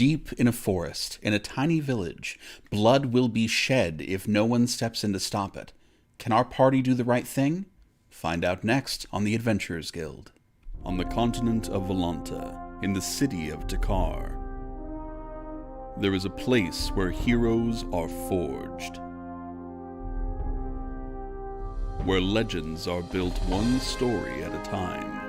Deep in a forest, in a tiny village, blood will be shed if no one steps in to stop it. Can our party do the right thing? Find out next on the Adventurers Guild. On the continent of Volanta, in the city of Dakar, there is a place where heroes are forged. Where legends are built one story at a time.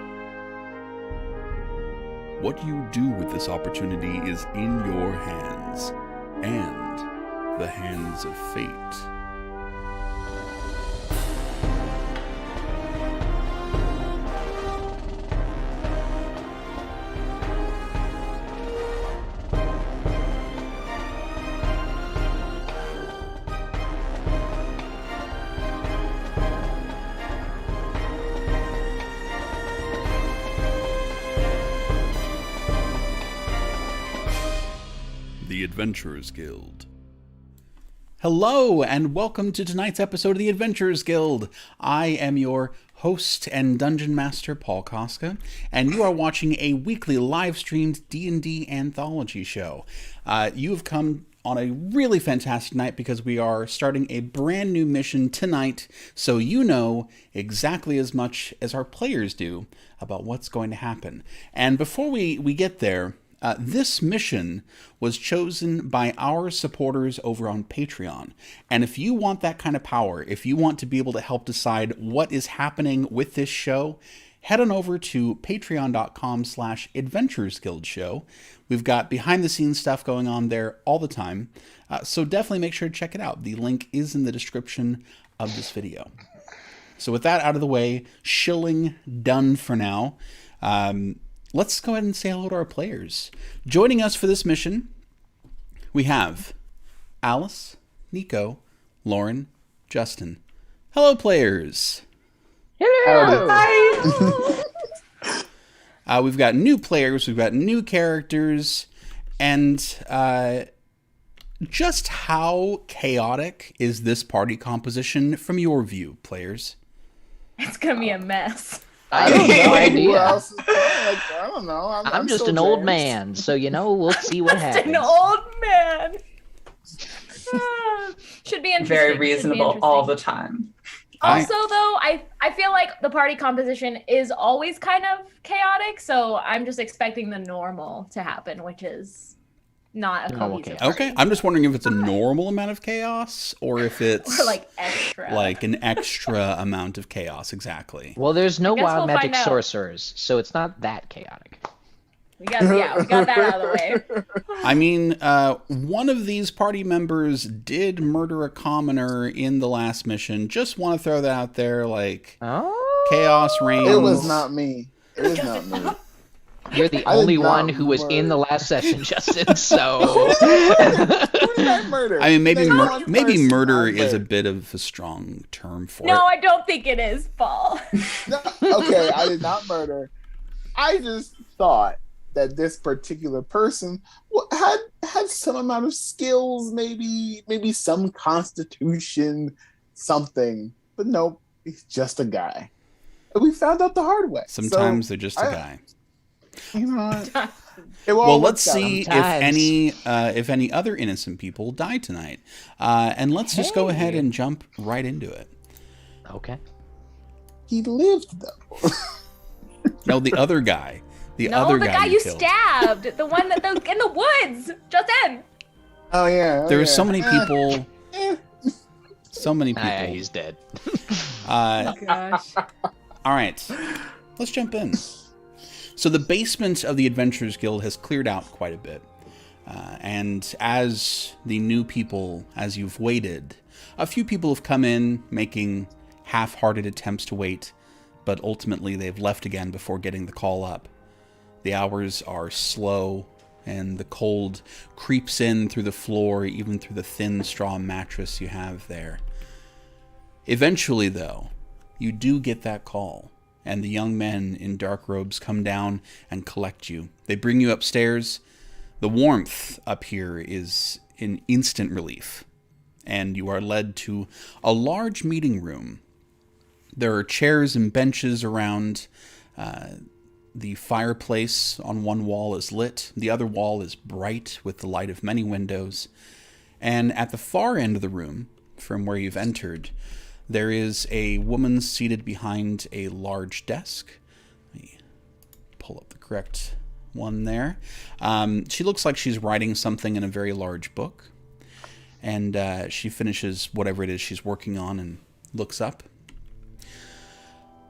What you do with this opportunity is in your hands, and the hands of fate. The Adventurers Guild. Hello, and welcome to tonight's episode of the Adventurers Guild. I am your host and dungeon master, Paul Cosca, and you are watching a weekly live-streamed D&D anthology show. You have come on a really fantastic night because we are starting a brand new mission tonight, so you know exactly as much as our players do about what's going to happen. And before we get there, this mission was chosen by our supporters over on Patreon. And if you want that kind of power, if you want to be able to help decide what is happening with this show, head on over to patreon.com/adventuresguildshow. We've got behind the scenes stuff going on there all the time. So definitely make sure to check it out. The link is in the description of this video. So with that out of the way, shilling done for now. Let's go ahead and say hello to our players. Joining us for this mission, we have Alice, Nico, Lauren, Justin. Hello, players. Hello. Hi. We've got new players, we've got new characters, and just how chaotic is this party composition from your view, players? It's gonna be a mess. I have no idea. Who else is I don't know. I'm just still an old jazzed. man, so we'll see what Just happens. an old man. Should be interesting. Very reasonable all the time. Also, though, I feel like the party composition is always kind of chaotic, so I'm just expecting the normal to happen, which is not a Normal cohesive chaos. party. Okay, I'm just wondering if it's a normal amount of chaos, or if it's Or like extra. like an extra amount of chaos, exactly. Well, there's no Guess wild we'll magic find out. sorcerers, so it's not that chaotic. we got that out of the way. I mean, one of these party members did murder a commoner in the last mission. Just want to throw that out there, like, Oh, chaos reigns. It was not me. It was not me. you're the I did only not one who was in the last session, Justin. So Who did I murder? I mean, maybe Name one maybe person murder I is a murdered. bit of a strong term for No, it. I don't think it is, Paul. No, okay, I did not murder. I just thought that this particular person had some amount of skills, maybe some constitution, something. But nope, he's just a guy. And we found out the hard way. Sometimes So, they're just a guy. You know what? It all Well, worked let's out. see if any other innocent people die tonight, and let's just go ahead and jump right into it. okay. He lived though. No, the other guy, the No, other the guy you you killed. stabbed, the one that in the woods, Justin. Oh yeah. There are so many people. Eh. So many people. Ah, he's dead. Gosh. All right, let's jump in. So the basement of the Adventurers Guild has cleared out quite a bit. And as the new people, as you've waited, a few people have come in making half-hearted attempts to wait, but ultimately they've left again before getting the call up. The hours are slow, and the cold creeps in through the floor, even through the thin straw mattress you have there. Eventually, though, you do get that call, and the young men in dark robes come down and collect you. They bring you upstairs. The warmth up here is an instant relief, and you are led to a large meeting room. There are chairs and benches around. The fireplace on one wall is lit. The other wall is bright with the light of many windows. And at the far end of the room, from where you've entered, there is a woman seated behind a large desk. Let me pull up the correct one there. She looks like she's writing something in a very large book. And she finishes whatever it is she's working on and looks up.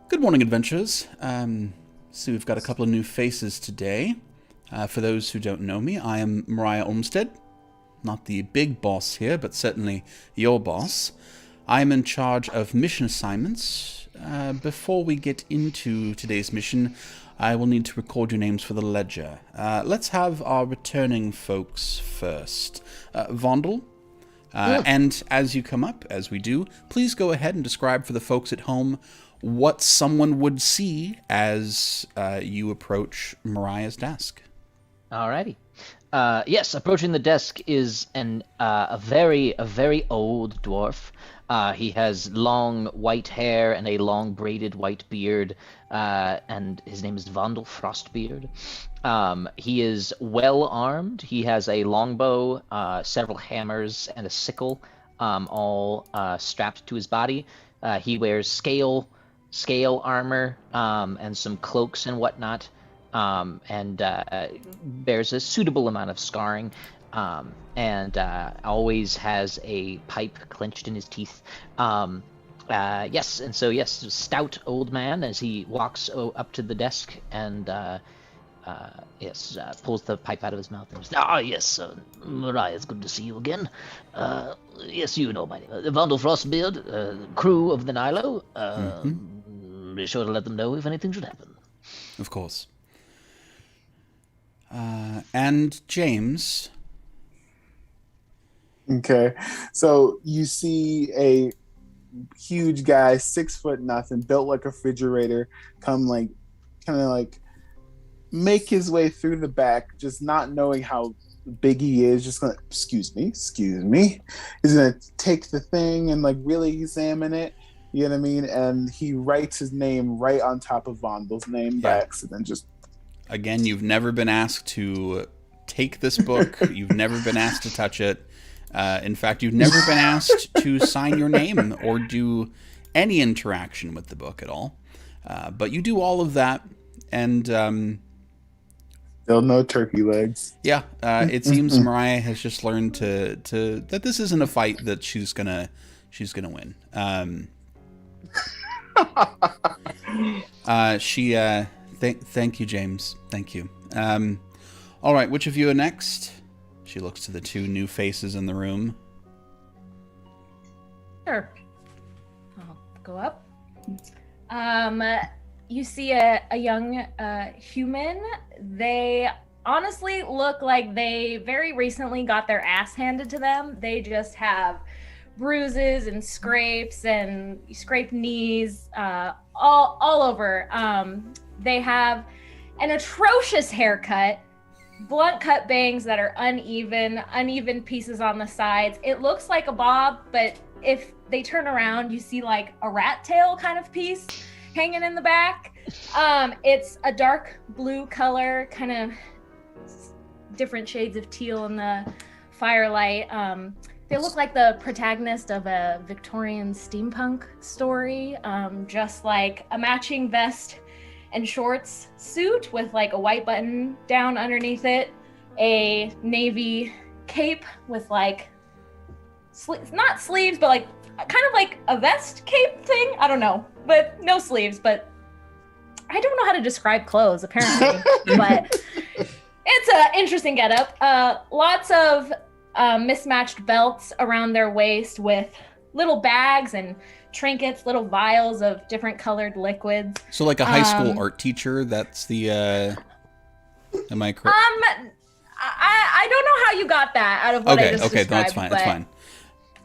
Good morning, adventurers. So we've got a couple of new faces today. For those who don't know me, I am Mariah Olmsted. Not the big boss here, but certainly your boss. I am in charge of mission assignments. Before we get into today's mission, I will need to record your names for the ledger. Let's have our returning folks first. Vondel. And as you come up, as we do, please go ahead and describe for the folks at home what someone would see as you approach Mariah's desk. Alrighty. Yes, approaching the desk is a very old dwarf. He has long white hair and a long braided white beard, and his name is Vondel Frostbeard. He is well armed. He has a longbow, several hammers, and a sickle, all strapped to his body. He wears scale armor, and some cloaks and whatnot. And bears a suitable amount of scarring, and always has a pipe clenched in his teeth. Yes, stout old man as he walks up to the desk and pulls the pipe out of his mouth and says, yes, Mariah, it's good to see you again. Yes, you know my name, Vondel Frostbeard, crew of the Nilo. Be sure to let them know if anything should happen. Of course. And James. Okay, so you see a huge guy, 6 foot nothing, built like a refrigerator, come make his way through the back, just not knowing how big he is, just gonna excuse me. He's gonna take the thing and really examine it. You know what I mean? And he writes his name right on top of Vondel's name by accident. Just again, you've never been asked to take this book. You've never been asked to touch it. In fact, you've never been asked to sign your name or do any interaction with the book at all. But you do all of that, and still no turkey legs. Yeah, it seems Mariah has just learned to that this isn't a fight that she's gonna win. Thank you, James. Thank you. All right, which of you are next? She looks to the two new faces in the room. Sure. I'll go up. You see a young human. They honestly look like they very recently got their ass handed to them. They just have bruises and scrapes and scraped knees all over. They have an atrocious haircut, blunt cut bangs that are uneven pieces on the sides. It looks like a bob, but if they turn around, you see like a rat tail kind of piece hanging in the back. It's a dark blue color, kind of different shades of teal in the firelight. They look like the protagonist of a Victorian steampunk story, just like a matching vest and shorts suit with like a white button down underneath it, a navy cape with like not sleeves, but like kind of like a vest cape thing. I don't know, but no sleeves. But I don't know how to describe clothes apparently, but it's an interesting getup. Lots of mismatched belts around their waist with little bags and trinkets, little vials of different colored liquids. So like a high school art teacher, that's the am I correct? I don't know how you got that out of what I just described. Okay, that's fine. That's fine.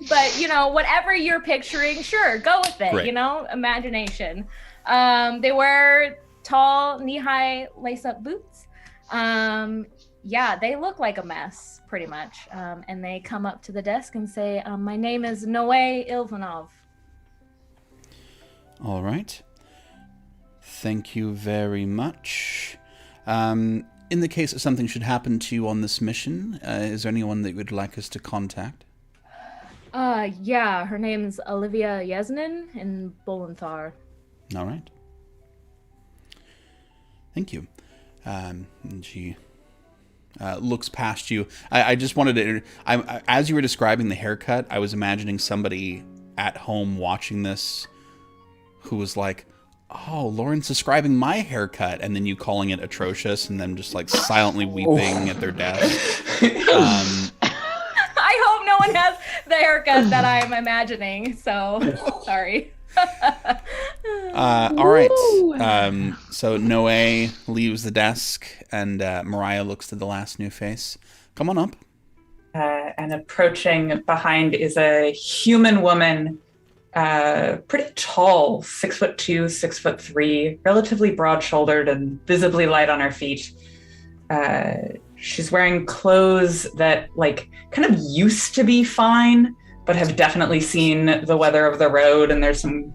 But you know, whatever you're picturing, sure, go with it. Great. You know, imagination. They wear tall, knee-high lace-up boots. Yeah, they look like a mess, pretty much. And they come up to the desk and say, "My name is Noé Ilvanov." All right. Thank you very much. In the case that something should happen to you on this mission, is there anyone that you would like us to contact? Yeah, her name's Olivia Yesnin in Bolenthar. All right. Thank you. And she looks past you. I just wanted to... as you were describing the haircut, I was imagining somebody at home watching this who was like, oh, Lauren's describing my haircut, and then you calling it atrocious, and them just like silently weeping at their desk. I hope no one has the haircut that I'm imagining, so sorry. All right. So Noe leaves the desk, and Mariah looks to the last new face. Come on up. And approaching behind is a human woman, pretty tall, 6'2", 6'3", relatively broad-shouldered and visibly light on her feet. She's wearing clothes that like kind of used to be fine, but have definitely seen the weather of the road, and there's some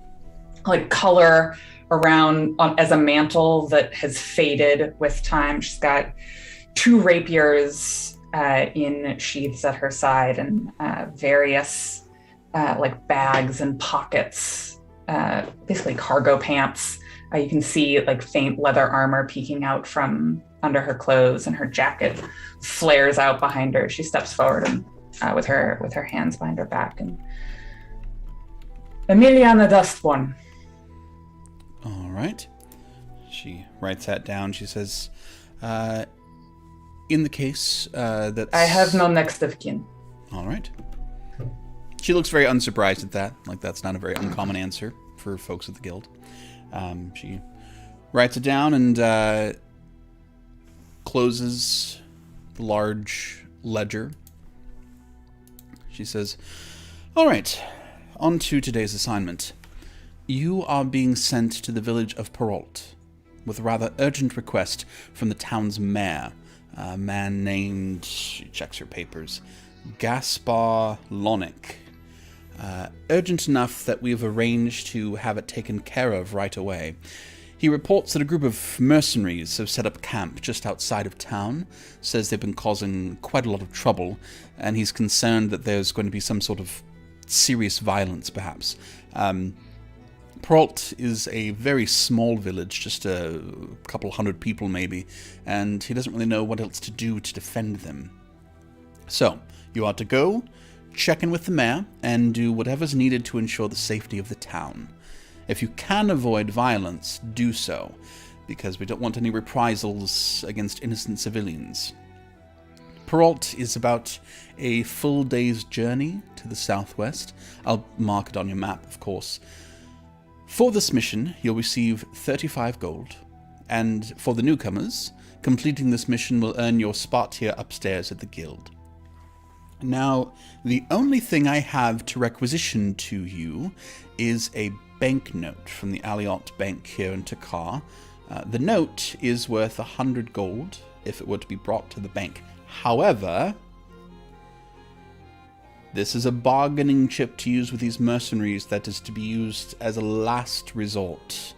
like color around as a mantle that has faded with time. She's got 2 rapiers in sheaths at her side, and various like bags and pockets, basically cargo pants. You can see like faint leather armor peeking out from under her clothes, and her jacket flares out behind her. She steps forward and with her hands behind her back, and Emiliana Dustborn. All right. She writes that down. She says, in the case that... I have no next of kin. All right. She looks very unsurprised at that. Like, that's not a very uncommon answer for folks at the guild. She writes it down and closes the large ledger. She says, all right, on to today's assignment. You are being sent to the village of Perrault with a rather urgent request from the town's mayor, a man named, she checks her papers, Gaspar Lonick. Urgent enough that we have arranged to have it taken care of right away. He reports that a group of mercenaries have set up camp just outside of town, says they've been causing quite a lot of trouble, and he's concerned that there's going to be some sort of serious violence, perhaps. Perrault is a very small village, just a couple hundred people maybe, and he doesn't really know what else to do to defend them. So, you are to go, check in with the mayor, and do whatever's needed to ensure the safety of the town. If you can avoid violence, do so, because we don't want any reprisals against innocent civilians. Perrault is about a full day's journey to the southwest. I'll mark it on your map, of course. For this mission, you'll receive 35 gold, and for the newcomers, completing this mission will earn your spot here upstairs at the guild. Now, the only thing I have to requisition to you is a banknote from the Alliot Bank here in Takar. The note is worth 100 gold if it were to be brought to the bank. However, this is a bargaining chip to use with these mercenaries that is to be used as a last resort.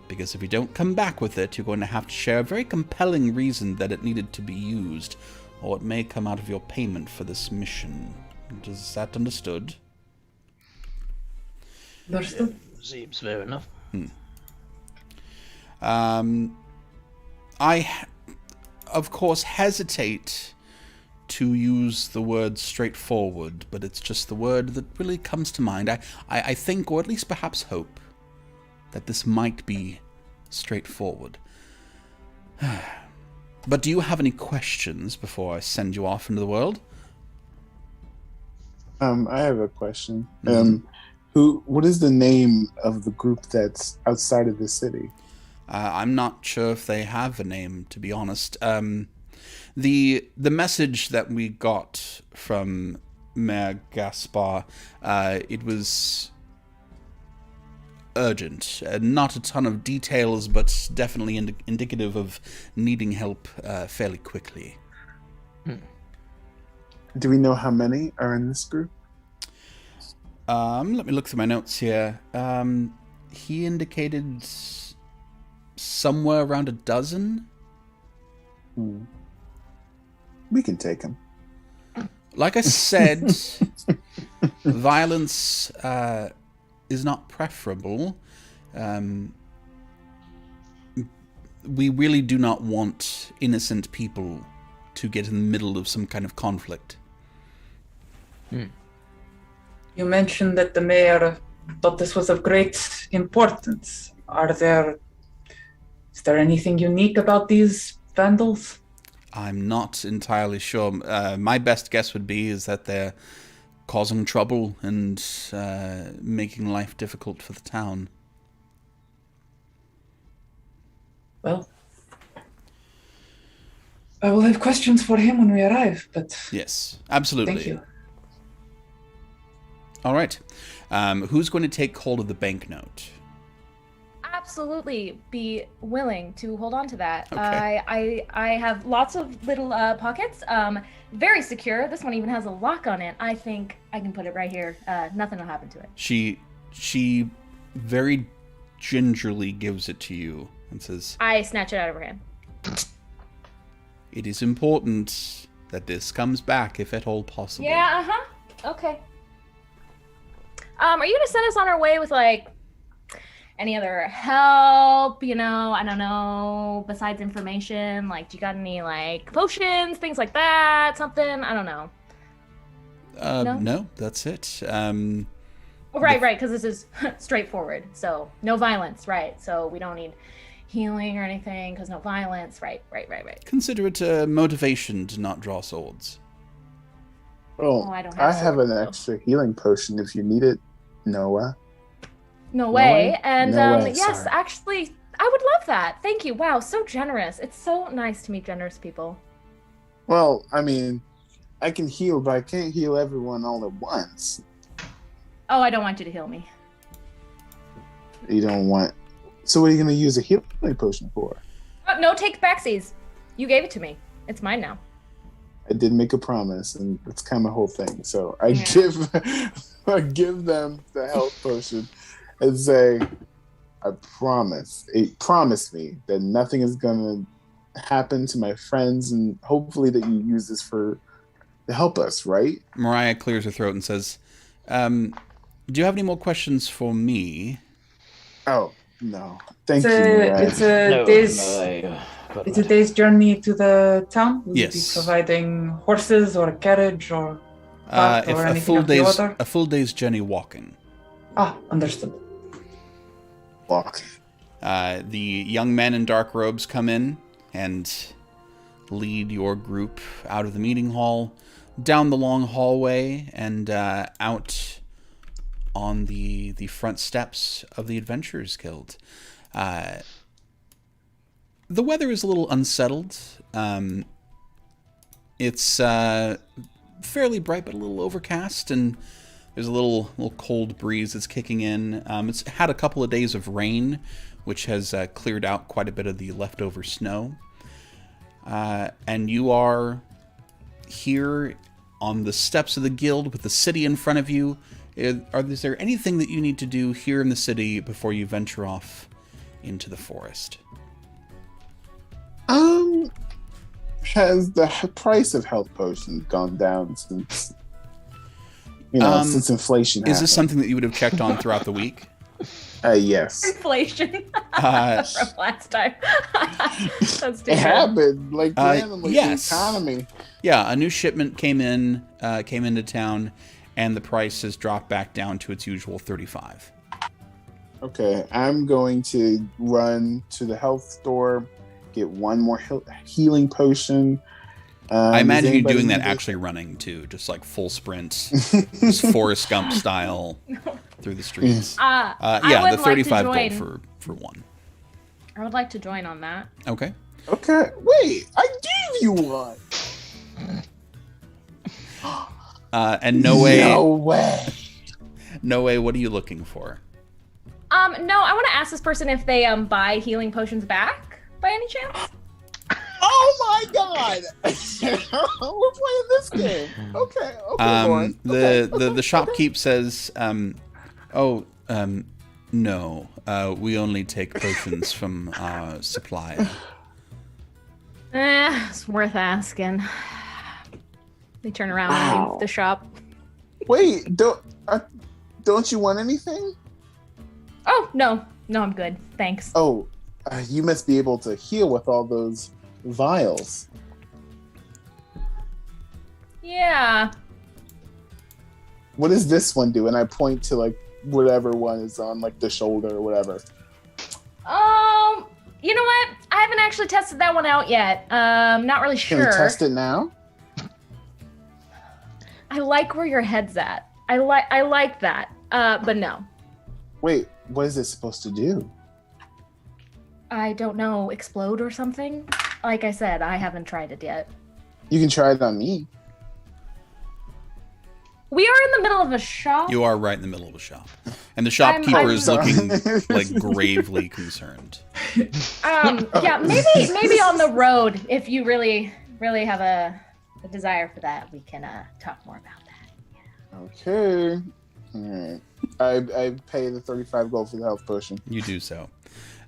Because if you don't come back with it, you're going to have to share a very compelling reason that it needed to be used, or it may come out of your payment for this mission. Is that understood? Understood. Seems fair enough. I, of course, hesitate to use the word straightforward, but it's just the word that really comes to mind. I think, or at least perhaps hope, that this might be straightforward. But do you have any questions before I send you off into the world? I have a question. What is the name of the group that's outside of the city? I'm not sure if they have a name, to be honest. The message that we got from Mayor Gaspar, it was urgent. Not a ton of details, but definitely indicative of needing help fairly quickly. Do we know how many are in this group? Let me look through my notes here. He indicated somewhere around a dozen. We can take him. Like I said, violence is not preferable. We really do not want innocent people to get in the middle of some kind of conflict. You mentioned that the mayor thought this was of great importance. Is there anything unique about these vandals? I'm not entirely sure. My best guess would be is that they're causing trouble and making life difficult for the town. Well, I will have questions for him when we arrive, but... Yes, absolutely. Thank you. All right. Who's going to take hold of the banknote? Absolutely be willing to hold on to that. Okay. I have lots of little pockets. Very secure. This one even has a lock on it. I think I can put it right here. Nothing will happen to it. She very gingerly gives it to you and says, I snatch it out of her hand. "It is important that this comes back if at all possible." Yeah, okay. Are you gonna send us on our way with like any other help? You know, I don't know, besides information, like do you got any like potions, things like that, something? I don't know. No, that's it. Oh, right, because this is straightforward. So no violence, right? So we don't need healing or anything because no violence, right. Consider it a motivation to not draw swords. Well, I don't I have have an swords, extra healing potion if you need it, Noah. No way. way? And No way, yes, sorry. actually, I would love that. Thank you. Wow, so generous. It's so nice to meet generous people. Well, I mean, I can heal, but I can't heal everyone all at once. Oh, I don't want you to heal me. You don't want... So what are you going to use a healing potion for? No, take backsies. You gave it to me. It's mine now. I did make a promise, and that's kind of my whole thing. So I Yeah. give them the health potion and say, I promise me that nothing is going to happen to my friends, and hopefully that you use this to help us, right? Mariah clears her throat and says, "Do you have any more questions for me?" Oh, no. Thank It's you, a, Mariah. it's a day's it's a day's journey to the town. Will you be Yes. providing horses or a carriage or cart If or a anything of the order? a full day's journey walking. Understood. Walk. The young men in dark robes come in and lead your group out of the meeting hall, down the long hallway, and out on the front steps of the Adventurers Guild. The weather is a little unsettled. It's fairly bright, but a little overcast, and there's a little cold breeze that's kicking in. It's had a couple of days of rain, which has cleared out quite a bit of the leftover snow. And you are here on the steps of the guild with the city in front of you. Is there anything that you need to do here in the city before you venture off into the forest? Has the price of health potions gone down since inflation happened? Is this something that you would have checked on throughout the week? Yes. Inflation Uh, from last time. That's too It good. happened randomly. yes. The economy. Yeah, a new shipment came into town, and the price has dropped back down to its usual 35. Okay, I'm going to run to the health store, get one more healing potion. I imagine you does doing that anybody actually running too, just like full sprint, just Forrest Gump style through the streets. I Yeah, would the like 35 to gold join. for one. I would like to join on that. Okay. Okay, wait, I gave you one. And no way, No way. what are you looking for? No, I want to ask this person if they buy healing potions back by any chance. Oh my god! We're playing this game. Okay, Lauren. The shopkeep says, No, we only take potions from our supply. It's worth asking. They turn around and leave the shop. Wait, don't you want anything? Oh, no, I'm good. Thanks. Oh, you must be able to heal with all those vials. Yeah. What does this one do? And I point to like whatever one is on like the shoulder or whatever. You know what? I haven't actually tested that one out yet. Not really sure. Can we test it now? I like where your head's at. I like that. But no. Wait, what is it supposed to do? I don't know. Explode or something? Like I said, I haven't tried it yet. You can try it on me. We are in the middle of a shop. You are right in the middle of a shop. And the shopkeeper is looking like gravely concerned. Yeah, maybe on the road, if you really have a desire for that, we can talk more about that. Okay. All right. I pay the 35 gold for the health potion. You do so.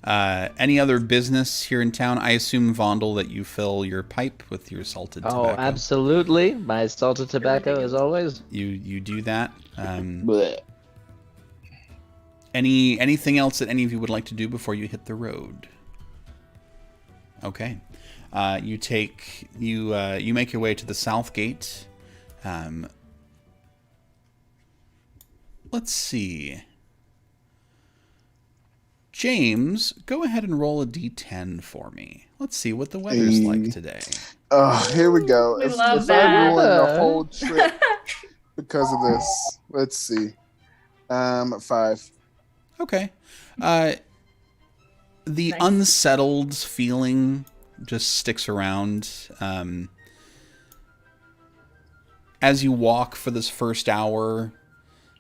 Any other business here in town? I assume, Vondel, that you fill your pipe with your salted tobacco. Oh, absolutely. My salted tobacco, as always. You do that. Blech. Anything else that any of you would like to do before you hit the road? Okay. You make your way to the south gate. Let's see. James, go ahead and roll a d10 for me. Let's see what the weather's like today. Oh, here we go. We if love I that. ruin the whole trip because of this, let's see. 5. Okay. The Nice. unsettled feeling just sticks around. As you walk for this first hour,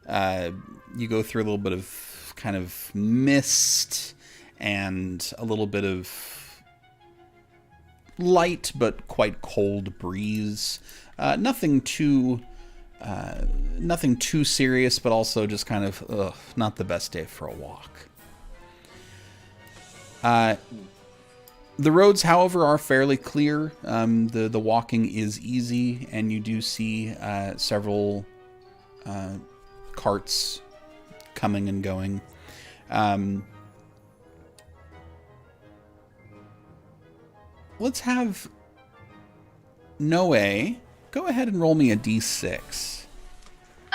you go through a little bit of kind of mist and a little bit of light but quite cold breeze. Nothing too serious, but also just kind of not the best day for a walk. The roads, however, are fairly clear. The walking is easy, and you do see several carts coming and going. Let's have Noe go ahead and roll me a d6.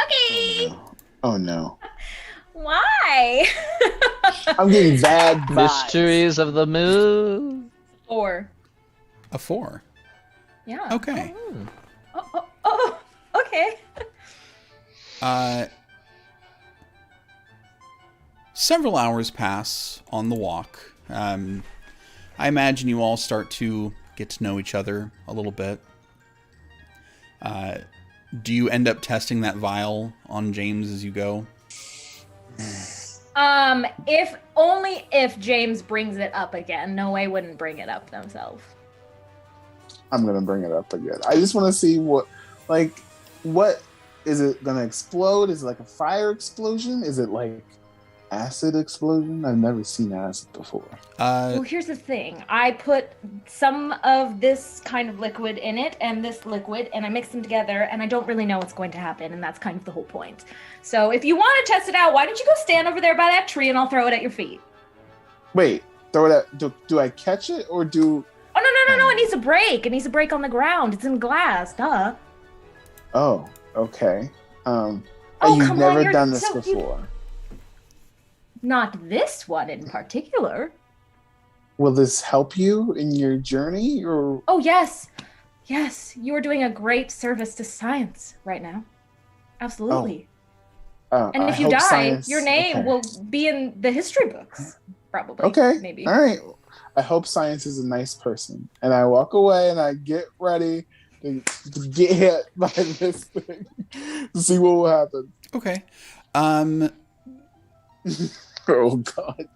Okay. Oh no. Why? I'm getting bad vibes. Mysteries of the moon. 4. A 4. Yeah. Okay. Oh, okay. Several hours pass on the walk. I imagine you all start to get to know each other a little bit. Do you end up testing that vial on James as you go? If James brings it up again. No way wouldn't bring it up themselves. I'm gonna bring it up again. I just want to see what is it gonna explode? Is it like a fire explosion? Is it like acid explosion? I've never seen acid before. Well, here's the thing. I put some of this kind of liquid in it and this liquid, and I mix them together, and I don't really know what's going to happen, and that's kind of the whole point. So if you want to test it out, why don't you go stand over there by that tree, and I'll throw it at your feet. Wait, throw it at, do I catch it or do... Oh, no, it needs a break. It needs a break on the ground. It's in glass, duh. Oh, okay. Oh, you've come on, never you're done this so- before. Not this one in particular. Will this help you in your journey or... Oh, yes. Yes, you are doing a great service to science right now. Absolutely. And if you die, your name will be in the history books, probably. Okay, maybe. All right. I hope science is a nice person. And I walk away and I get ready to get hit by this thing to see what will happen. Okay. Oh, God.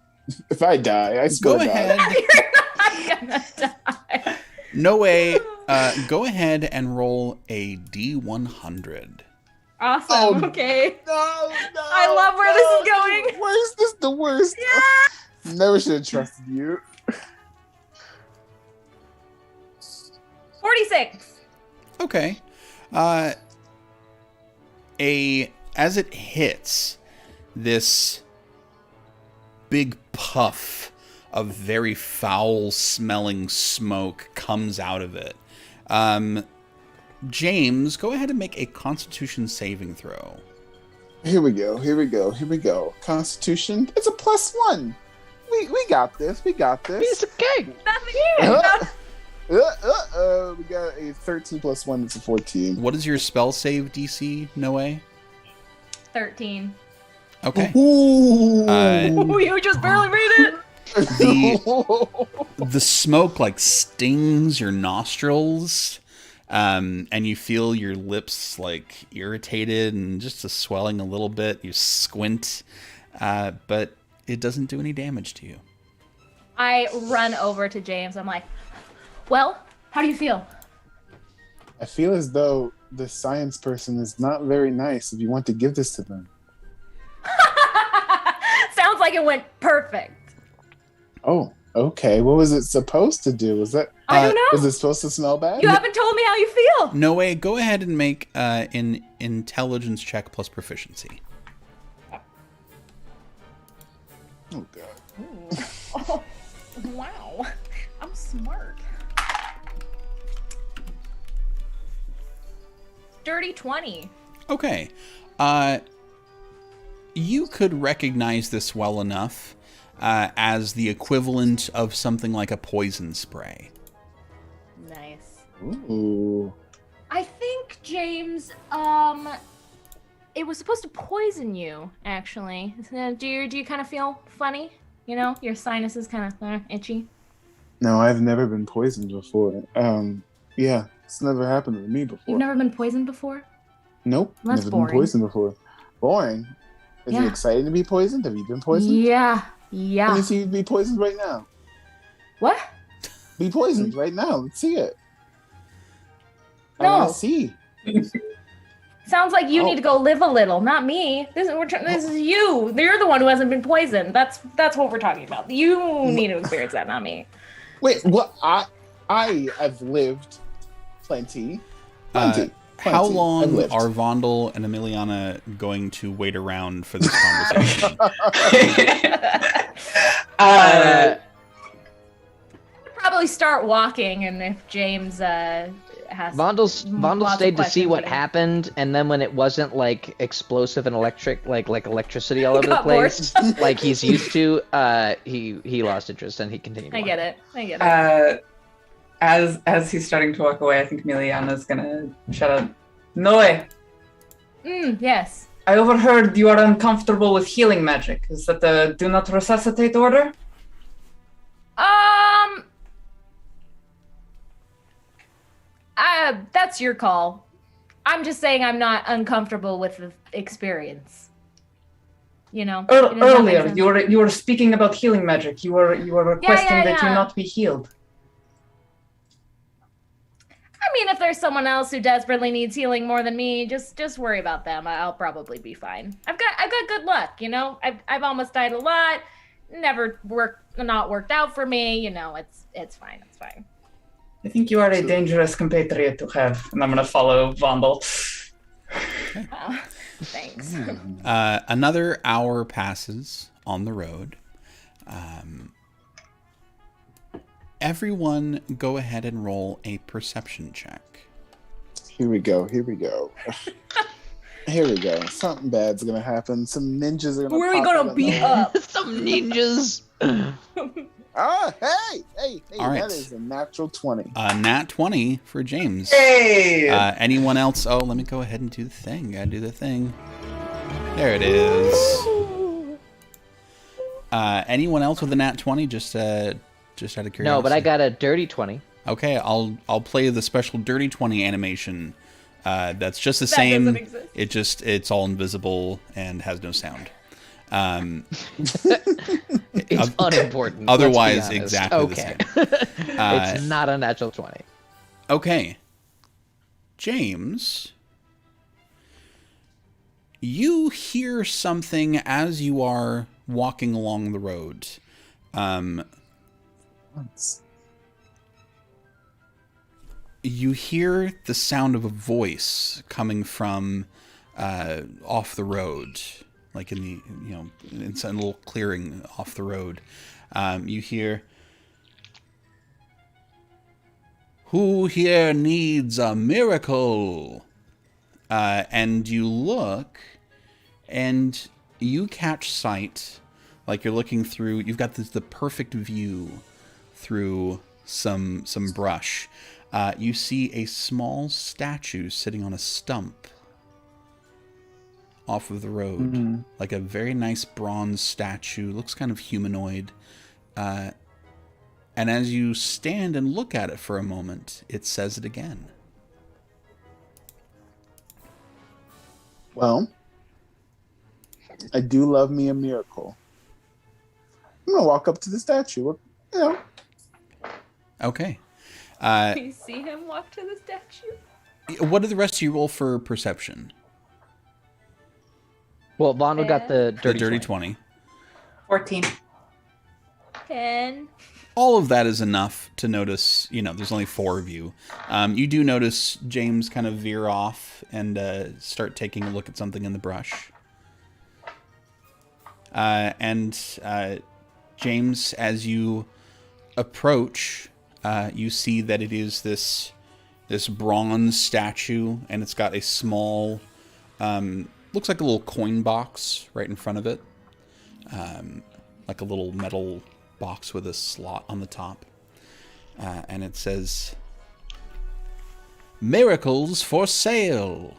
If I die, I swear Go to ahead. God. You're not gonna die. No way. Go ahead and roll a D100. Awesome. Oh, Okay. No, I love where this is going. Where's this the worst? Yeah. Never should have trusted you. 46. Okay. As it hits, this big puff of very foul-smelling smoke comes out of it. James, go ahead and make a Constitution saving throw. Here we go. Constitution. It's a +1. We got this. Piece of cake. Nothing here. We got a 13 + 1. It's a 14. What is your spell save DC, Noe? 13. Okay. Ooh. Ooh, you just barely made it. The smoke like stings your nostrils, and you feel your lips like irritated and just a swelling a little bit. You squint, but it doesn't do any damage to you. I run over to James. I'm like, well, how do you feel? I feel as though the science person is not very nice if you want to give this to them. Sounds like it went perfect. Oh, okay. What was it supposed to do? Was that? I don't know. Was it supposed to smell bad? You haven't told me how you feel. Noe, go ahead and make an intelligence check plus proficiency. Oh god. Oh, wow. I'm smart. Dirty 20. Okay. You could recognize this well enough as the equivalent of something like a poison spray. Nice. Ooh. I think, James, it was supposed to poison you, actually. Do you kind of feel funny? You know, your sinuses kind of itchy? No, I've never been poisoned before. Yeah, it's never happened to me before. You've never been poisoned before? Nope. That's never boring. been poisoned before. Boring? Is it Yeah. exciting to be poisoned? Have you been poisoned? Yeah. Let Yeah. me see you be poisoned right now. What? Be poisoned right now. Let's see it. I No. want to see. Sounds like you Oh. need to go live a little, not me. This is you. You're the one who hasn't been poisoned. That's what we're talking about. You need to experience that, not me. Wait, what? I have lived plenty. Plenty. How I've long lived. are Vondel and Emiliana going to wait around for this conversation? Probably start walking, and if James has Vondel lots of stayed to see questions, what we- happened, and then when it wasn't like explosive and electric, like electricity all over the Got bored. place, like he's used to, he lost interest and he continued. I walking. get it. As he's starting to walk away, I think Miliana's gonna shout out, Noe, Yes. I overheard you are uncomfortable with healing magic. Is that the do not resuscitate order? That's your call. I'm just saying I'm not uncomfortable with the experience. You know. Does that make Earlier, sense? you were speaking about healing magic. You were requesting that you yeah. not be healed. I mean, if there's someone else who desperately needs healing more than me, just worry about them. I'll probably be fine. I've got good luck, you know. I've almost died a lot. Never not worked out for me. You know, it's fine. It's fine. I think you are a dangerous compatriot to have, and I'm gonna follow Vondel. Thanks. Another hour passes on the road. Everyone go ahead and roll a perception check. Here we go. Here we go. Something bad's gonna happen. Some ninjas are gonna. Who are we pop gonna out of beat nowhere. up? Some ninjas. Ah, hey! All right. That is a natural 20. Nat 20 for James. Hey! Anyone else? Oh, let me go ahead and do the thing. Gotta do the thing. There it is. Anyone else with a nat 20? Just out of curiosity. No, but I got a dirty 20. Okay, I'll play the special dirty 20 animation. That's just the That same. doesn't exist. It's all invisible and has no sound. It's unimportant. Otherwise, let's be honest. exactly okay. the same. It's not a natural 20. Okay, James, You hear something as you are walking along the road. You hear the sound of a voice coming from off the road, like in the, it's a little clearing off the road. You hear, "Who here needs a miracle?" And you look, and you catch sight, like you're looking through. You've got the perfect view through some brush. You see a small statue sitting on a stump off of the road, like a very nice bronze statue. Looks kind of humanoid. And as you stand and look at it for a moment, it says it again. Well, I do love me a miracle. I'm gonna walk up to the statue. Okay. Do you see him walk to the statue? What did the rest of you roll for perception? Well, Vondel got the dirty 20. 14. 10. All of that is enough to notice, there's only 4 of you. You do notice James kind of veer off and start taking a look at something in the brush. And James, as you approach, you see that it is this bronze statue, and it's got a small, looks like a little coin box right in front of it. Like a little metal box with a slot on the top. And it says, "Miracles for sale.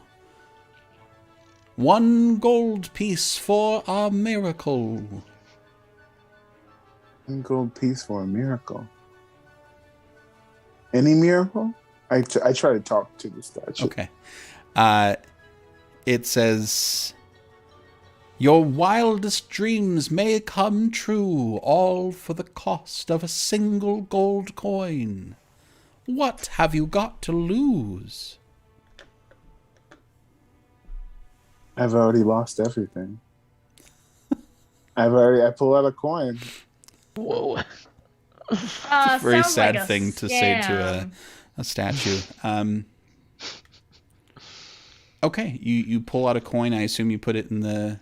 1 gold piece for a miracle." 1 gold piece for a miracle. Any miracle? I try to talk to the statue. Okay. It says, "Your wildest dreams may come true, all for the cost of a single gold coin. What have you got to lose?" I've already lost everything. I pull out a coin. Whoa. It's a very Sounds sad like a thing to say to scam. a statue. Okay, you pull out a coin. I assume you put it in the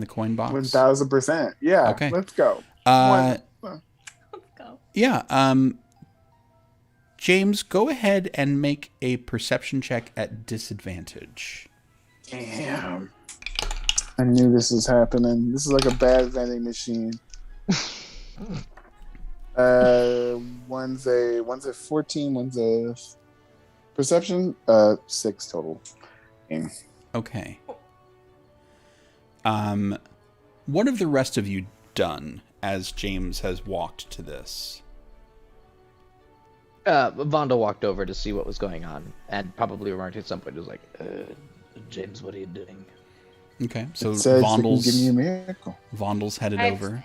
coin box. 1,000%. Yeah. Okay. Let's go. Let's go. Yeah. James, go ahead and make a perception check at disadvantage. Damn. I knew this was happening. This is like a bad vending machine. One's a 14, one's a perception, 6 total. Okay. What have the rest of you done as James has walked to this? Vondel walked over to see what was going on, and probably remarked at some point, was like, James, what are you doing? Okay, so It says it can give me a Vondel's miracle. headed over.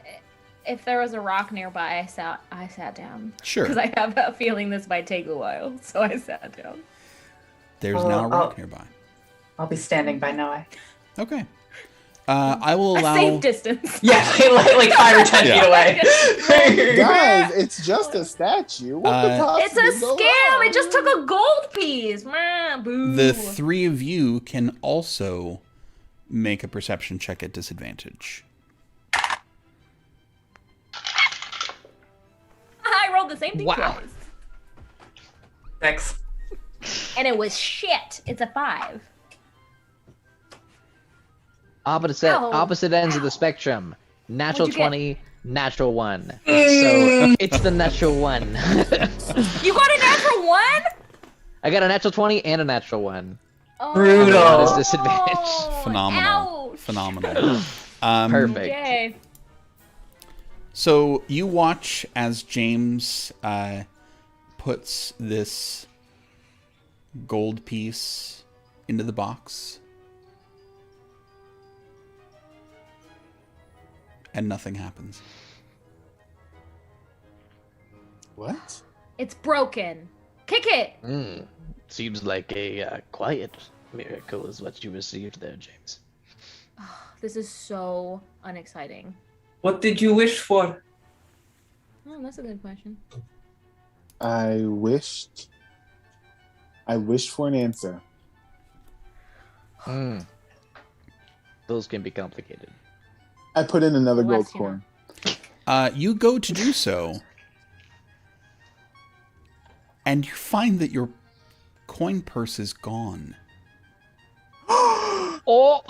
If there was a rock nearby, I sat down. Sure. Because I have a feeling this might take a while, so I sat down. There's now a rock nearby. I'll be standing by Noah. Okay. I will A allow. safe distance. Yeah, like 5 or 10 feet away. Guys, it's just a statue. What could It's possibly a go scam. wrong? It just took a gold piece. Meh, boo. The 3 of you can also make a perception check at disadvantage. I rolled the same thing Wow. twice. 6. And it was shit. It's a 5. Opposite ends of the Ow. spectrum. Natural What'd you get? 20, natural 1. So it's the natural 1. You got a natural 1? I got a natural 20 and a natural 1. Oh, Brutal. That is disadvantage. Phenomenal. Ouch. Phenomenal. Perfect. Okay. So you watch as James puts this gold piece into the box, and nothing happens. What? It's broken. Kick it. Seems like a quiet miracle is what you received there, James? This is so unexciting. What did you wish for? Oh, that's a good question. I wished for an answer. Those can be complicated. I put in another gold Less, you know. coin. You go to do so, and you find that your coin purse is gone. Oh!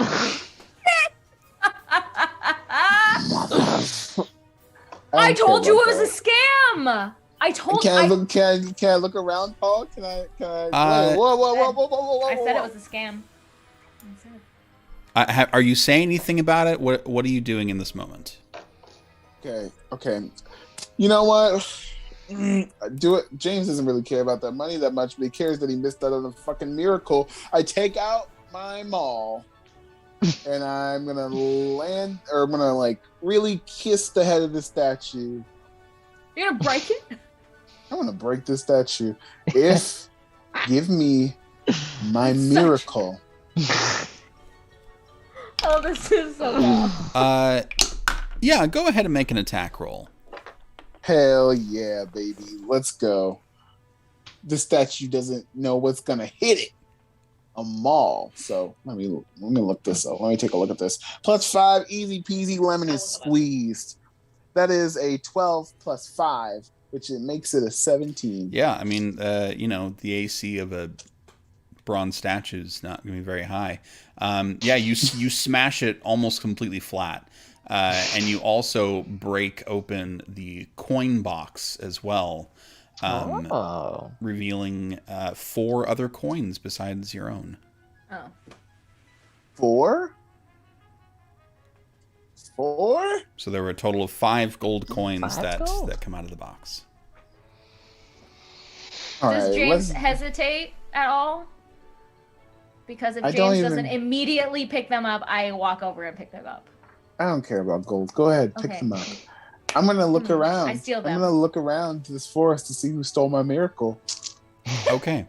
I don't told care you about it was a scam. I told. Can I look around, Paul? Can I? Whoa! I said it was a scam. That's it. Are you saying anything about it? What are you doing in this moment? Okay. You know what? Do it. James doesn't really care about that money that much, but he cares that he missed out on a fucking miracle. I take out my maul, and I'm gonna I'm gonna like really kiss the head of the statue. You're gonna break it? I'm gonna break this statue. If give me my miracle. Oh, this is so bad. Yeah, go ahead and make an attack roll. Hell yeah, baby. Let's go. The statue doesn't know what's gonna hit it. A maul. So let me look this up. Let me take a look at this. +5, easy peasy, lemon is squeezed. That is a 12 plus 5, which it makes it a 17. Yeah, I mean, the AC of a bronze statue is not going to be very high. Yeah, you smash it almost completely flat, and you also break open the coin box as well, revealing 4 other coins besides your own. Oh. 4? So there were a total of 5 gold coins 5 that gold? that come out of the box. Does James hesitate at all? Because if James doesn't immediately pick them up, I walk over and pick them up. I don't care about gold. Go ahead, pick Okay. them up. I'm gonna look around. I steal them. I'm gonna look around this forest to see who stole my miracle. Okay.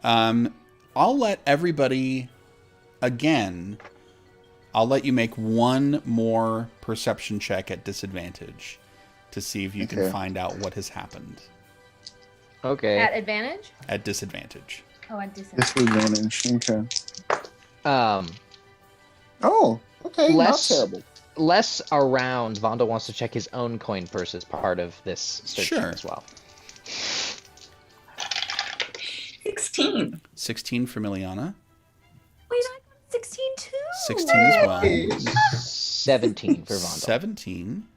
I'll let everybody, again, I'll let you make one more perception check at disadvantage to see if you can find out what has happened. Okay. At advantage? At disadvantage. Oh, at disadvantage. Disadvantage. Okay. Oh, okay. Less- Not terrible. Less around, Vondo wants to check his own coin purse as part of this searching Sure. as well. 16. 16 for Miliana. Wait, I got 16 too. 16 as well. 17 for Vondo. 17.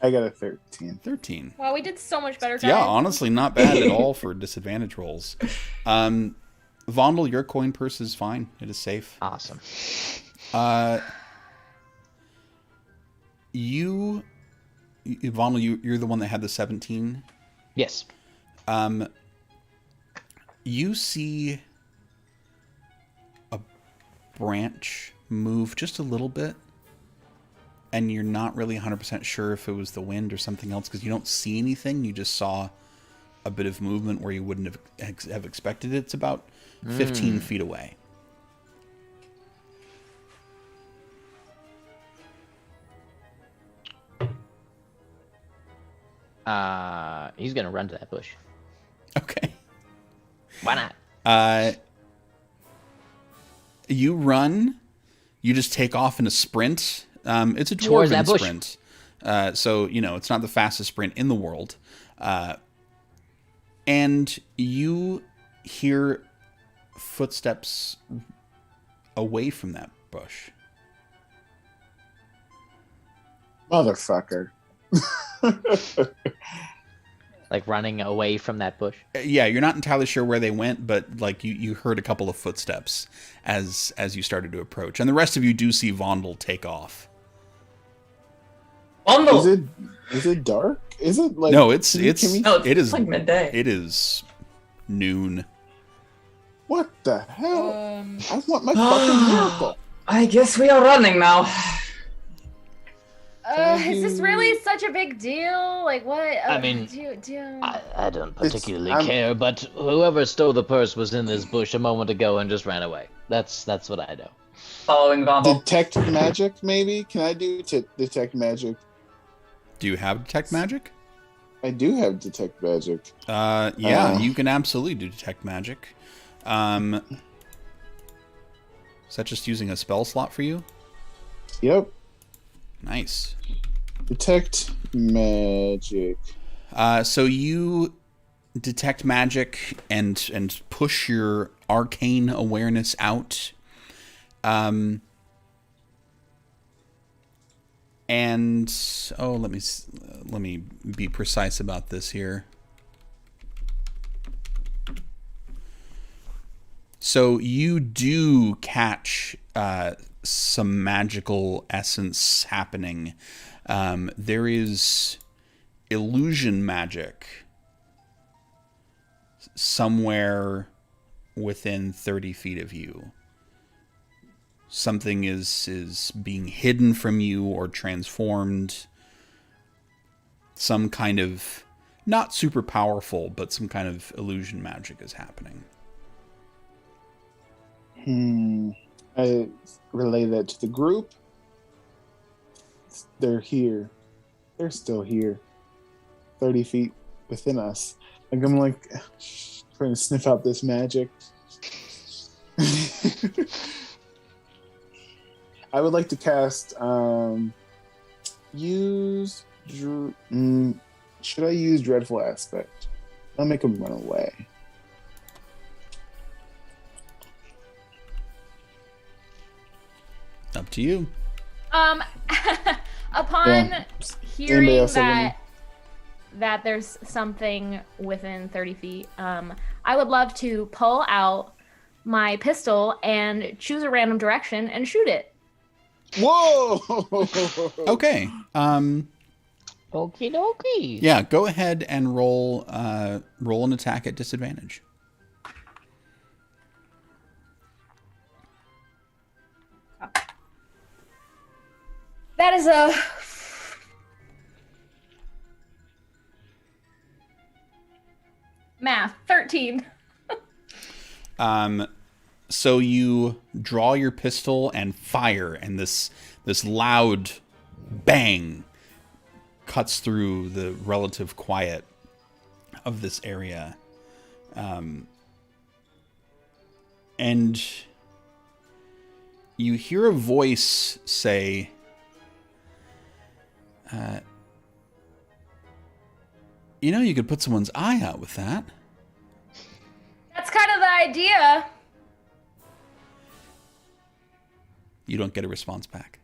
I got a 13. 13. Wow, we did so much better. Guys. Yeah, honestly, not bad at all for disadvantage rolls. Vondel, your coin purse is fine. It is safe. Awesome. Vondel, you're the one that had the 17. Yes. You see a branch move just a little bit, and you're not really 100% sure if it was the wind or something else because you don't see anything. You just saw a bit of movement where you wouldn't have expected it. It's about 15 feet away. He's gonna run to that bush. Okay. Why not? You run. You just take off in a sprint. It's a Towards that dwarven bush. sprint. So, it's not the fastest sprint in the world. And you hear footsteps away from that bush. Motherfucker. Like running away from that bush. Yeah, you're not entirely sure where they went, but like you heard a couple of footsteps as you started to approach. And the rest of you do see Vondel take off. Vondel! Is it dark? Is it like No, it's like midday. It is noon. What the hell? I want my fucking miracle. I guess we are running now. Is this really such a big deal? Like, what? I mean, do... I don't particularly I'm- care, but whoever stole the purse was in this bush a moment ago and just ran away. That's what I know. Following Vomble. Detect magic, maybe? Can I do detect magic? Do you have detect magic? I do have detect magic. Yeah, you can absolutely do detect magic. Is that just using a spell slot for you? Yep. Nice. Detect magic. So you detect magic and push your arcane awareness out. And let me be precise about this here. So you do catch some magical essence happening. There is illusion magic somewhere within 30 feet of you. Something is being hidden from you or transformed. Some kind of, not super powerful, but some kind of illusion magic is happening. I relay that to the group. They're here. They're still here. 30 feet within us. Like I'm like trying to sniff out this magic. I would like to cast should I use Dreadful Aspect? I'll make him run away. Up to you. Upon Anybody hearing else have that there's something within 30 feet, I would love to pull out my pistol and choose a random direction and shoot it. Whoa! Okay. Okie dokie. Yeah, go ahead and roll an attack at disadvantage. That is a math 13. So you draw your pistol and fire, and this loud bang cuts through the relative quiet of this area. And you hear a voice say, you could put someone's eye out with that. That's kind of the idea. You don't get a response back.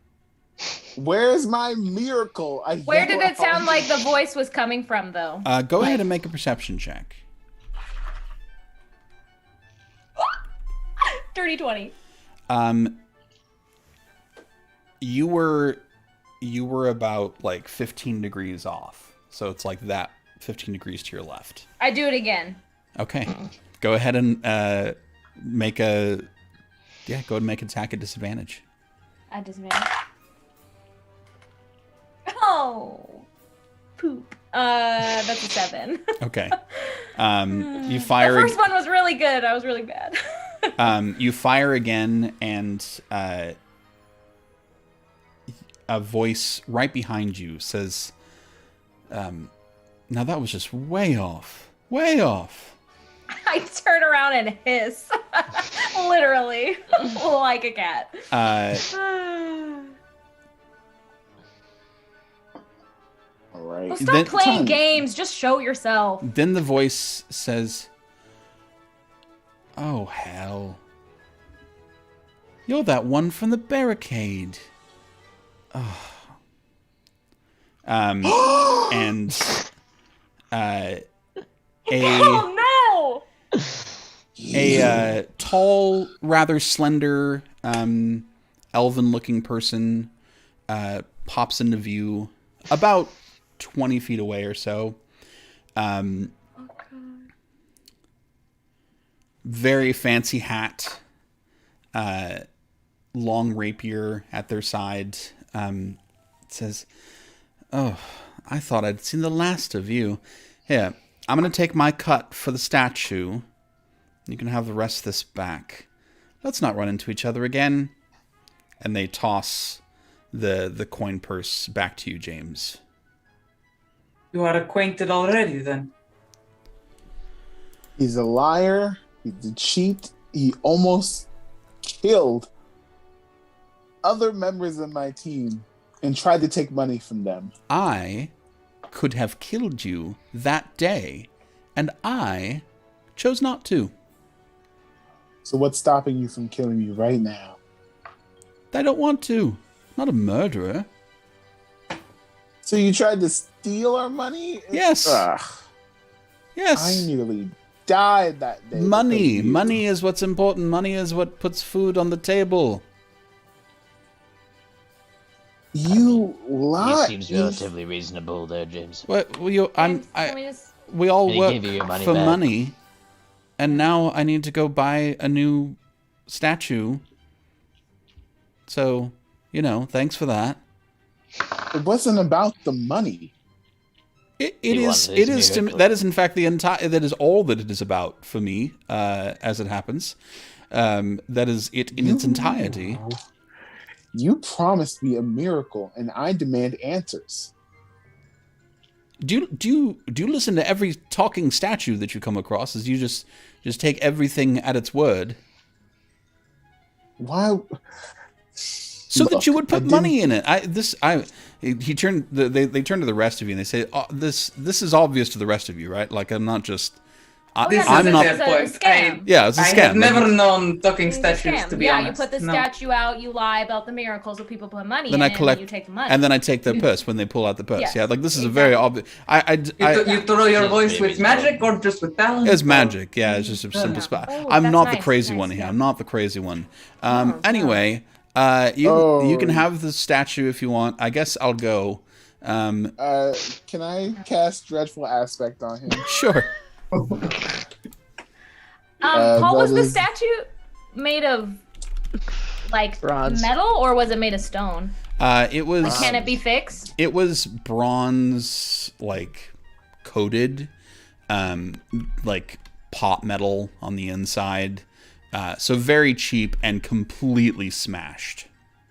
Where's my miracle? Where did it sound like the voice was coming from, though? Go ahead and make a perception check. Dirty 20. You were about like 15 degrees off. So it's like that 15 degrees to your left. I do it again. Okay. Go ahead and make an attack at disadvantage. At disadvantage. Oh. Poop. That's a 7. Okay. You fire. The first one was really good. I was really bad. You fire again, and a voice right behind you says, now that was just way off. Way off. I turn around and hiss. Literally. Like a cat. All right. Well, stop playing games. Just show yourself. Then the voice says, oh, hell. You're that one from the barricade. Oh. And Oh, no! a tall, rather slender, elven-looking person pops into view about 20 feet away or so. Very fancy hat, long rapier at their side, says, "Oh, I thought I'd seen the last of you. Here, I'm going to take my cut for the statue. You can have the rest of this back. Let's not run into each other again." And they toss the coin purse back to you, James. You are acquainted already, then. He's a liar. He's a cheat. He almost killed other members of my team and tried to take money from them. I could have killed you that day, and I chose not to. So what's stopping you from killing me right now? I don't want to. Not a murderer. So you tried to steal our money? Yes. Ugh. Yes. I nearly died that day. Money. because you- Money is what's important. Money is what puts food on the table. You He lied. seems relatively reasonable there, James. What? Well, James, can we just... we all And he work gave you your money for back. money, and now I need to go buy a new statue. So, thanks for that. It wasn't about the money. It He is. wanted his It is. miracle. That is in fact the entire. That is all that it is about for me, as it happens. That is it in its entirety. You promised me a miracle, and I demand answers. Do you listen to every talking statue that you come across? As you just take everything at its word, Why? so that you would put I money in it. He turned. They turn to the rest of you and they say, oh, "This is obvious to the rest of you, right? Like I'm not just. This I'm is not. a fair point. scam. Yeah, it's a I scam. have Like, never known talking It's a statues, scam. to be yeah, honest. you put the No. statue out, you lie about the miracles so people put money Then in I it, collect, and you take the money. and then I take their purse when they pull out the purse. Yes, Yeah, like this is a very obvious. You throw your Seems voice very with magic or just with talent? It's or- magic. Yeah, it's just a simple spot. Oh, I'm that's not the nice, crazy nice, one here. yeah. I'm not the crazy one. Oh, Anyway, you can have the statue if you want. I guess I'll go. Can I cast Dreadful Aspect on him? Sure. Paul, was that the is- statue made of like Bronze. metal or was it made of stone? It was. Like, can it be fixed? It was bronze, like coated, like pot metal on the inside. So very cheap and completely smashed.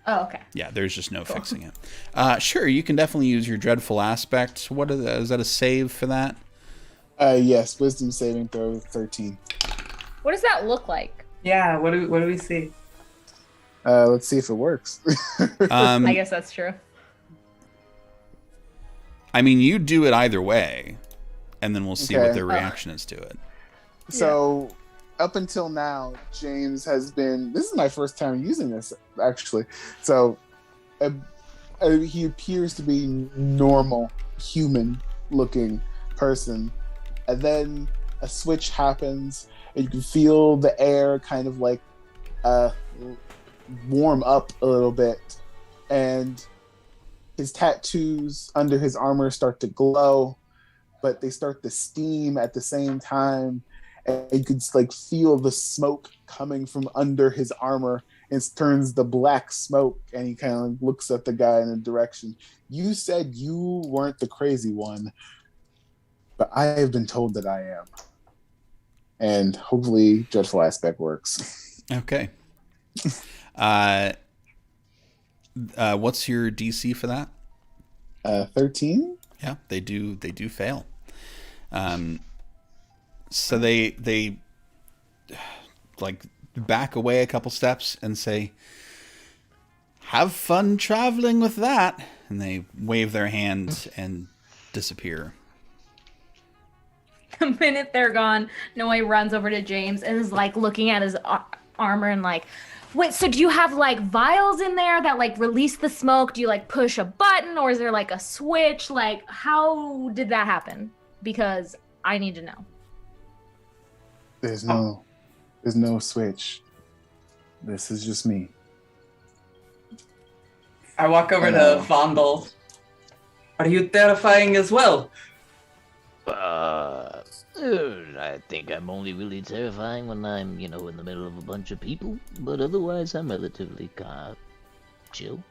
Oh, okay. Yeah, there's just no fixing it. Sure, you can definitely use your dreadful aspect. Is that a save for that? Yes, Wisdom saving throw 13. What does that look like? Yeah, what do we see? Let's see if it works. I guess that's true. I mean, you do it either way, and then we'll see what Okay. their reaction is to it. So, up until now, James has been. This is my first time using this, actually. So, he appears to be normal, human-looking person, and then a switch happens, and you can feel the air kind of like warm up a little bit, and his tattoos under his armor start to glow, but they start to steam at the same time, and you could like feel the smoke coming from under his armor, and it turns the black smoke, and he kind of looks at the guy in a direction. You said you weren't the crazy one, but I have been told that I am. And hopefully Dreadful Aspect works. Okay. What's your DC for that? 13? Yeah, they do fail. So they like back away a couple steps and say, "Have fun traveling with that." And they wave their hand and disappear. The minute they're gone, Noe runs over to James and is like looking at his armor and like, wait, so do you have like vials in there that like release the smoke? Do you like push a button or is there like a switch? Like, how did that happen? Because I need to know. There's no switch. This is just me. I walk over Hello. to Vondel. Are you terrifying as well? I think I'm only really terrifying when I'm, in the middle of a bunch of people. But otherwise, I'm relatively chill.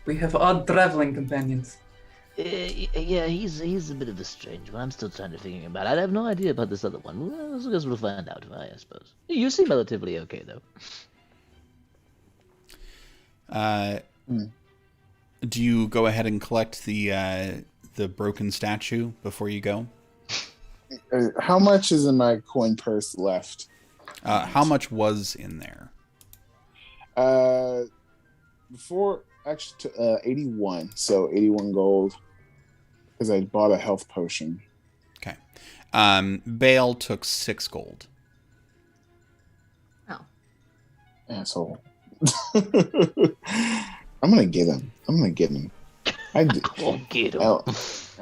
We have odd traveling companions. Yeah, he's a bit of a strange one. I'm still trying to figure him out. I have no idea about this other one. Well, I guess we'll find out, I suppose. You seem relatively okay, though. Do you go ahead and collect the broken statue before you go? How much is in my coin purse left? How much was in there? Before actually 81, so 81 gold because I bought a health potion. Okay. Bale took 6 gold. Oh. Asshole. I'm gonna get him. I do. Oh, get him.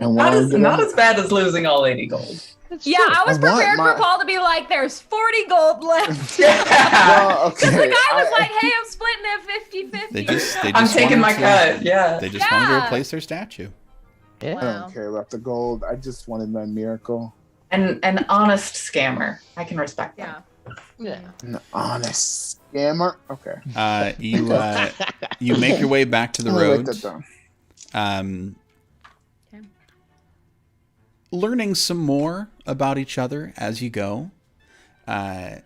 And Not as bad as losing all 80 gold. Yeah, I was I want prepared my- for Paul to be like, "There's 40 gold left." Well, okay. Because the guy was like, "Hey, I'm splitting it 50-50." They just I'm taking my cut. Yeah. They just wanted to Yeah. replace their statue. Yeah. I don't care about the gold. I just wanted my miracle. And an honest scammer. I can respect that. Yeah. Yeah. An honest scammer. Okay. You make your way back to the I'm gonna road. write that down. Okay. Learning some more about each other as you go. The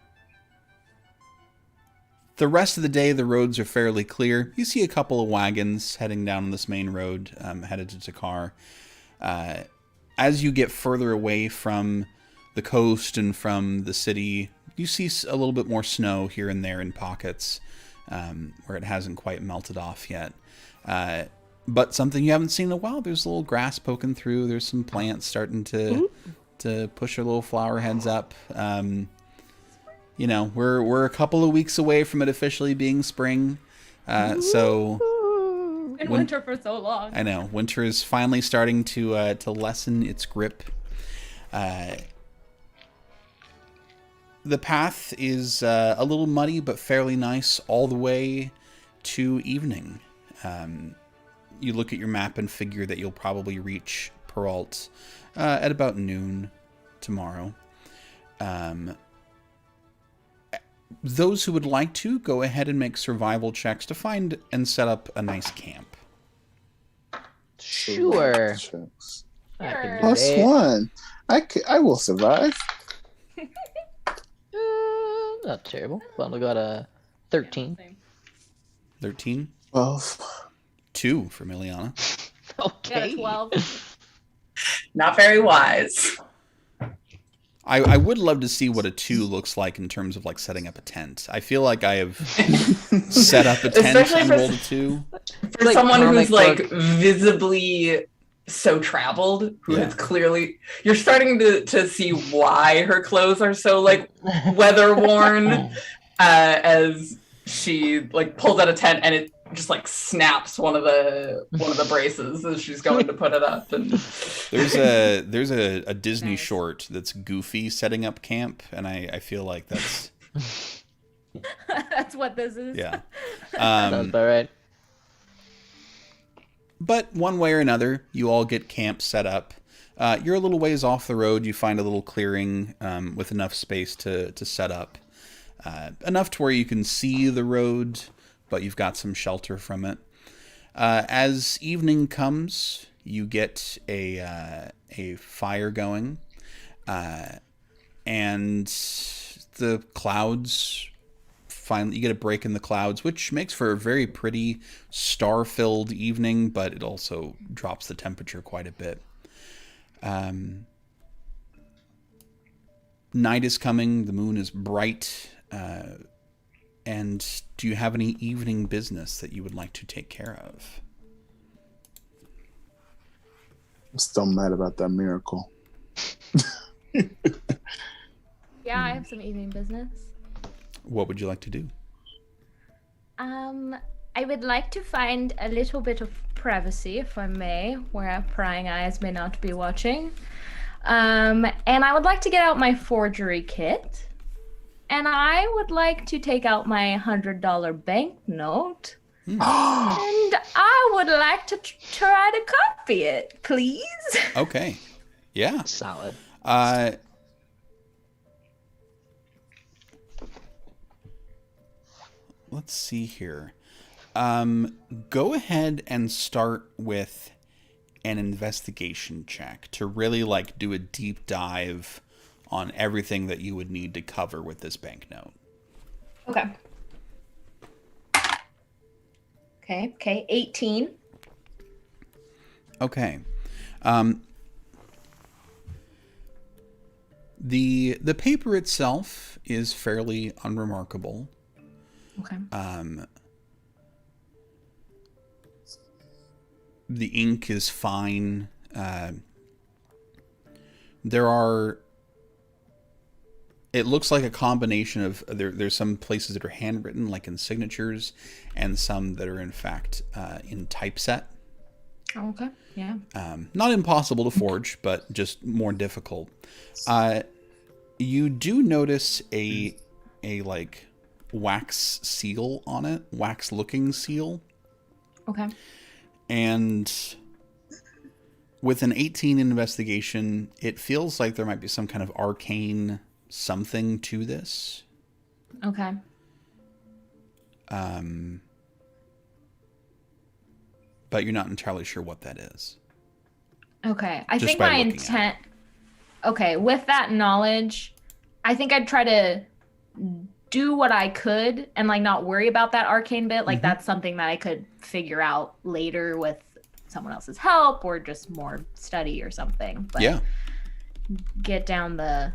rest of the day, the roads are fairly clear. You see a couple of wagons heading down this main road, headed to Takar. As you get further away from the coast and from the city, you see a little bit more snow here and there in pockets, where it hasn't quite melted off yet. But something you haven't seen in a while, there's a little grass poking through. There's some plants starting to push their little flower heads up. You know, we're a couple of weeks away from it officially being spring. So In winter for so long. I know winter is finally starting to lessen its grip. The path is a little muddy but fairly nice all the way to evening. You look at your map and figure that you'll probably reach Peralt at about noon tomorrow. Those who would like to, go ahead and make survival checks to find and set up a nice camp. Sure. Checks. I can do Plus that. 1. I will survive. Not terrible. Well, we got a 13. 13? 12. 2 for Miliana. Got Okay. a 12. Not very wise. I would love to see what a 2 looks like in terms of like setting up a tent. I feel like I have set up a tent Especially and for- rolled a 2. For Like someone comic who's like book. visibly so traveled, who Yeah. has clearly, you're starting to see why her clothes are so like weather worn, as she like pulls out a tent and it just like snaps one of the braces as she's going to put it up. And There's a Disney Nice. short that's Goofy setting up camp, and I feel like that's That's what this is. yeah. Sounds about right. But one way or another, you all get camp set up. You're a little ways off the road. You find a little clearing with enough space to set up. Enough to where you can see the road, but you've got some shelter from it. As evening comes, you get a fire going. And the clouds... Finally, you get a break in the clouds, which makes for a very pretty star-filled evening, but it also drops the temperature quite a bit. Night is coming, the moon is bright, and do you have any evening business that you would like to take care of? I'm still mad about that miracle. Yeah, I have some evening business. What would you like to do? I would like to find a little bit of privacy, if I may, where prying eyes may not be watching. And I would like to get out my forgery kit. And I would like to take out my $100 banknote. And I would like to try to copy it, please. Okay. Yeah. Solid. Let's see here. Go ahead and start with an investigation check to really like do a deep dive on everything that you would need to cover with this banknote. Okay. Okay, 18. Okay. The paper itself is fairly unremarkable. Okay. The ink is fine. There are... It looks like a combination of... There's some places that are handwritten, like in signatures, and some that are, in fact, in typeset. Oh, okay, yeah. Not impossible to forge, but just more difficult. You do notice a like wax seal on it, wax looking seal. Okay. And with an 18 investigation, it feels like there might be some kind of arcane something to this. Okay. But you're not entirely sure what that is. Okay. I Just think by my looking at intent... Okay, with that knowledge, I think I'd try to do what I could and like not worry about that arcane bit. Like that's something that I could figure out later with someone else's help or just more study or something. But Yeah. get down the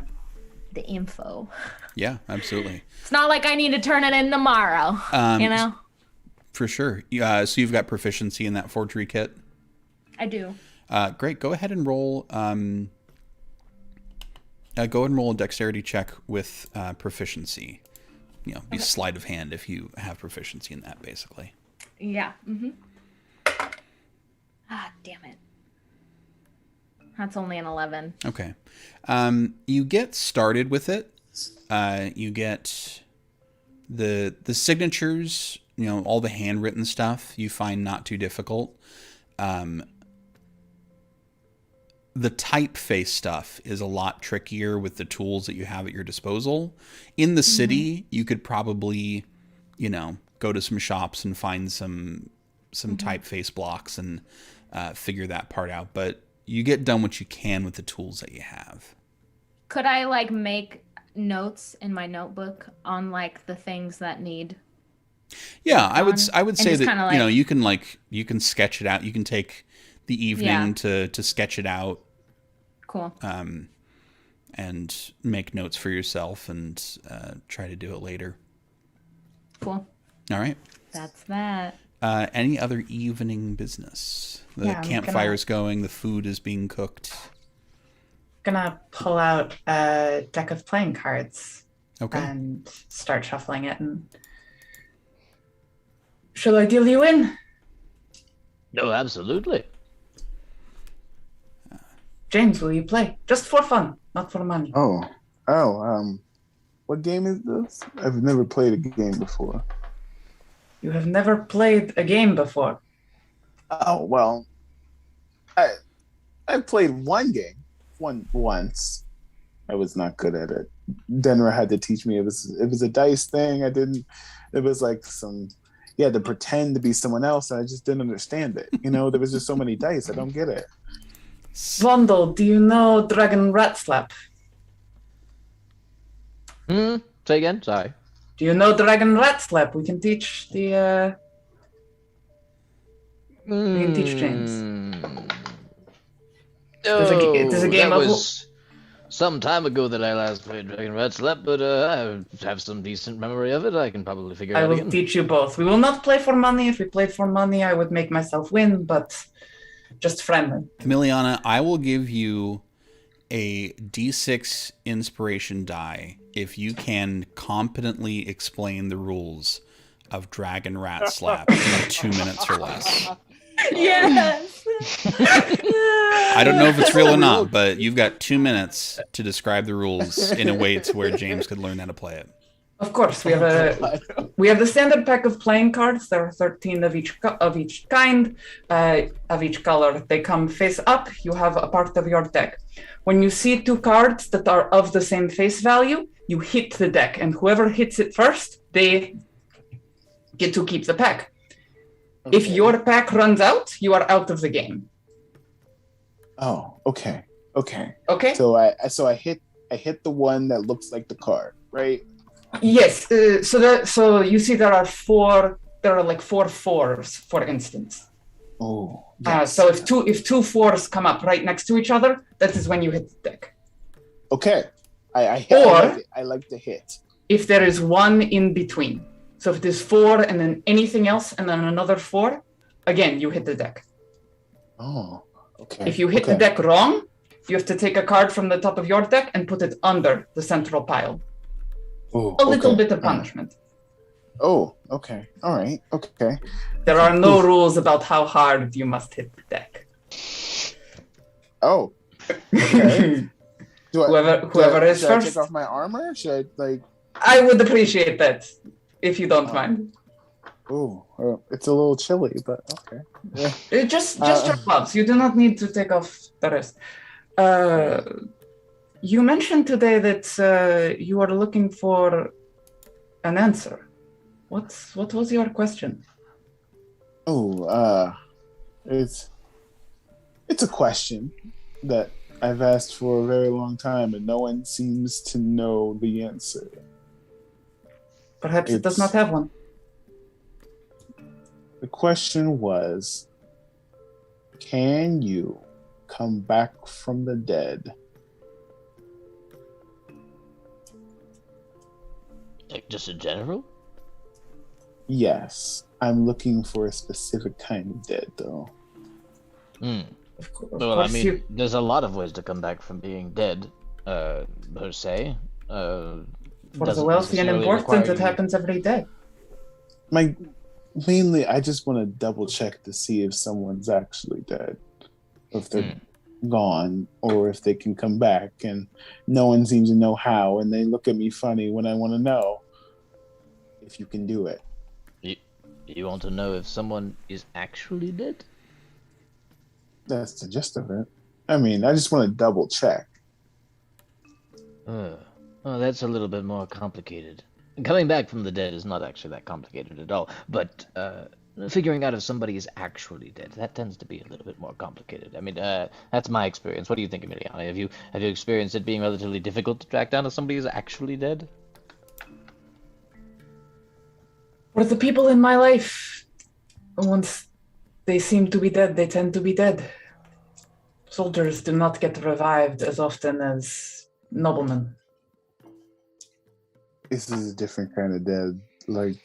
info. Yeah, absolutely. It's not like I need to turn it in tomorrow, you know? For sure. So you've got proficiency in that forgery kit? I do. Great. Go ahead and roll... go ahead and roll a dexterity check with proficiency. You know, be sleight of hand if you have proficiency in that, basically. Yeah. Ah, damn it. That's only an 11. Okay. You get started with it. You get the signatures, you know, all the handwritten stuff you find not too difficult. The typeface stuff is a lot trickier with the tools that you have at your disposal. In the city, you could probably, you know, go to some shops and find some typeface blocks and figure that part out. But you get done what you can with the tools that you have. Could I like make notes in my notebook on like the things that need? Yeah, I would say just that kinda, you know like- you can sketch it out. You can take the evening to sketch it out. Cool. And make notes for yourself and try to do it later. Cool. All right. That's that. Any other evening business? The Yeah, I'm campfire's going. The food is being cooked. Gonna pull out a deck of playing cards Okay. and start shuffling it. And shall I deal you in? No, absolutely. James, will you play? Just for fun, not for money. What game is this? I've never played a game before. You have never played a game before. Oh well, I played one game once. I was not good at it. Denver had to teach me. It was a dice thing. I didn't. It was like you had to pretend to be someone else, and I just didn't understand it. You know, there was just so many dice. I don't get it. Vondel, do you know Dragon Rat Slap? Say again? Sorry. Do you know Dragon Rat Slap? We can teach the. We can teach James. There's a game that of. was some time ago that I last played Dragon Rat Slap, but I have some decent memory of it. I can probably figure it I out will again. teach you both. We will not play for money. If we played for money, I would make myself win, but just friendly. Emiliana, I will give you a D6 inspiration die if you can competently explain the rules of Dragon Rat Slap in 2 minutes or less. Yes. I don't know if it's real or not, but you've got 2 minutes to describe the rules in a way to where James could learn how to play it. Of course, we have the standard pack of playing cards. There are 13 of each kind, of each color. They come face up. You have a part of your deck. When you see two cards that are of the same face value, you hit the deck, and whoever hits it first, they get to keep the pack. If Okay. your pack runs out, you are out of the game. Oh, okay. Okay. Okay? So I hit the one that looks like the card, right? Yes. So you see there are like four fours, for instance. Oh. Yes. So if two fours come up right next to each other, that is when you hit the deck. Okay. I Or- like it. I like to hit. If there is one in between. So if there's four and then anything else and then another four, again, you hit the deck. Oh. Okay. If you hit the deck wrong, you have to take a card from the top of your deck and put it under the central pile. Oh, A little okay. bit of punishment. Oh, okay. All right. Okay. There are no rules about how hard you must hit the deck. Oh. Okay. Whoever is should first. I take off my armor? Should I like? I would appreciate that, if you don't mind. Oh, it's a little chilly, but okay. Yeah. Just your gloves. You do not need to take off the rest. You mentioned today that you are looking for an answer. What was your question? Oh, it's a question that I've asked for a very long time, and no one seems to know the answer. Perhaps it does not have one. The question was, can you come back from the dead? Like just in general? Yes. I'm looking for a specific kind of dead, though. Hmm. Of Well, I course mean, there's a lot of ways to come back from being dead, per se. for the Doesn't wealthy and necessarily important, require it you- happens every day. Mainly, I just want to double check to see if someone's actually dead, if they're gone, or if they can come back. And no one seems to know how, and they look at me funny when I want to know if you can do it. You want to know if someone is actually dead? That's the gist of it. I mean, I just want to double check. Oh, that's a little bit more complicated. Coming back from the dead is not actually that complicated at all, but figuring out if somebody is actually dead, that tends to be a little bit more complicated. I mean, that's my experience. What do you think, Emiliano? Have you experienced it being relatively difficult to track down if somebody is actually dead? For the people in my life, once they seem to be dead, they tend to be dead. Soldiers do not get revived as often as noblemen. This is a different kind of dead. Like,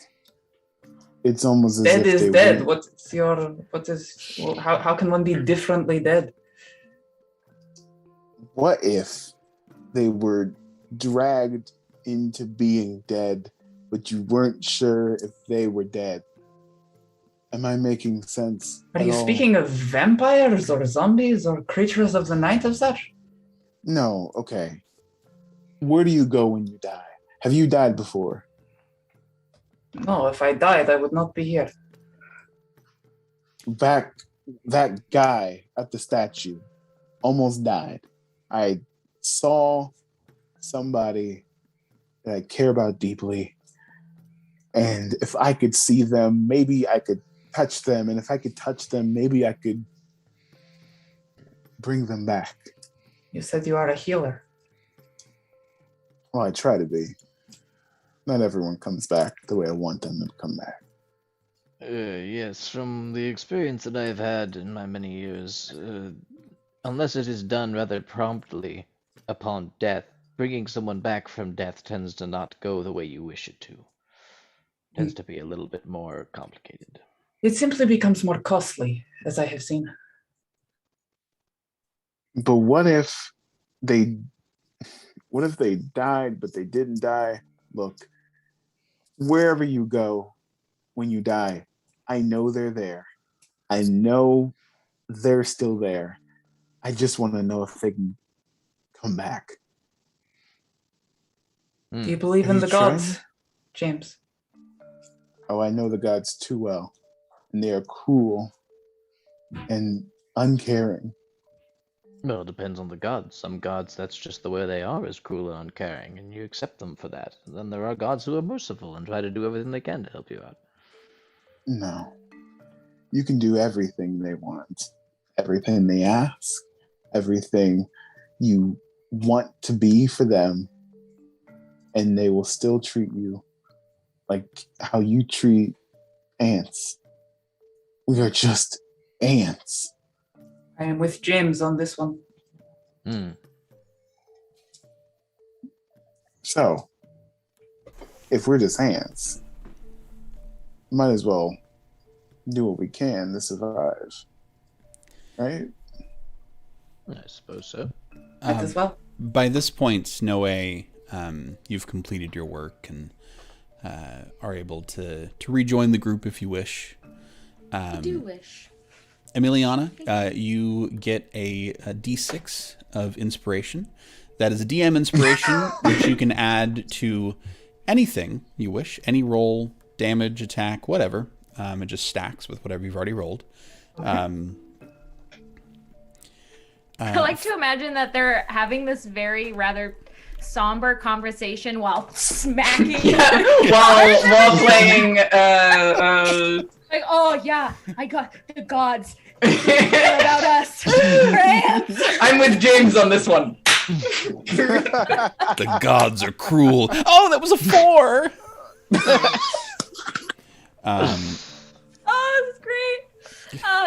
it's almost as Dead if is they dead. went- How can one be differently dead? What if they were dragged into being dead, but you weren't sure if they were dead? Am I making sense? Are at you all? speaking of vampires or zombies or creatures of the night of such? No, okay. Where do you go when you die? Have you died before? No, if I died, I would not be here. Back, that guy at the statue almost died. I saw somebody that I care about deeply, and if I could see them, maybe I could touch them, and if I could touch them, maybe I could bring them back. You said you are a healer. Well, I try to be. Not everyone comes back the way I want them to come back. Yes, from the experience that I've had in my many years, unless it is done rather promptly upon death, bringing someone back from death tends to not go the way you wish it to. Tends to be a little bit more complicated. It simply becomes more costly, as I have seen. But what if they died, but they didn't die? Look, wherever you go when you die, I know they're there. I know they're still there. I just want to know if they can come back. Do you believe Have in you the gods, James? Oh, I know the gods too well. And they are cruel and uncaring. Well, it depends on the gods. Some gods, that's just the way they are, is cruel and uncaring, and you accept them for that. And then there are gods who are merciful and try to do everything they can to help you out. No. you can do everything they want, everything they ask, everything you want to be for them, and they will still treat you like how you treat ants. We are just ants. I am with James on this one. So, if we're just ants, might as well do what we can to survive. Right? I suppose so. Might as well. By this point, Noe, you've completed your work and are able to rejoin the group if you wish. I do wish. Emiliana, you get a D6 of inspiration. That is a DM inspiration, which you can add to anything you wish, any roll, damage, attack, whatever. It just stacks with whatever you've already rolled. I like to imagine that they're having this very rather somber conversation while smacking. while playing. Like, oh yeah, I got the gods. What about us? Rams. I'm with James on this one. The gods are cruel. Oh, that was a 4. Oh, this is great.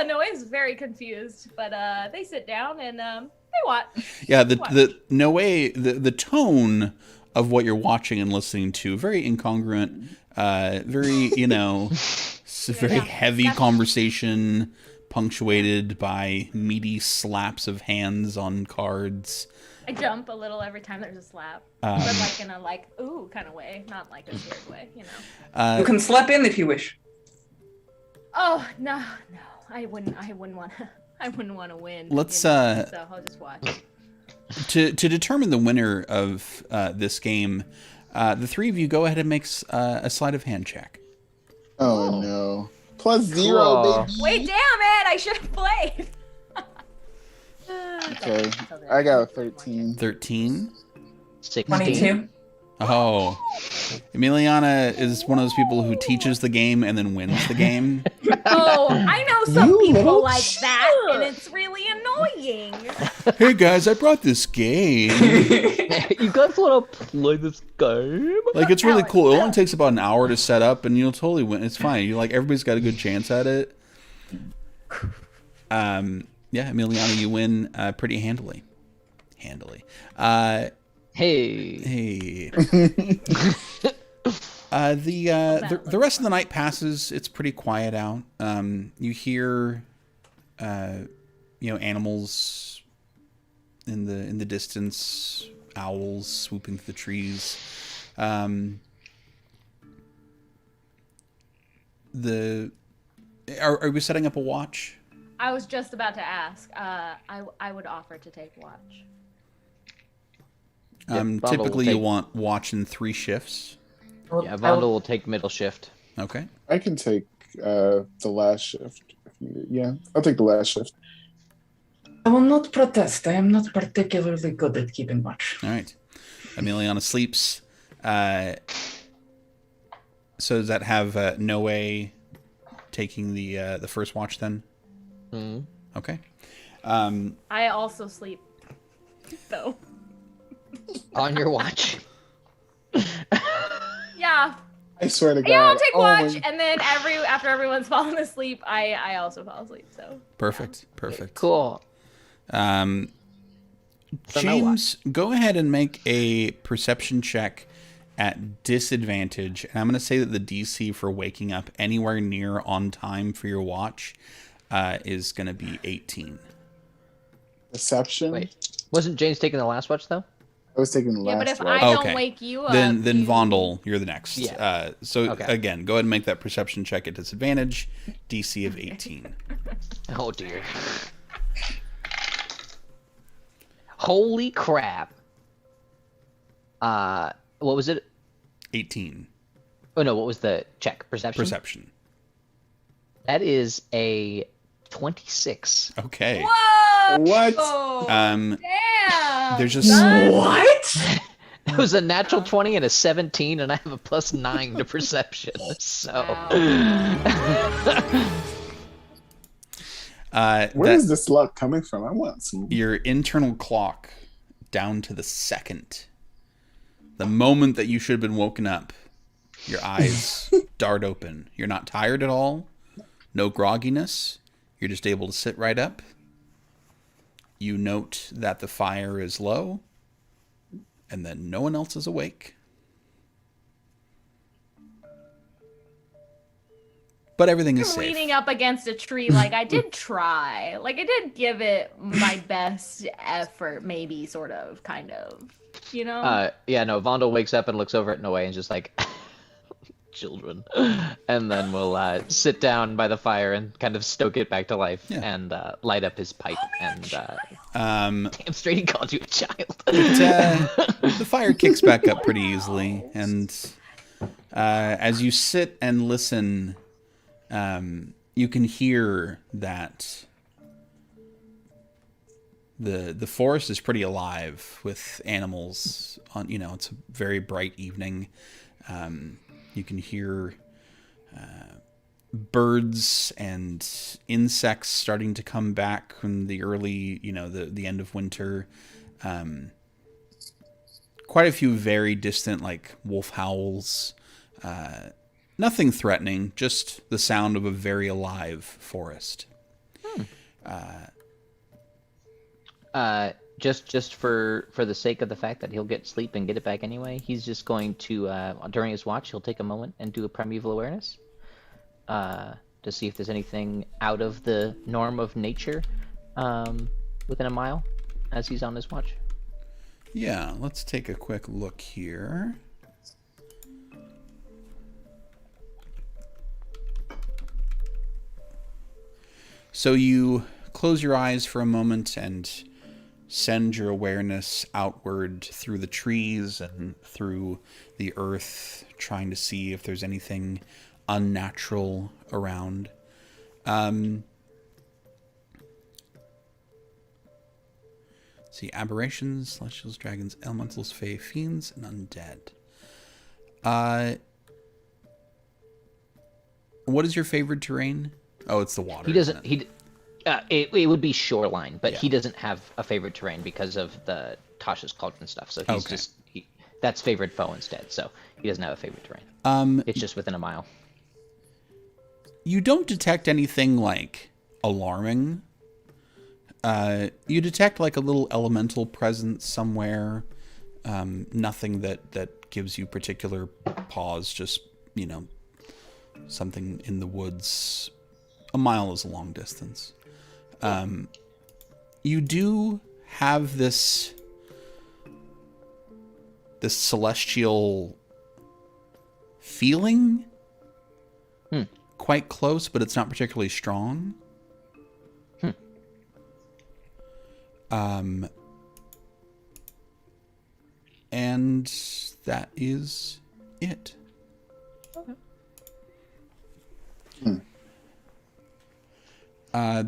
Noe's very confused, but they sit down and they watch. Yeah, the tone of what you're watching and listening to, very incongruent, very, very heavy conversation, punctuated by meaty slaps of hands on cards. I jump a little every time there's a slap, but like in a ooh kind of way, not like a scared way, You can slap in if you wish. Oh no, I wouldn't want to win. Let's so I'll just watch. To determine the winner of this game, the three of you go ahead and make a sleight of hand check. Oh no. +0, Cool. baby. Wait, damn it! I should have played. Okay, I got a 13. 13. 16. 22. Oh, Emiliana is one of those people who teaches the game and then wins the game. Oh, I know some You people little like that, shit. and it's really annoying. Hey guys, I brought this game. You guys want to play this game? Like, it's really Alex, cool. It no. only takes about an hour to set up, and you'll totally win. It's fine. Everybody's got a good chance at it. Yeah, Emiliana, you win pretty handily. Hey. Hey. The rest of the night passes. It's pretty quiet out. You hear, animals in the distance, owls swooping through the trees. Are we setting up a watch? I was just about to ask. I would offer to take watch. Vondel will Typically, take- you want watch in 3 shifts. Yeah, Vondel will take middle shift. Okay. I can take the last shift. Yeah, I'll take the last shift. I will not protest. I am not particularly good at keeping watch. All right. Emiliana sleeps. So does that have Noe taking the first watch then? Mm. Okay. I also sleep, though. On your watch. Yeah. I swear to God. Yeah, I'll take Oh watch, my- and then after everyone's fallen asleep, I also fall asleep. So Perfect. Cool. So no James, go ahead and make a perception check at disadvantage. And I'm going to say that the DC for waking up anywhere near on time for your watch is going to be 18. Deception. Wait. Wasn't James taking the last watch, though? I was taking the last yeah, but if one. I Okay. don't wake you up, Then you- Vondel, you're the next. Yeah. So Okay. again, go ahead and make that perception check at disadvantage. DC of 18. Oh, dear. Holy crap. What was it? 18. Oh, no, what was the check? Perception? Perception. That is a 26. Okay. Whoa! What? Um, Damn! there's just son. What? It was a natural 20 and a 17, and I have a +9 to perception. So, Wow. Where is this luck coming from? I want some. Your internal clock down to the second. The moment that you should have been woken up, your eyes dart open. You're not tired at all. No grogginess. You're just able to sit right up. You note that the fire is low and that no one else is awake. But everything is safe. Leaning up against a tree, like I did try. Like I did give it my best effort, maybe, sort of, kind of. You know? Yeah, no, Vondel wakes up and looks over at Noe and just like, children. And then we'll sit down by the fire and kind of stoke it back to life and light up his pipe. Damn straight he called you a child. The fire kicks back up pretty easily. And as you sit and listen, you can hear that the forest is pretty alive with animals. It's a very bright evening. You can hear birds and insects starting to come back from the early, the end of winter. Quite a few very distant, like wolf howls. Nothing threatening, just the sound of a very alive forest. Just for the sake of the fact that he'll get sleep and get it back anyway, he's just going to, during his watch, he'll take a moment and do a primeval awareness to see if there's anything out of the norm of nature within a mile as he's on his watch. Yeah, let's take a quick look here. So you close your eyes for a moment and send your awareness outward through the trees and through the earth, trying to see if there's anything unnatural around. See, aberrations, celestials, dragons, elementals, fae, fiends, and undead. What is your favorite terrain? Oh, it's the water. He doesn't. It would be shoreline, but Yeah. he doesn't have a favorite terrain because of the Tasha's Cauldron stuff. So he's that's favorite foe instead. So he doesn't have a favorite terrain. It's just within a mile. You don't detect anything like alarming. You detect like a little elemental presence somewhere. Nothing that gives you particular pause. Just something in the woods. A mile is a long distance. You do have this celestial feeling. Quite close, but it's not particularly strong. And that is it.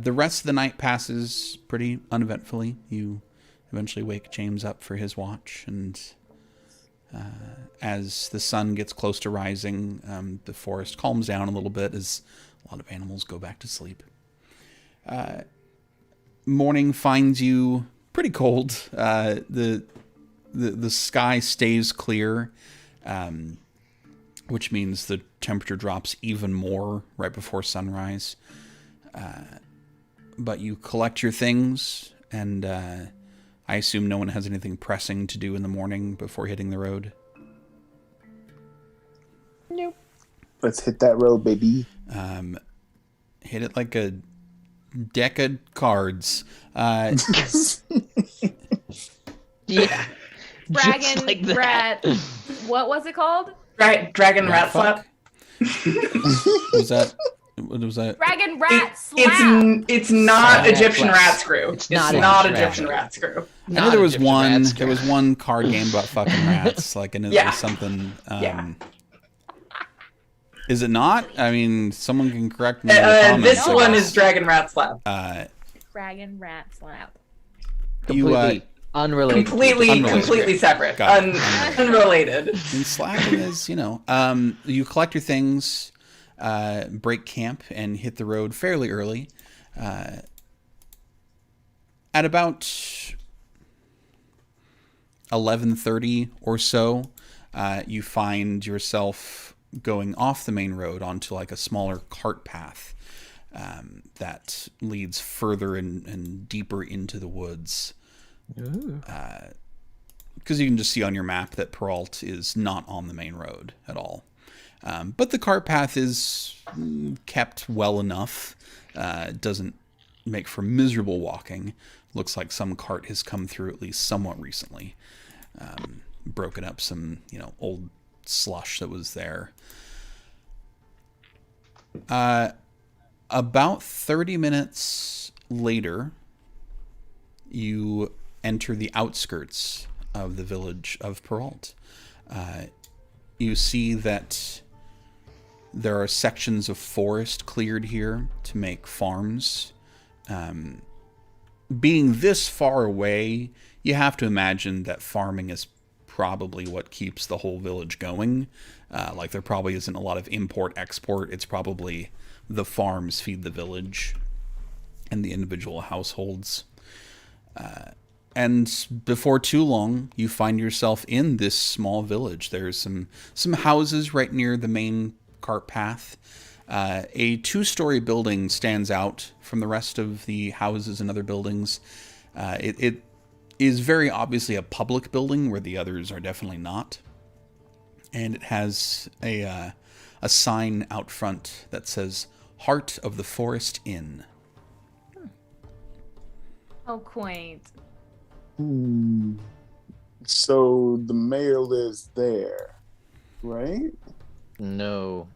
The rest of the night passes pretty uneventfully. You eventually wake James up for his watch, and as the sun gets close to rising, the forest calms down a little bit as a lot of animals go back to sleep. Morning finds you pretty cold. The sky stays clear, which means the temperature drops even more right before sunrise. But you collect your things, and I assume no one has anything pressing to do in the morning before hitting the road. Nope. Let's hit that road, baby. Hit it like a deck of cards. Yeah. Dragon like that. rat. What was it called? Dragon rat slap. Was that? What was that? Dragon rat slap. It's not Slap. Egyptian rat screw. It's It's not not Egyptian Egyptian rat rat screw. I know there was Egyptian one. rats. There was one card game about fucking rats. Like I know there was something. Yeah. Is it not? I mean, someone can correct me in the comments. This I one guess. is Dragon rat slap. Dragon rat slap. Completely unrelated. Completely separate. Got it. Unrelated. And slapping is, you collect your things, break camp, and hit the road fairly early. At about 11:30 or so, you find yourself going off the main road onto like a smaller cart path that leads further and deeper into the woods. Because you can just see on your map that Peralt is not on the main road at all. But the cart path is kept well enough. It doesn't make for miserable walking. Looks like some cart has come through at least somewhat recently. Broken up some, old slush that was there. About 30 minutes later, you enter the outskirts of the village of Peralt. You see that there are sections of forest cleared here to make farms. Being this far away, you have to imagine that farming is probably what keeps the whole village going. Like there probably isn't a lot of import-export. It's probably the farms feed the village and the individual households. And before too long, you find yourself in this small village. There's some houses right near the main cart path. A 2-story building stands out from the rest of the houses and other buildings. It is very obviously a public building where the others are definitely not. And it has a sign out front that says, Heart of the Forest Inn. Oh, quaint. So the mayor lives there, right? No,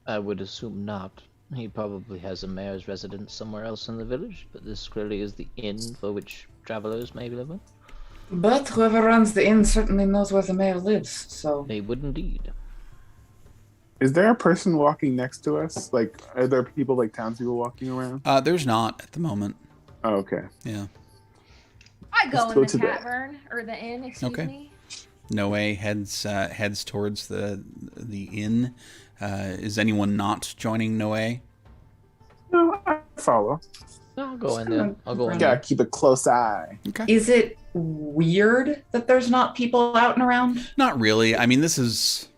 I would assume not. He probably has a mayor's residence somewhere else in the village, but this clearly is the inn for which travelers may be living. But whoever runs the inn certainly knows where the mayor lives, so... They would indeed. Is there a person walking next to us? Like, are there people, like townspeople walking around? There's not at the moment. Oh, okay. Yeah. I go Let's in go the to the- tavern, or the inn, excuse me. Noe heads towards the inn. Is anyone not joining Noe? No, I follow. I'll go in there. I'll go in Gotta there. keep a close eye. Okay. Is it weird that there's not people out and around? Not really. I mean, there's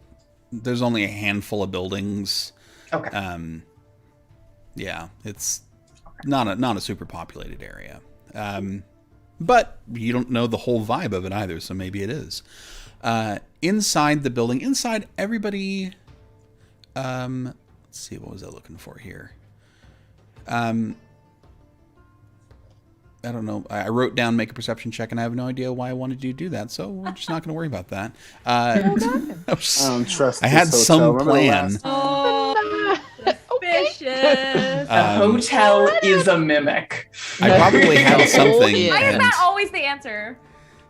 only a handful of buildings. Okay. Yeah, it's not a super populated area. But you don't know the whole vibe of it either, so maybe it is. Inside the building, everybody. Let's see, what was I looking for here? I don't know. I wrote down make a perception check, and I have no idea why I wanted you to do that, so we're just not going to worry about that. I don't trust. I had this some hotel. Remember the plan. last- Oh, suspicious. A hotel is a mimic. I probably had Oh, something. yeah. Why is and that always the answer?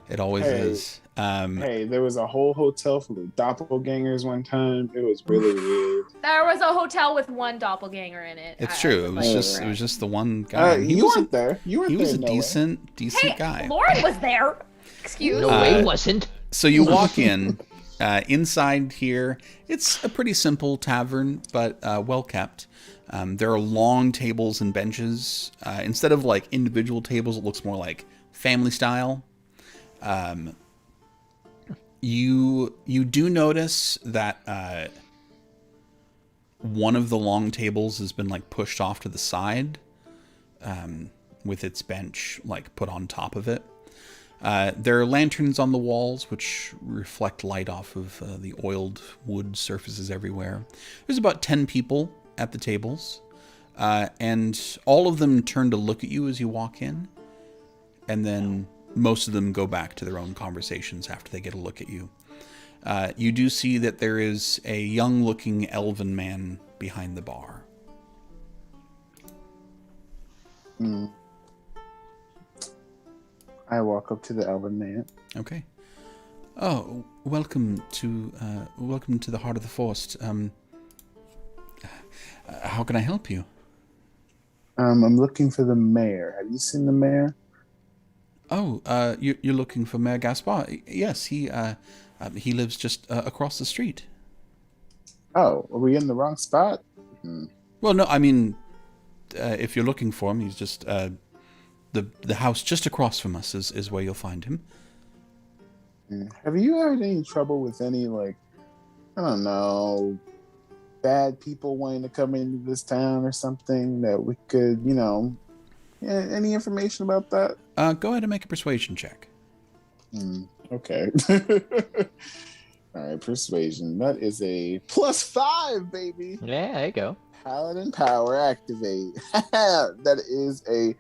it always Hey. is. Hey, there was a whole hotel full of doppelgangers one time. It was really weird. There was a hotel with one doppelganger in it. It's true. It was like just to it was just the one guy. And You weren't there. You weren't he was there. a no way. decent Hey, guy. Lauren was there. Excuse No, me. it wasn't. So you walk in. Inside here, it's a pretty simple tavern, but well kept. There are long tables and benches. Instead of like individual tables, it looks more like family style. You do notice that one of the long tables has been like pushed off to the side, with its bench like put on top of it. There are lanterns on the walls which reflect light off of the oiled wood surfaces everywhere. There's about 10 people at the tables, and all of them turn to look at you as you walk in, and then most of them go back to their own conversations after they get a look at you. You do see that there is a young-looking elven man behind the bar. I walk up to the elven man. Okay. Oh, welcome to the heart of the forest. How can I help you? I'm looking for the mayor. Have you seen the mayor? Oh, you're looking for Mayor Gaspar? Yes, he lives just across the street. Oh, are we in the wrong spot? Well, no, I mean, if you're looking for him, he's just the house just across from us is where you'll find him. Have you had any trouble with any, like, I don't know, bad people wanting to come into this town or something that we could, any information about that? Go ahead and make a persuasion check. Okay. All right, persuasion. That is a +5, baby. Yeah, there you go. Paladin power activate. That is a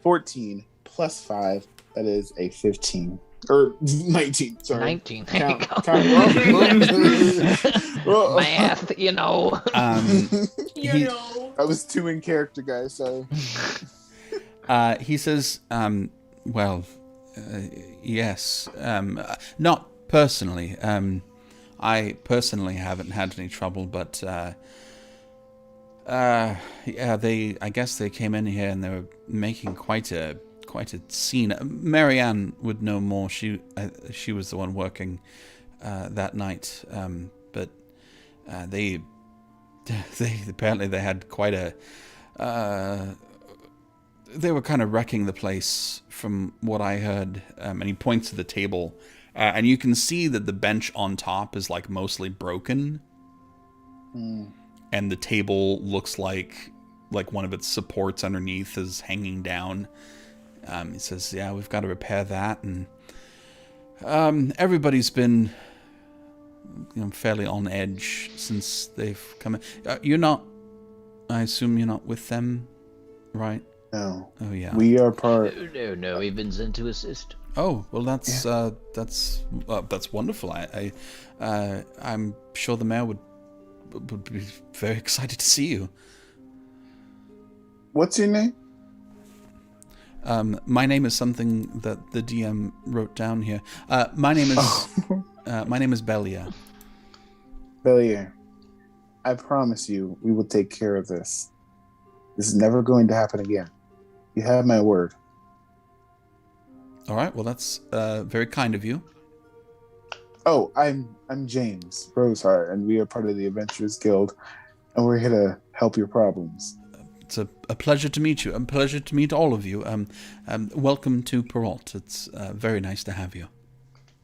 14 +5. That is a 15. Or 19, sorry. 19. There you go. Math, I was 2 in character, guys, so. He says, yes. Not personally. I personally haven't had any trouble, but I guess they came in here and they were making quite a scene. Marianne would know more. She was the one working that night. But they apparently they had quite a. They were kind of wrecking the place, from what I heard. And he points to the table, and you can see that the bench on top is like mostly broken, and the table looks like one of its supports underneath is hanging down. He says, "Yeah, we've got to repair that," and everybody's been, fairly on edge since they've come in. You're not. I assume you're not with them, right? No. Oh yeah. We are part. No, we've been sent to assist. Oh well, that's wonderful. I'm sure the mayor would be very excited to see you. What's your name? My name is something that the DM wrote down here. My name is Belia. Belia, I promise you, we will take care of this. This is never going to happen again. You have my word. All right. Well, that's very kind of you. Oh, I'm James Rosehart, and we are part of the Adventurers Guild, and we're here to help your problems. It's a pleasure to meet you. A pleasure to meet all of you. Welcome to Perrault. It's very nice to have you.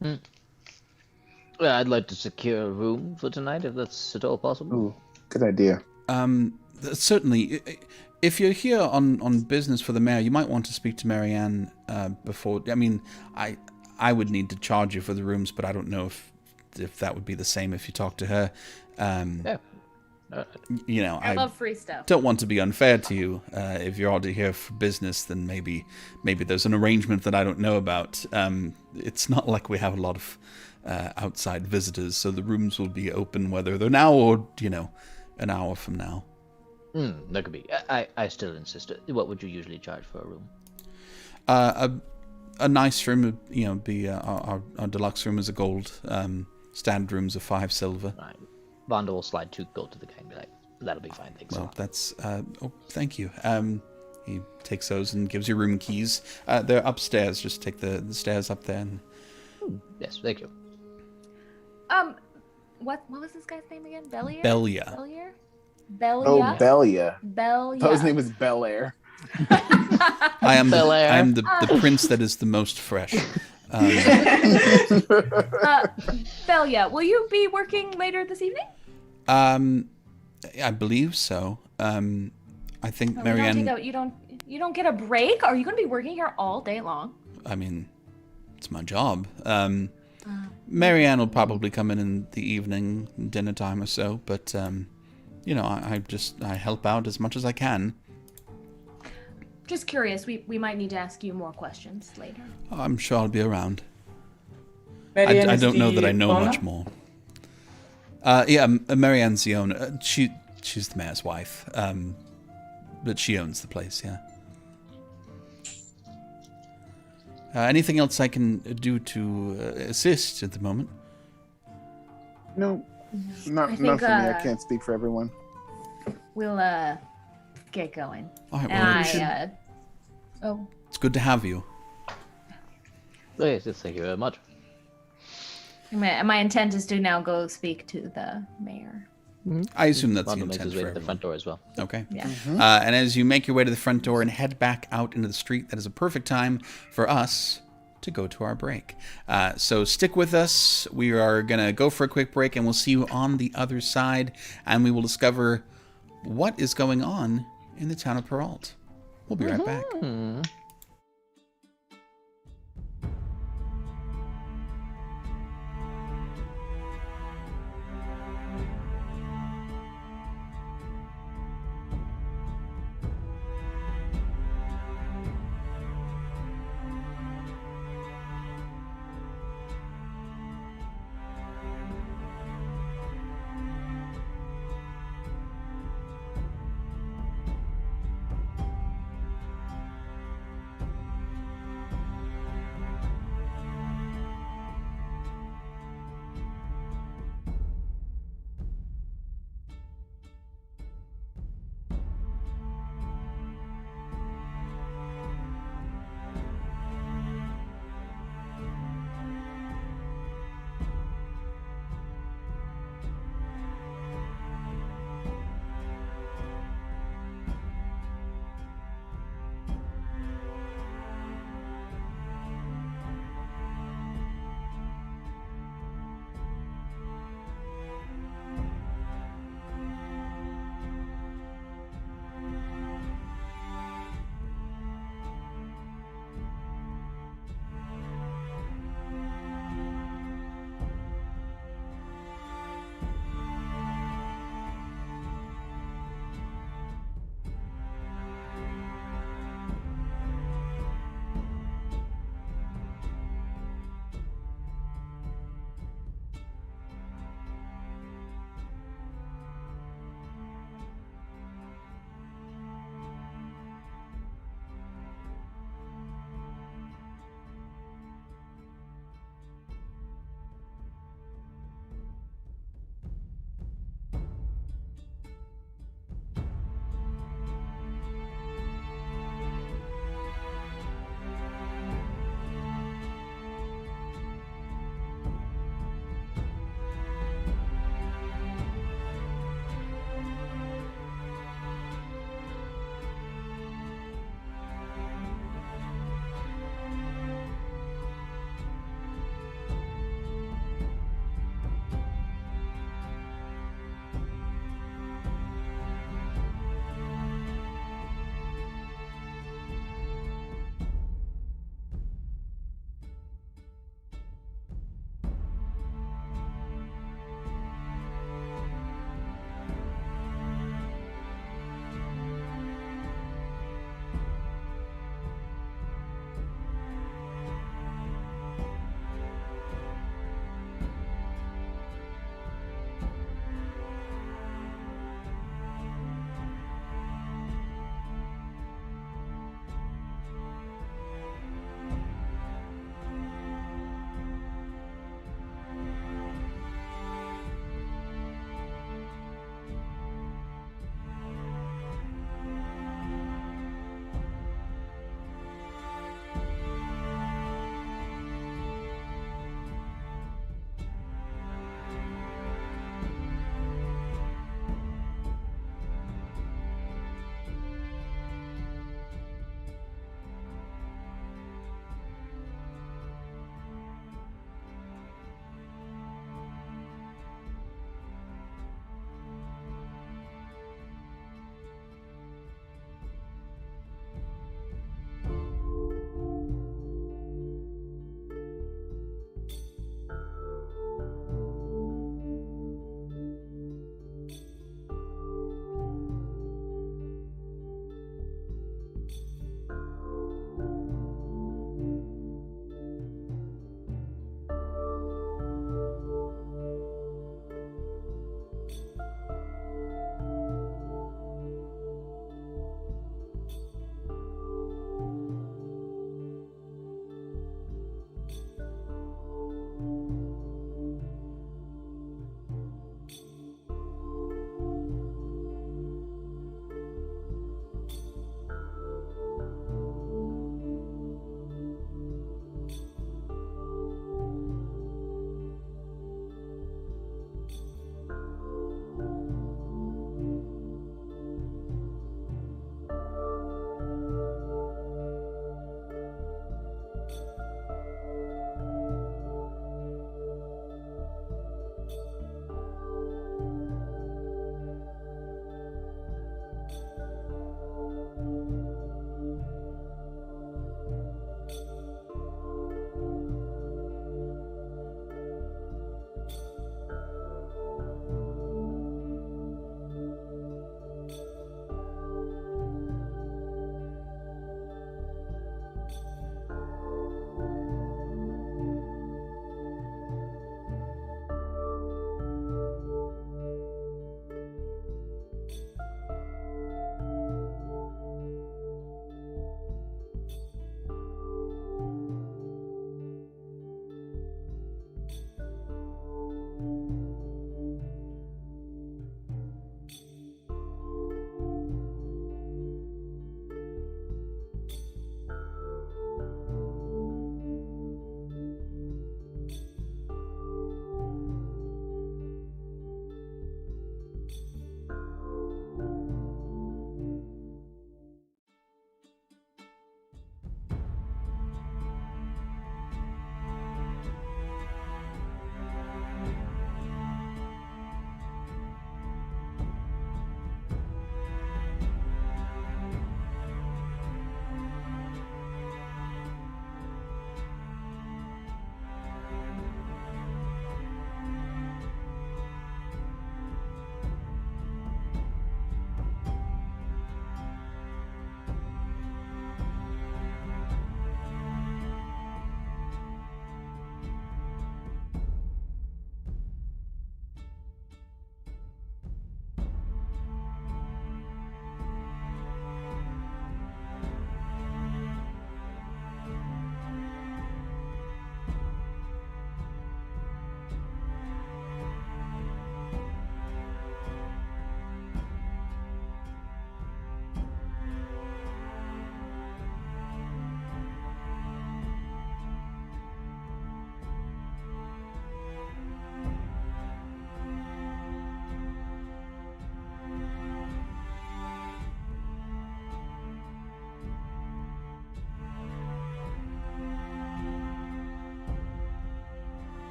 Well, I'd like to secure a room for tonight, if that's at all possible. Ooh, good idea. Certainly. If you're here on business for the mayor, you might want to speak to Marianne before. I mean, I would need to charge you for the rooms, but I don't know if that would be the same if you talk to her. Yeah. I love free stuff. Don't want to be unfair to you. If you're already here for business, then maybe there's an arrangement that I don't know about. It's not like we have a lot of outside visitors, so the rooms will be open whether they're now or an hour from now. That could be. I still insist. What would you usually charge for a room? A nice room would be our deluxe room is a gold. Standard rooms are 5 silver. Right. Vonda will slide 2 gold to the guy and be like, "That'll be fine, thanks." Well, that's thank you. He takes those and gives you room keys. They're upstairs. Just take the stairs up there. And... Yes, thank you. What was this guy's name again? Belia? Belia. Belia? Oh, Belia. Belia. His name is Bel Air. I am the prince that is the most fresh. Belia, will you be working later this evening? I believe so. I think Marianne. You don't get a break? Are you going to be working here all day long? I mean, it's my job. Marianne will probably come in the evening, dinner time or so. But I help out as much as I can. Just curious. We might need to ask you more questions later. I'm sure I'll be around. Marianne I is don't know the that I know owner? much more. Marianne's the owner. She's the mayor's wife. But she owns the place, yeah. Anything else I can do to assist at the moment? No, not for me. I can't speak for everyone. We'll get going. All right, And it's good to have you. Yes, thank you very much. my intent is to now go speak to the mayor. I assume that's the Rondo makes intent his way for to the everyone. front door as well. Okay. Yeah. And as you make your way to the front door and head back out into the street, that is a perfect time for us to go to our break. So stick with us. We are going to go for a quick break, and we'll see you on the other side, and we will discover what is going on in the town of Peralt. We'll be right back.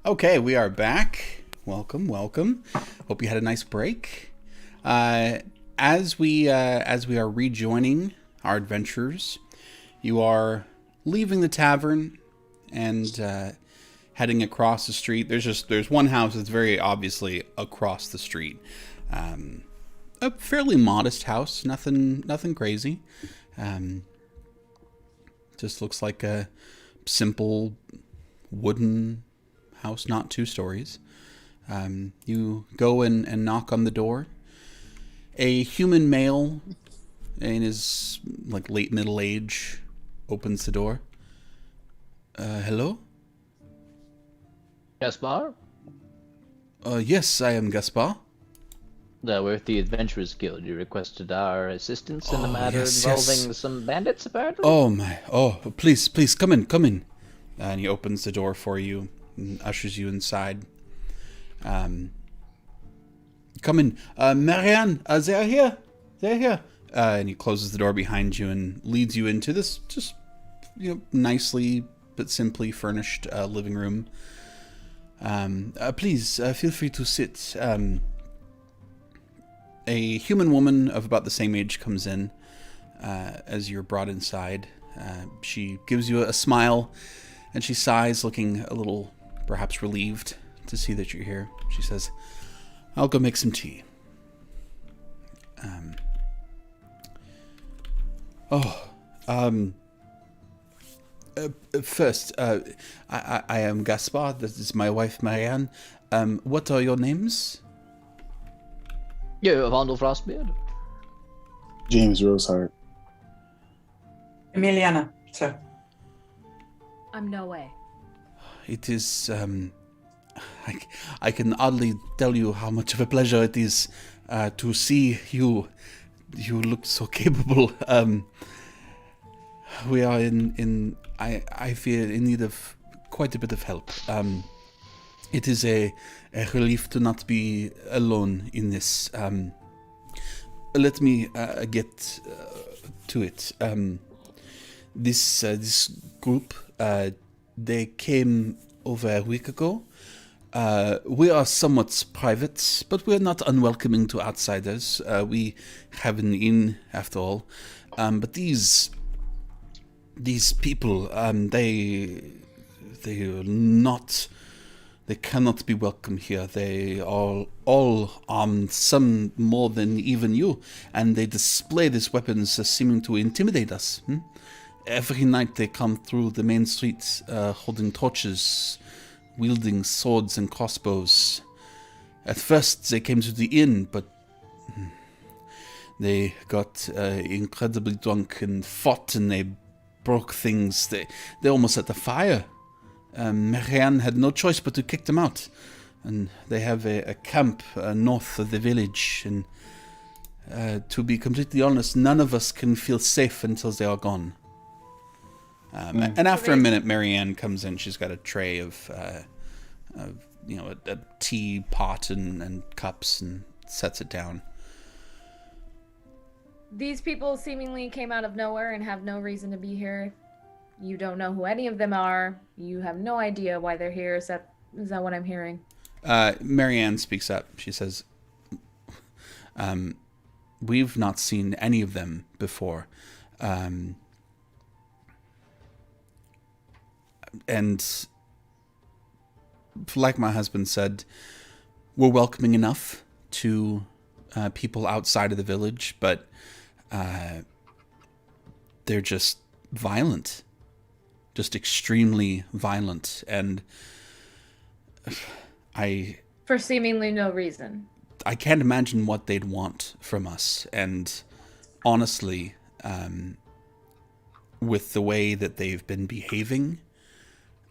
Okay, we are back. Welcome, welcome. Hope you had a nice break. As we are rejoining our adventures, you are leaving the tavern and heading across the street. There's one house that's very obviously across the street. A fairly modest house, nothing crazy. Just looks like a simple wooden house, not 2 stories. You go and knock on the door. A human male in his like late middle age opens the door. Hello? Gaspar? Yes, I am Gaspar. We're with the Adventurers Guild. You requested our assistance in a matter yes, involving yes. some bandits, apparently? Please, come in. And he opens the door for you and ushers you inside. Come in. Marianne, they're here. And he closes the door behind you and leads you into this just, nicely but simply furnished living room. Please, feel free to sit. A human woman of about the same age comes in as you're brought inside. She gives you a smile, and she sighs, looking a little, perhaps relieved to see that you're here. She says, I'll go make some tea. First, I am Gaspar. This is my wife, Marianne. What are your names? Yeah, Vandal Frostbeard. James Rosehart. Emiliana, sir. I'm no way. It is, I can oddly tell you how much of a pleasure it is to see you. You look so capable. We are I feel in need of quite a bit of help. It is a relief to not be alone in this. Let me get to it. This group, they came over a week ago. We are somewhat private, but we're not unwelcoming to outsiders. We have an inn, after all. But these people, they cannot be welcome here. They are all armed, some more than even you, and they display these weapons as seeming to intimidate us. Every night they come through the main streets holding torches, wielding swords and crossbows. At first they came to the inn, but they got incredibly drunk and fought, and they broke things. They almost set the fire. Marianne had no choice but to kick them out. And they have a camp north of the village. And to be completely honest, none of us can feel safe until they are gone. And after a minute, Marianne comes in. She's got a tray of a tea pot and cups, and sets it down. These people seemingly came out of nowhere and have no reason to be here. You don't know who any of them are. You have no idea why they're here. Is that what I'm hearing? Marianne speaks up. She says, we've not seen any of them before. And like my husband said, we're welcoming enough to people outside of the village, but they're just violent. Just extremely violent. And For seemingly no reason. I can't imagine what they'd want from us. And honestly, with the way that they've been behaving,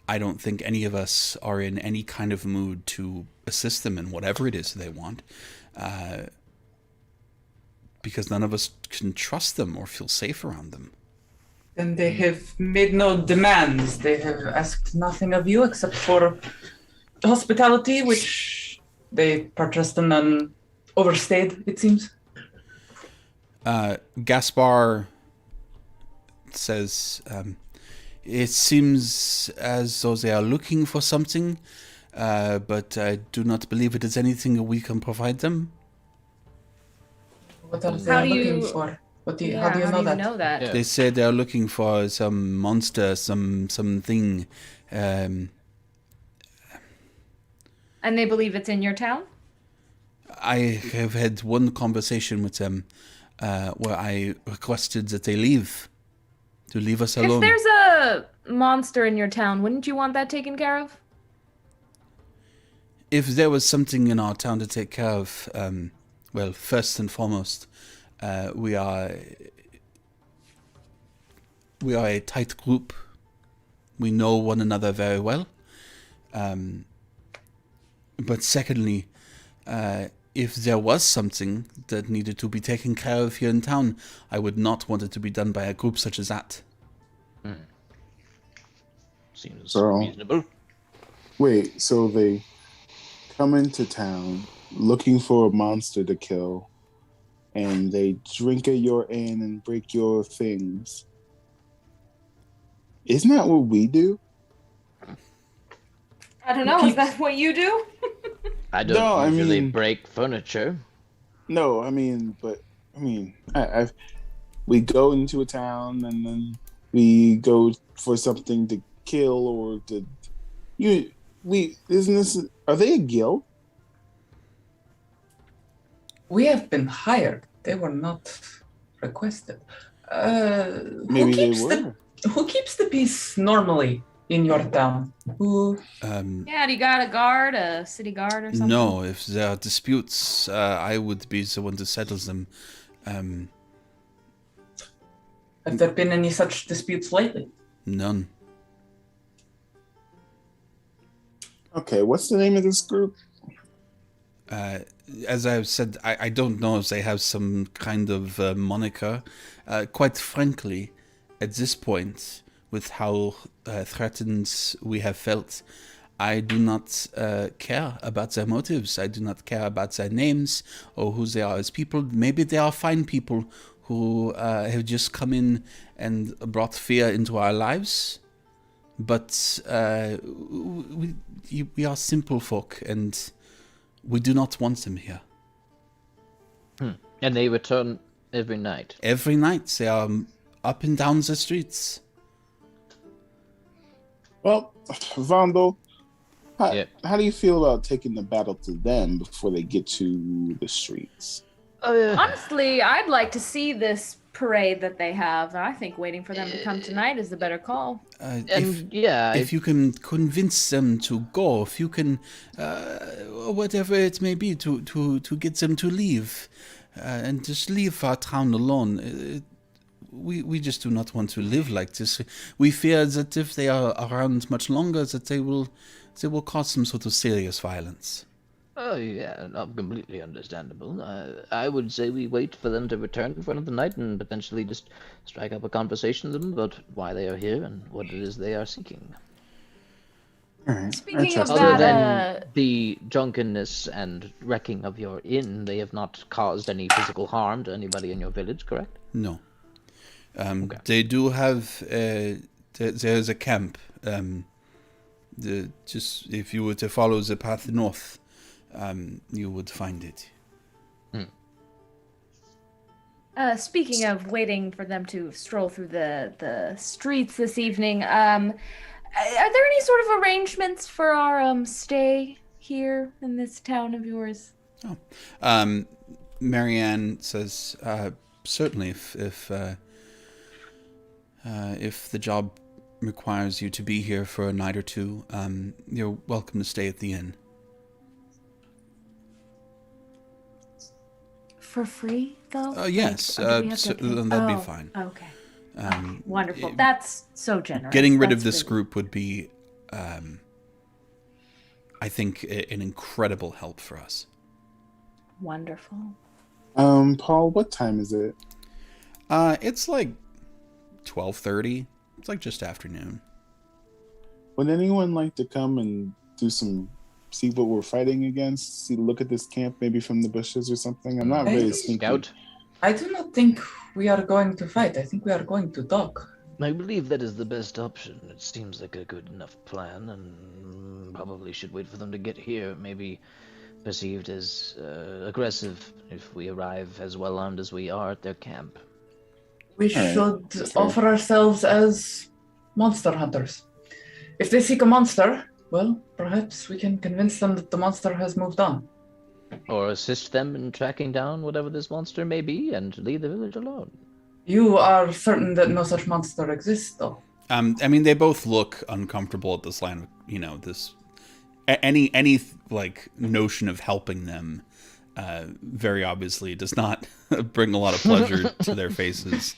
I don't think any of us are in any kind of mood to assist them in whatever it is they want. Because none of us can trust them or feel safe around them. And they have made no demands. They have asked nothing of you except for hospitality, which they purchased and then overstayed, it seems. Gaspar says, it seems as though they are looking for something. but I do not believe it is anything we can provide them. What are How they do looking you- for? How do you how know do that? you know that? Yeah. They say they are looking for some monster, something. And they believe it's in your town? I have had one conversation with them where I requested that they leave us If alone. there's a monster in your town, wouldn't you want that taken care of? If there was something in our town to take care of, well, first and foremost, we are a tight group. We know one another very well. But secondly, if there was something that needed to be taken care of here in town, I would not want it to be done by a group such as that. Seems So- reasonable. Wait, so they come into town looking for a monster to kill, and they drink at your inn and break your things. Isn't that what we do? I don't know. Is that what you do? I don't No, I usually mean- break furniture. No, I mean, we go into a town and then we go for something to kill or to. Are they a guild? We have been hired. They were not requested. Maybe they were. Who keeps the peace normally in your town? Who? Yeah, do you got a guard, a city guard or something? No, if there are disputes, I would be the one to settle them. Have there been any such disputes lately? None. Okay, what's the name of this group? As I've said, I don't know if they have some kind of moniker. Quite frankly, at this point, with how threatened we have felt, I do not care about their motives. I do not care about their names or who they are as people. Maybe they are fine people who have just come in and brought fear into our lives. But we are simple folk, and we do not want them here. And they return every night. Every night they are up and down the streets. Well, Vondel, Yeah. how do you feel about taking the battle to them before they get to the streets? Honestly, I'd like to see this parade that they have. I think waiting for them to come tonight is the better call. If you can convince them to go, if you can, whatever it may be, to get them to leave, and just leave our town alone. We just do not want to live like this. We fear that if they are around much longer, that they will cause some sort of serious violence. Oh, yeah, not completely understandable. I would say we wait for them to return for another night and potentially just strike up a conversation with them about why they are here and what it is they are seeking. All right. Speaking of Other that, than the drunkenness and wrecking of your inn, they have not caused any physical harm to anybody in your village, correct? No. They do have. There's a camp. Just if you were to follow the path north, you would find it. Speaking of waiting for them to stroll through the streets this evening, are there any sort of arrangements for our stay here in this town of yours? Marianne says, certainly, if the job requires you to be here for a night or two, you're welcome to stay at the inn. For free, though? Yes, Like, or do we have to pay? that'd be fine. Okay. Wonderful. That's so generous. Getting rid of That's this really- group would be, I think, an incredible help for us. Wonderful. Paul, what time is it? It's like 12:30. It's like just afternoon. Would anyone like to come and see what we're fighting against? Look at this camp maybe from the bushes or something? I'm not Hey, very sneaky. Scout? I do not think we are going to fight. I think we are going to talk. I believe that is the best option. It seems like a good enough plan, and probably should wait for them to get here. Maybe perceived as aggressive if we arrive as well armed as we are at their camp. We All right. should Fair. offer ourselves as monster hunters. If they seek a monster, well, perhaps we can convince them that the monster has moved on. Or assist them in tracking down whatever this monster may be and leave the village alone. You are certain that no such monster exists, though? I mean, they both look uncomfortable at this line of, you know, this any like notion of helping them very obviously does not bring a lot of pleasure to their faces.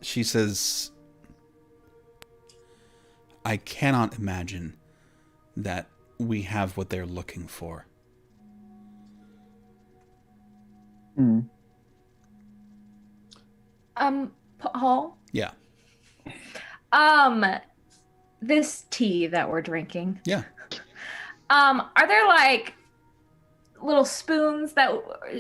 She says, I cannot imagine that we have what they're looking for. Paul? Yeah. This tea that we're drinking. Yeah. Are there like little spoons that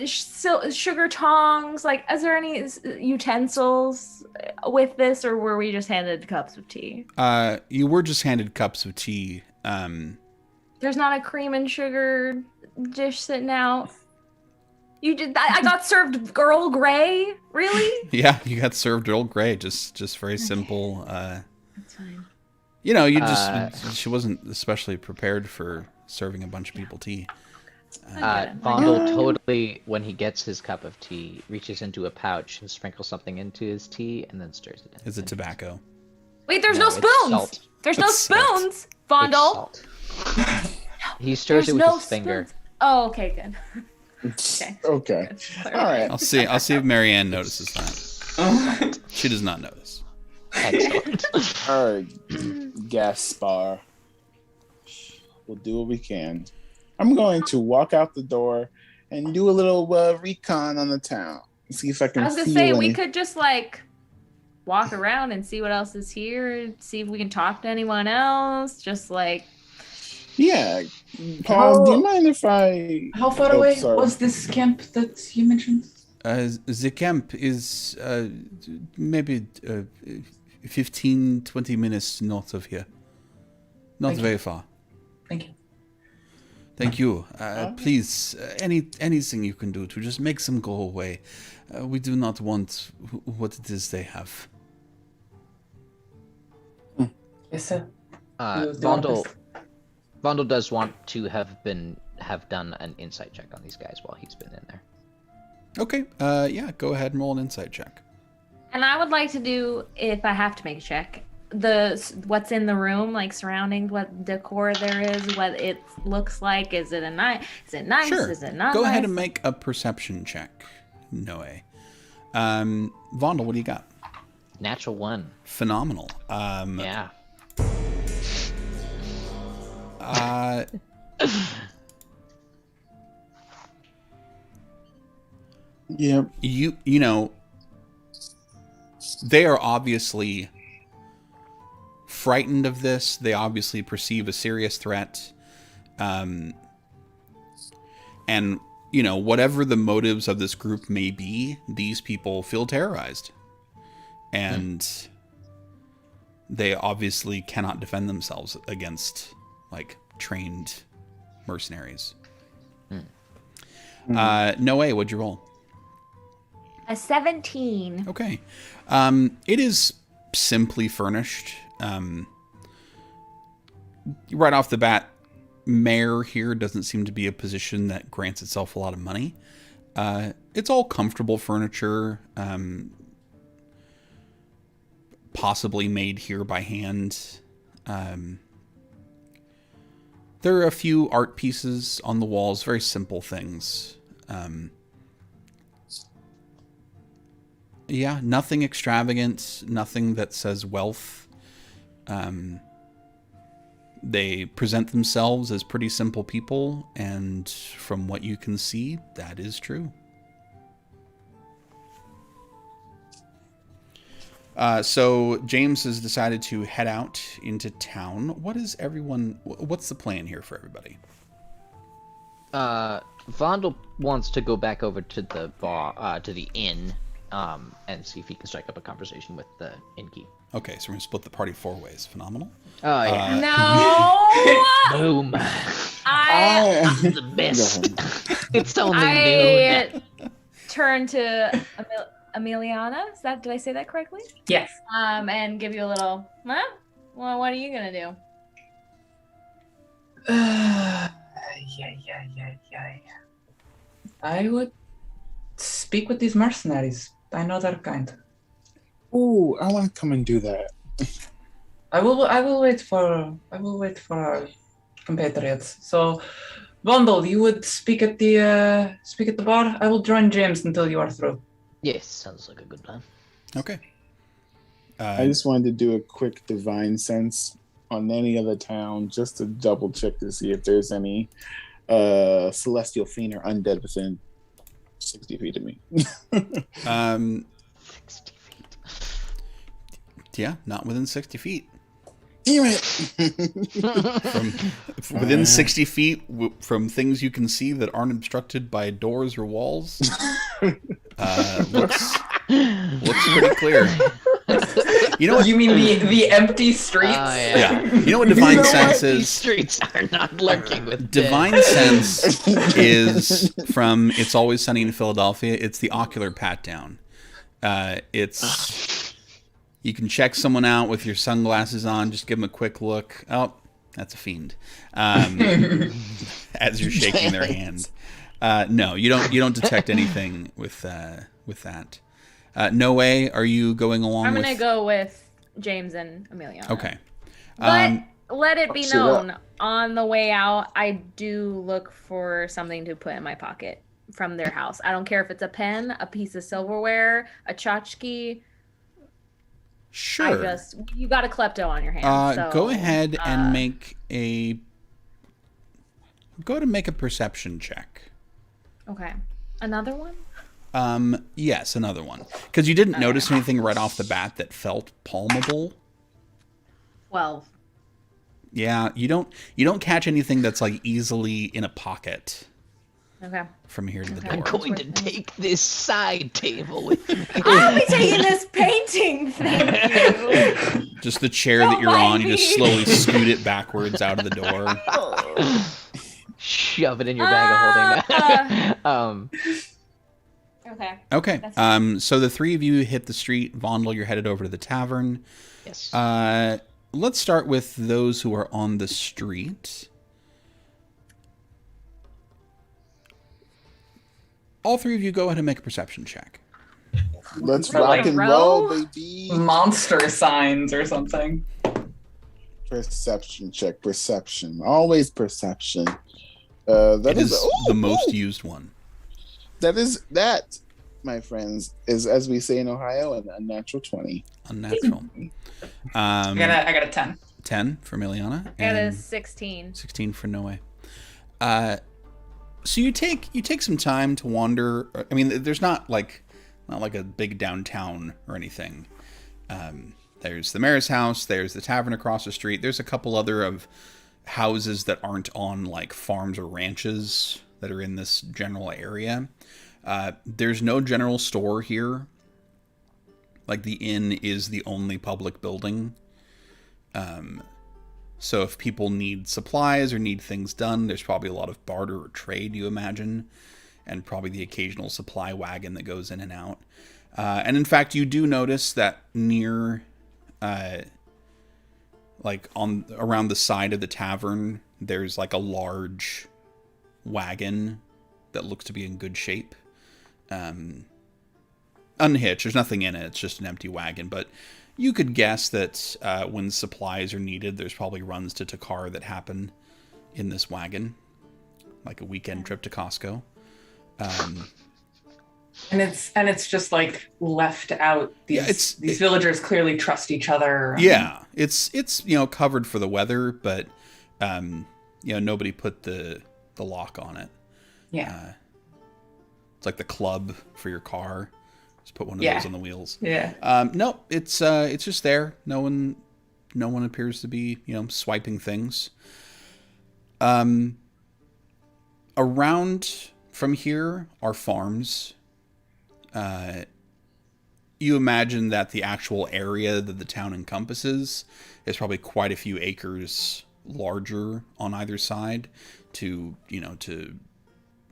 sugar tongs? Like, is there any utensils with this, or were we just handed cups of tea? You were just handed cups of tea. There's not a cream and sugar dish sitting out. You did that. I got served Earl Grey. Really? Yeah, you got served Earl Grey. Just very simple. That's fine. You know, you just she wasn't especially prepared for serving a bunch of people tea. Vondel totally, when he gets his cup of tea, reaches into a pouch and sprinkles something into his tea and then stirs it in. Is it tobacco? Wait, there's no it's spoons. salt. There's no It's salt. spoons, It's Vondel. salt. He stirs There's it with no his finger. spoons. Oh, okay, good. Okay. Okay. Good. All right. I'll see if Marianne notices that. She does not notice. Excellent. All right, Gaspar. We'll do what we can. I'm going to walk out the door and do a little recon on the town. See if I can. I was gonna feel say any... we could just like walk around and see what else is here. See if we can talk to anyone else. Just like Yeah, Paul. Do you mind if I? How far Oh, away sorry. was this camp that you mentioned? The camp is maybe 15, 20 minutes north of here. Not Thank you. very far. Thank you. Thank you. Please, anything you can do to just make them go away. We do not want what it is they have. Yes, sir. Vondel does want to have done an insight check on these guys while he's been in there. Okay. Yeah. Go ahead and roll an insight check. And I would like to do, if I have to make a check, what's in the room, like surrounding what decor there is, what it looks like. Is it nice? Sure. Is it not? Go ahead nice? and make a perception check. Noe. Vondel, what do you got? Natural 1. Phenomenal. Yeah. Yep. You know, they are obviously frightened of this. They obviously perceive a serious threat. And, you know, whatever the motives of this group may be, these people feel terrorized. And they obviously cannot defend themselves against, like, trained mercenaries. Noe, what'd you roll? A 17. Okay. It is simply furnished. Right off the bat, mayor here doesn't seem to be a position that grants itself a lot of money. It's all comfortable furniture, possibly made here by hand. There are a few art pieces on the walls, very simple things. Yeah, nothing extravagant, nothing that says wealth. They present themselves as pretty simple people, and from what you can see, that is true. So James has decided to head out into town. What's the plan here for everybody? Vondel wants to go back over to the bar, to the inn, and see if he can strike up a conversation with the innkeep. Okay, so we're gonna split the party 4 ways. Phenomenal. Oh yeah. No. Boom. I The best. It's only I noon. turn to Emiliana. Did I say that correctly? Yes. And give you a little. Huh? Well, what are you gonna do? Yeah. I would speak with these mercenaries. I know their kind. Ooh, I want to come and do that. I will wait for our compatriots. So, Vondel, you would speak at the bar. I will join James until you are through. Yes, sounds like a good plan. Okay. I just wanted to do a quick divine sense on any other town just to double check to see if there's any celestial fiend or undead within 60 feet of me. 60 feet. Yeah, not within 60 feet. Damn it! From within 60 feet from things you can see that aren't obstructed by doors or walls. Looks pretty clear. You know what? You mean the empty streets? Yeah. You know what divine sense These is? streets are not lurking with Divine dead. sense is from It's Always Sunny in Philadelphia. It's the ocular pat down. It's you can check someone out with your sunglasses on. Just give them a quick look. Oh, that's a fiend. As you're shaking their hand. No, you don't detect anything with that. No way. Are you going along? I'm gonna go with James and Emiliana. Okay. But let it be so known, on the way out, I do look for something to put in my pocket from their house. I don't care if it's a pen, a piece of silverware, a tchotchke. Sure. You got a klepto on your hands. So, go ahead and make a perception check. Okay. Another one? Yes, another one. Because you didn't notice anything right off the bat that felt palmable. 12. Yeah, you don't catch anything that's like easily in a pocket Okay. from here to the Okay. I'm door. going to take this side table with me. I'll be taking this painting, thank you. Just the chair that you're mind on, you just me. slowly scoot it backwards out of the door. Shove it in your bag of holding. Okay. Okay. That's So the three of you hit the street. Vondel, you're headed over to the tavern. Yes. Let's start with those who are on the street. All three of you go ahead and make a perception check. Let's For rock like and row? roll, baby. Monster signs or something. Perception check. Perception. Always perception. It is the most used one. That, my friends, is, as we say in Ohio, an unnatural 20. Unnatural. I got a 10. 10 for Miliana. I got a and 16. 16 for Noe. So you take some time to wander. I mean, there's not like a big downtown or anything. There's the mayor's house. There's the tavern across the street. There's a couple other of houses that aren't on like farms or ranches that are in this general area. There's no general store here. Like the inn is the only public building. So if people need supplies or need things done, there's probably a lot of barter or trade, you imagine, and probably the occasional supply wagon that goes in and out. And in fact, you do notice that near, like around the side of the tavern, there's like a large wagon that looks to be in good shape. Unhitched, there's nothing in it, it's just an empty wagon, but you could guess that when supplies are needed, there's probably runs to Takar that happen in this wagon, like a weekend trip to Costco. And it's just like left out. These villagers clearly trust each other. Yeah, it's covered for the weather, but nobody put the lock on it. Yeah. It's like the club for your car. Just put one of those on the wheels. Yeah. No, it's just there. No one appears to be, swiping things. Around from here are farms. you imagine that the actual area that the town encompasses is probably quite a few acres larger on either side to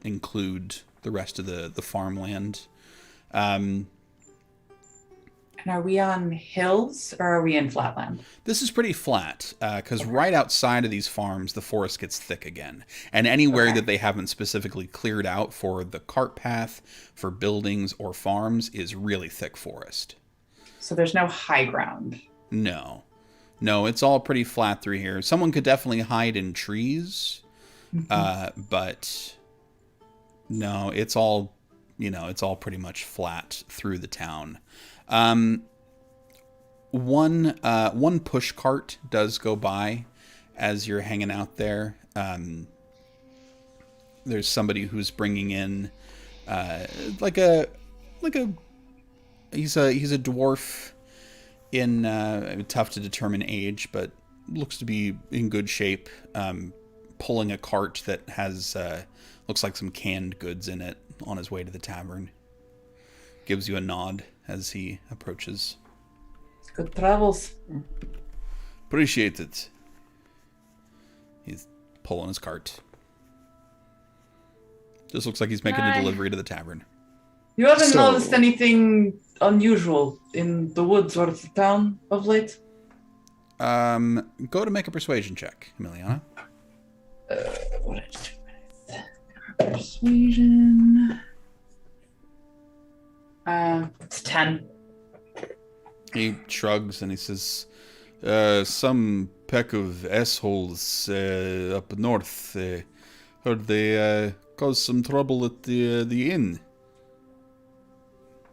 include the rest of the farmland. And are we on hills or are we in flatland? This is pretty flat because right outside of these farms, the forest gets thick again. And anywhere that they haven't specifically cleared out for the cart path, for buildings or farms, is really thick forest. So there's no high ground. No, it's all pretty flat through here. Someone could definitely hide in trees, but no, it's all pretty much flat through the town. One push cart does go by as you're hanging out there. There's somebody who's bringing in he's a dwarf in tough to determine age, but looks to be in good shape. Pulling a cart that has looks like some canned goods in it on his way to the tavern. Gives you a nod as he approaches. Good travels. Appreciate it. He's pulling his cart. Just looks like he's making a delivery to the tavern. You haven't noticed anything unusual in the woods or the town of late? Go to make a persuasion check, Emiliana. What did I do? Persuasion. It's 10. He shrugs and he says, some pack of assholes up north heard they caused some trouble at the inn.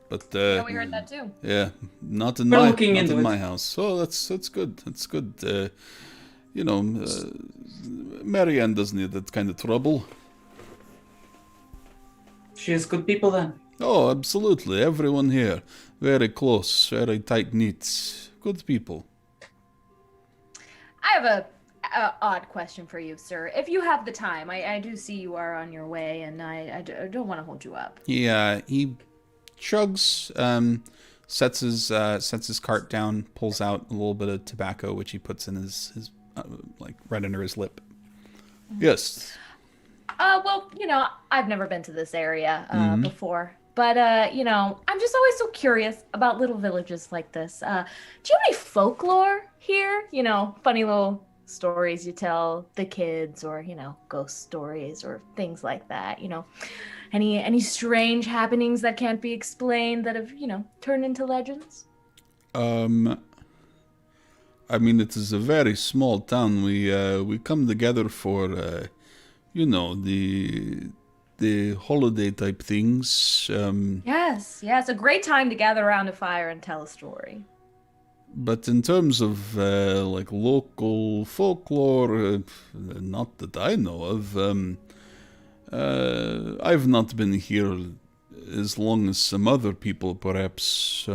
But Yeah, we heard that too. yeah, not in my house. Oh, that's good. That's good. Marianne doesn't need that kind of trouble. She is good people then. Oh, absolutely. Everyone here. Very close, very tight-knit. Good people. I have a odd question for you, sir. If you have the time, I do see you are on your way, and I don't want to hold you up. Yeah, he shrugs, sets his cart down, pulls out a little bit of tobacco, which he puts in his like right under his lip. Yes. Well, I've never been to this area before. But, I'm just always so curious about little villages like this. Do you have any folklore here? Funny little stories you tell the kids or, ghost stories or things like that. Any strange happenings that can't be explained that have, turned into legends? I mean, it is a very small town. We come together for, the holiday type things. Yes, a great time to gather around a fire and tell a story. But in terms of local folklore, not that I know of. I've not been here as long as some other people, perhaps.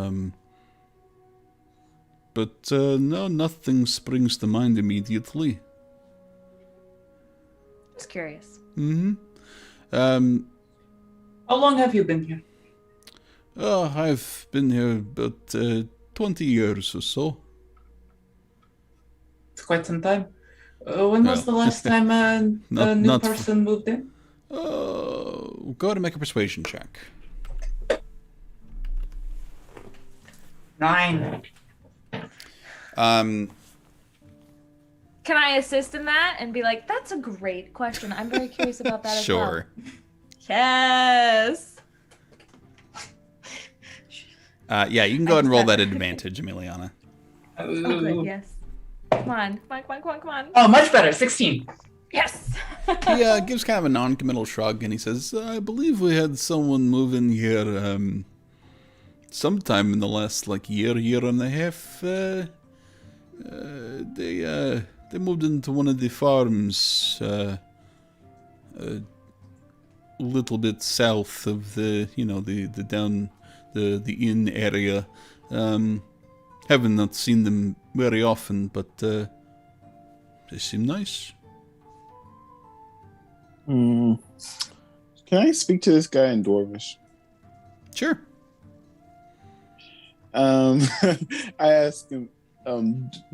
But no, nothing springs to mind immediately. Just curious. Mm-hmm. How long have you been here? I've been here about 20 years or so. It's quite some time. When was the last time a new person moved in? Go ahead and make a persuasion check. 9. Can I assist in that and be like, that's a great question. I'm very curious about that as well. Sure. Yes. Yeah, you can go ahead and roll that advantage, Emiliana. Oh, good, yes. Come on. Oh, much better. 16. Yes. He gives kind of a non-committal shrug, and he says, I believe we had someone move in here sometime in the last, year and a half. They moved into one of the farms a little bit south of the inn area. Haven't not seen them very often, but they seem nice. Can I speak to this guy in Dwarvish? Sure. I asked him,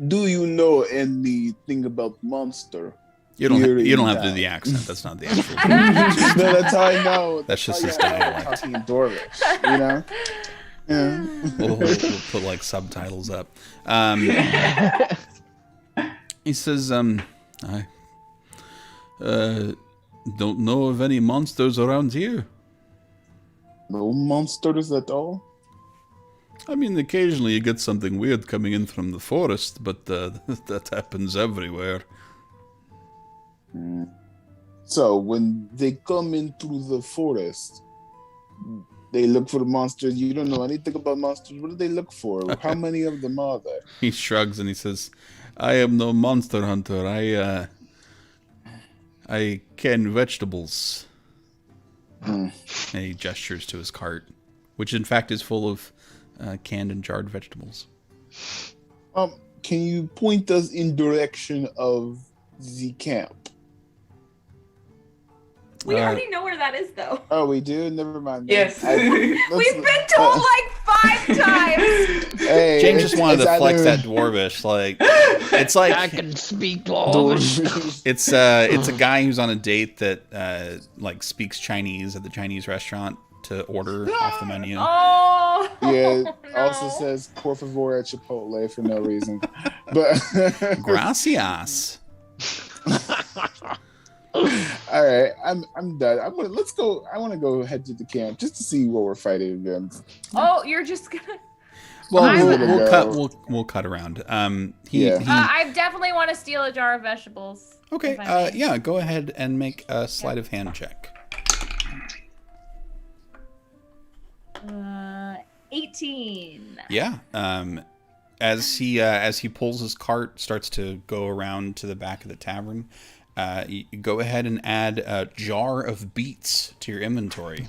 do you know anything about monster? You don't have to do the accent. That's not the actual. No, that's how I know. That's just his how I know dialect. Talking in Dwarvish, you know. Yeah. We'll put like subtitles up. He says, I don't know of any monsters around here. No monsters at all. I mean, occasionally you get something weird coming in from the forest, but that happens everywhere. So when they come in through the forest, they look for monsters. You don't know anything about monsters. What do they look for? How many of them are there? He shrugs and he says, I am no monster hunter. I can vegetables. And he gestures to his cart, which in fact is full of canned and jarred vegetables. Can you point us in direction of the camp? We already know where that is, though. Oh, we do? Never mind. Yes. We've been told like 5 times. Hey, James just wanted to flex either- that dwarvish, like it's like I can speak Dwarvish. it's a guy who's on a date that like speaks Chinese at the Chinese restaurant to order off the menu. Oh. Yeah, no. also says por favor at Chipotle for no reason. But Gracias. all right, I'm done. Let's go. I want to go head to the camp just to see what we're fighting against. Oh, you're just gonna. Well, we'll cut around. I definitely want to steal a jar of vegetables. Okay. if I may. Yeah. Go ahead and make a sleight of hand check. 18. Yeah. As he pulls his cart, starts to go around to the back of the tavern. You go ahead and add a jar of beets to your inventory.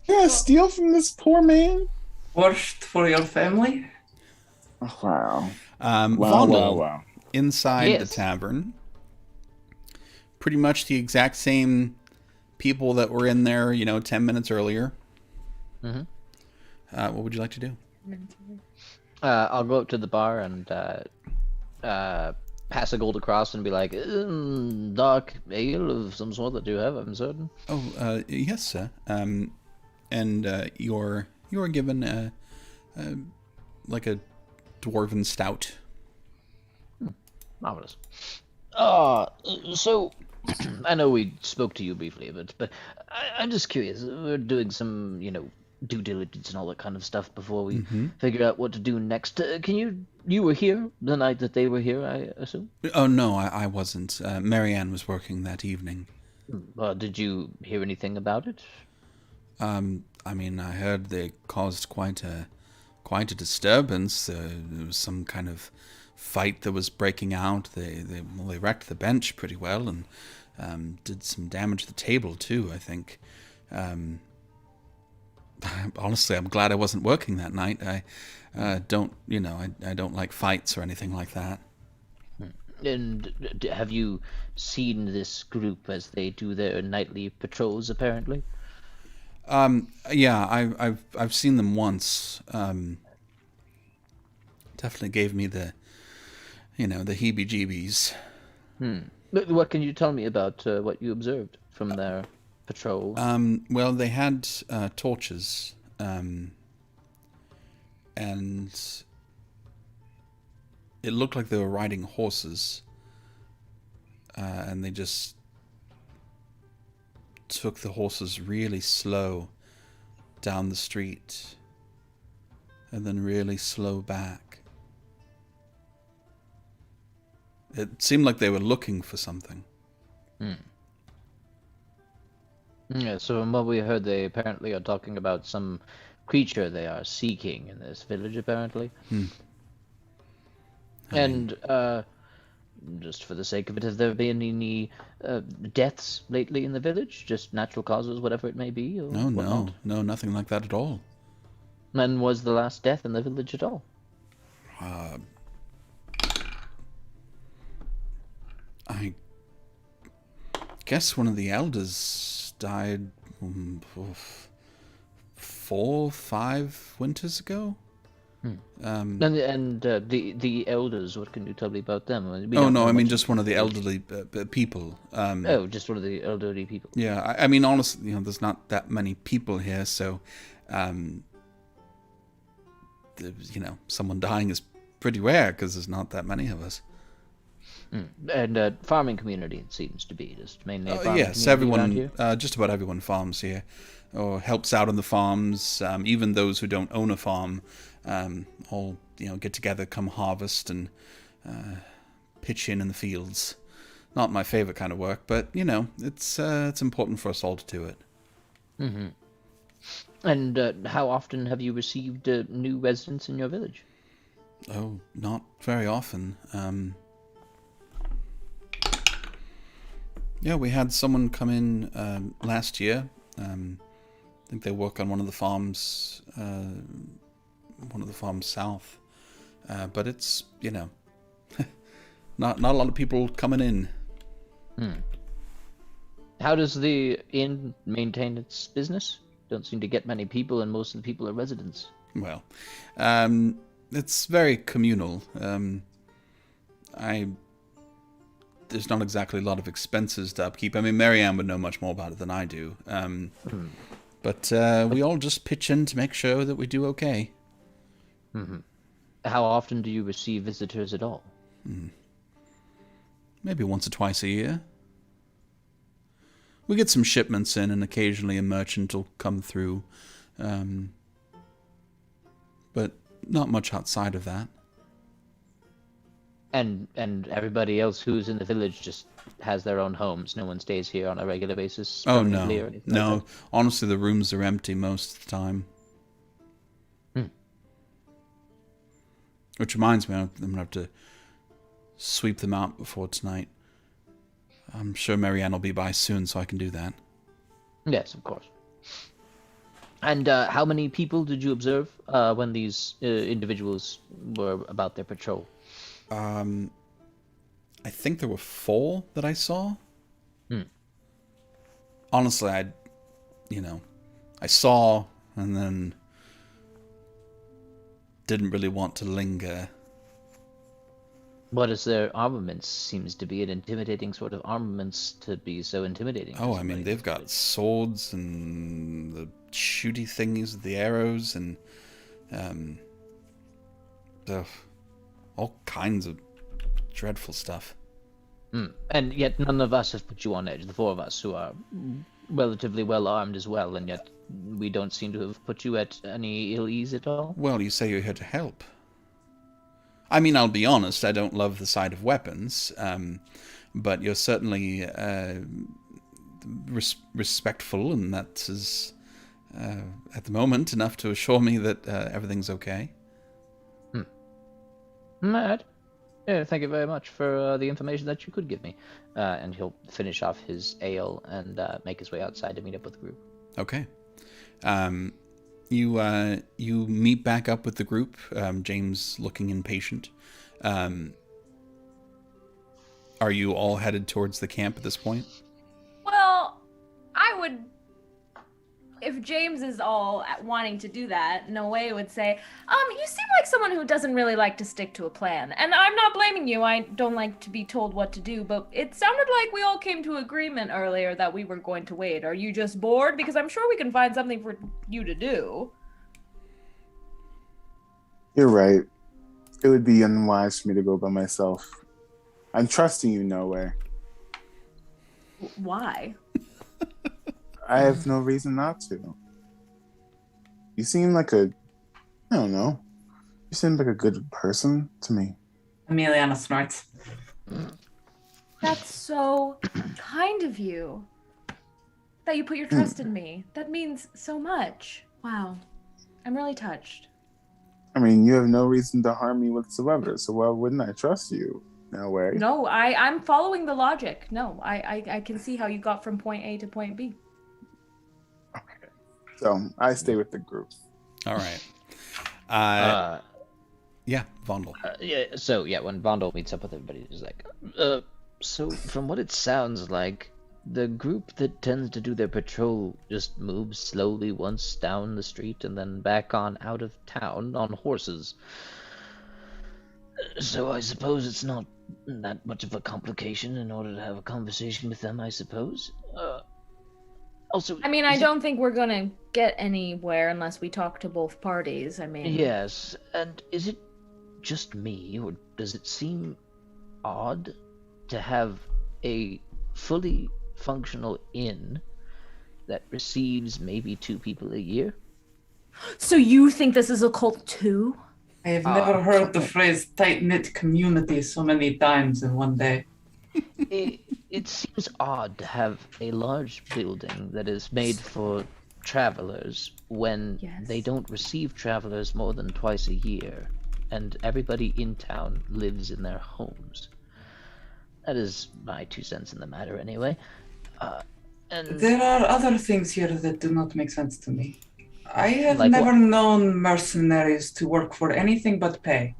Yeah, steal from this poor man. Worst for your family? Oh, wow. Vondel, inside Yes. the tavern, pretty much the exact same people that were in there, 10 minutes earlier. Mm-hmm. What would you like to do? I'll go up to the bar and pass a gold across and be like, dark ale of some sort that you have, I'm certain. Oh, yes, sir. And you're given a dwarven stout. Marvelous. So I know we spoke to you briefly, but I'm just curious. We're doing some, due diligence and all that kind of stuff before we figure out what to do next. You were here the night that they were here, I assume? Oh, no, I wasn't. Marianne was working that evening. Did you hear anything about it? I mean, I heard they caused quite a disturbance. There was some kind of fight that was breaking out. They wrecked the bench pretty well and did some damage to the table too, I think. Honestly, I'm glad I wasn't working that night. I don't like fights or anything like that. And have you seen this group as they do their nightly patrols, apparently? Yeah, I've seen them once. Definitely gave me the heebie-jeebies. What can you tell me about what you observed from their patrol? Well, they had torches, and it looked like they were riding horses, and they just took the horses really slow down the street, and then really slow back. It seemed like they were looking for something. Yeah, so from what we heard, they apparently are talking about some creature they are seeking in this village, apparently. And, just for the sake of it, have there been any deaths lately in the village? Just natural causes, whatever it may be? Or whatnot? No, nothing like that at all. When was the last death in the village at all? I guess one of the elders died 4, 5 winters ago. The elders, what can you tell me about them? We Oh don't no, know I mean much just of one of the the village. elderly people. Oh, just one of the elderly people. Yeah, I mean honestly, there's not that many people here, so someone dying is pretty rare because there's not that many of us. And farming community, it seems to be just mainly a farming Yes, community around here. just about everyone farms here, or helps out on the farms. Even those who don't own a farm, all get together, come harvest, and pitch in the fields. Not my favorite kind of work, but it's important for us all to do it. Mm-hmm. And how often have you received new residents in your village? Oh, not very often. Yeah, we had someone come in last year. I think they work on one of the farms south. But it's not a lot of people coming in. How does the inn maintain its business? Don't seem to get many people, and most of the people are residents. Well, it's very communal. There's not exactly a lot of expenses to upkeep. I mean, Marianne would know much more about it than I do. But we all just pitch in to make sure that we do okay. Mm-hmm. How often do you receive visitors at all? Maybe once or twice a year. We get some shipments in, and occasionally a merchant will come through. But not much outside of that. And everybody else who's in the village just has their own homes. No one stays here on a regular basis. Oh no, or anything no. like Honestly, the rooms are empty most of the time. Which reminds me, I'm gonna have to sweep them out before tonight. I'm sure Marianne will be by soon, so I can do that. Yes, of course. And how many people did you observe when these individuals were about their patrol? I think there were 4 that I saw. Honestly, I saw and then didn't really want to linger. What is their armaments? Seems to be an intimidating sort of armaments to be so intimidating. Oh, I mean, they've got swords and the shooty thingies with the arrows and all kinds of dreadful stuff. And yet none of us have put you on edge. The 4 of us who are relatively well armed as well, and yet we don't seem to have put you at any ill ease at all. Well, you say you're here to help. I mean, I'll be honest, I don't love the sight of weapons, but you're certainly respectful, and that is, at the moment, enough to assure me that everything's okay. Alright. Yeah, thank you very much for the information that you could give me. And he'll finish off his ale and make his way outside to meet up with the group. Okay. You meet back up with the group, James looking impatient. Are you all headed towards the camp at this point? Well, I would, if James is all wanting to do that, Noe would say, you seem like someone who doesn't really like to stick to a plan. And I'm not blaming you, I don't like to be told what to do, but it sounded like we all came to agreement earlier that we were going to wait. Are you just bored? Because I'm sure we can find something for you to do. You're right. It would be unwise for me to go by myself. I'm trusting you, Nowhere. Why? I have no reason not to. You seem like I don't know. You seem like a good person to me. Emiliana snorts. That's so kind of you. That you put your trust in me. That means so much. Wow. I'm really touched. I mean, you have no reason to harm me whatsoever, so why wouldn't I trust you? No way. No, I'm following the logic. No, I can see how you got from point A to point B. Okay. So I stay with the group. All right. Yeah, Vondel. When Vondel meets up with everybody, he's like, so from what it sounds like, the group that tends to do their patrol just moves slowly once down the street and then back on out of town on horses. So I suppose it's not that much of a complication in order to have a conversation with them, I suppose. Also, I mean, I don't think we're gonna get anywhere unless we talk to both parties. I mean, Yes, and is it just me, or does it seem odd to have a fully functional inn that receives maybe 2 people a year? so you think this is a cult too? I have never heard the phrase tight-knit community so many times in one day. It seems odd to have a large building that is made for travelers when Yes. they don't receive travelers more than twice a year, and everybody in town lives in their homes. That is my 2 cents in the matter, anyway. And There are other things here that do not make sense to me. I have Like never what? known mercenaries to work for anything but pay.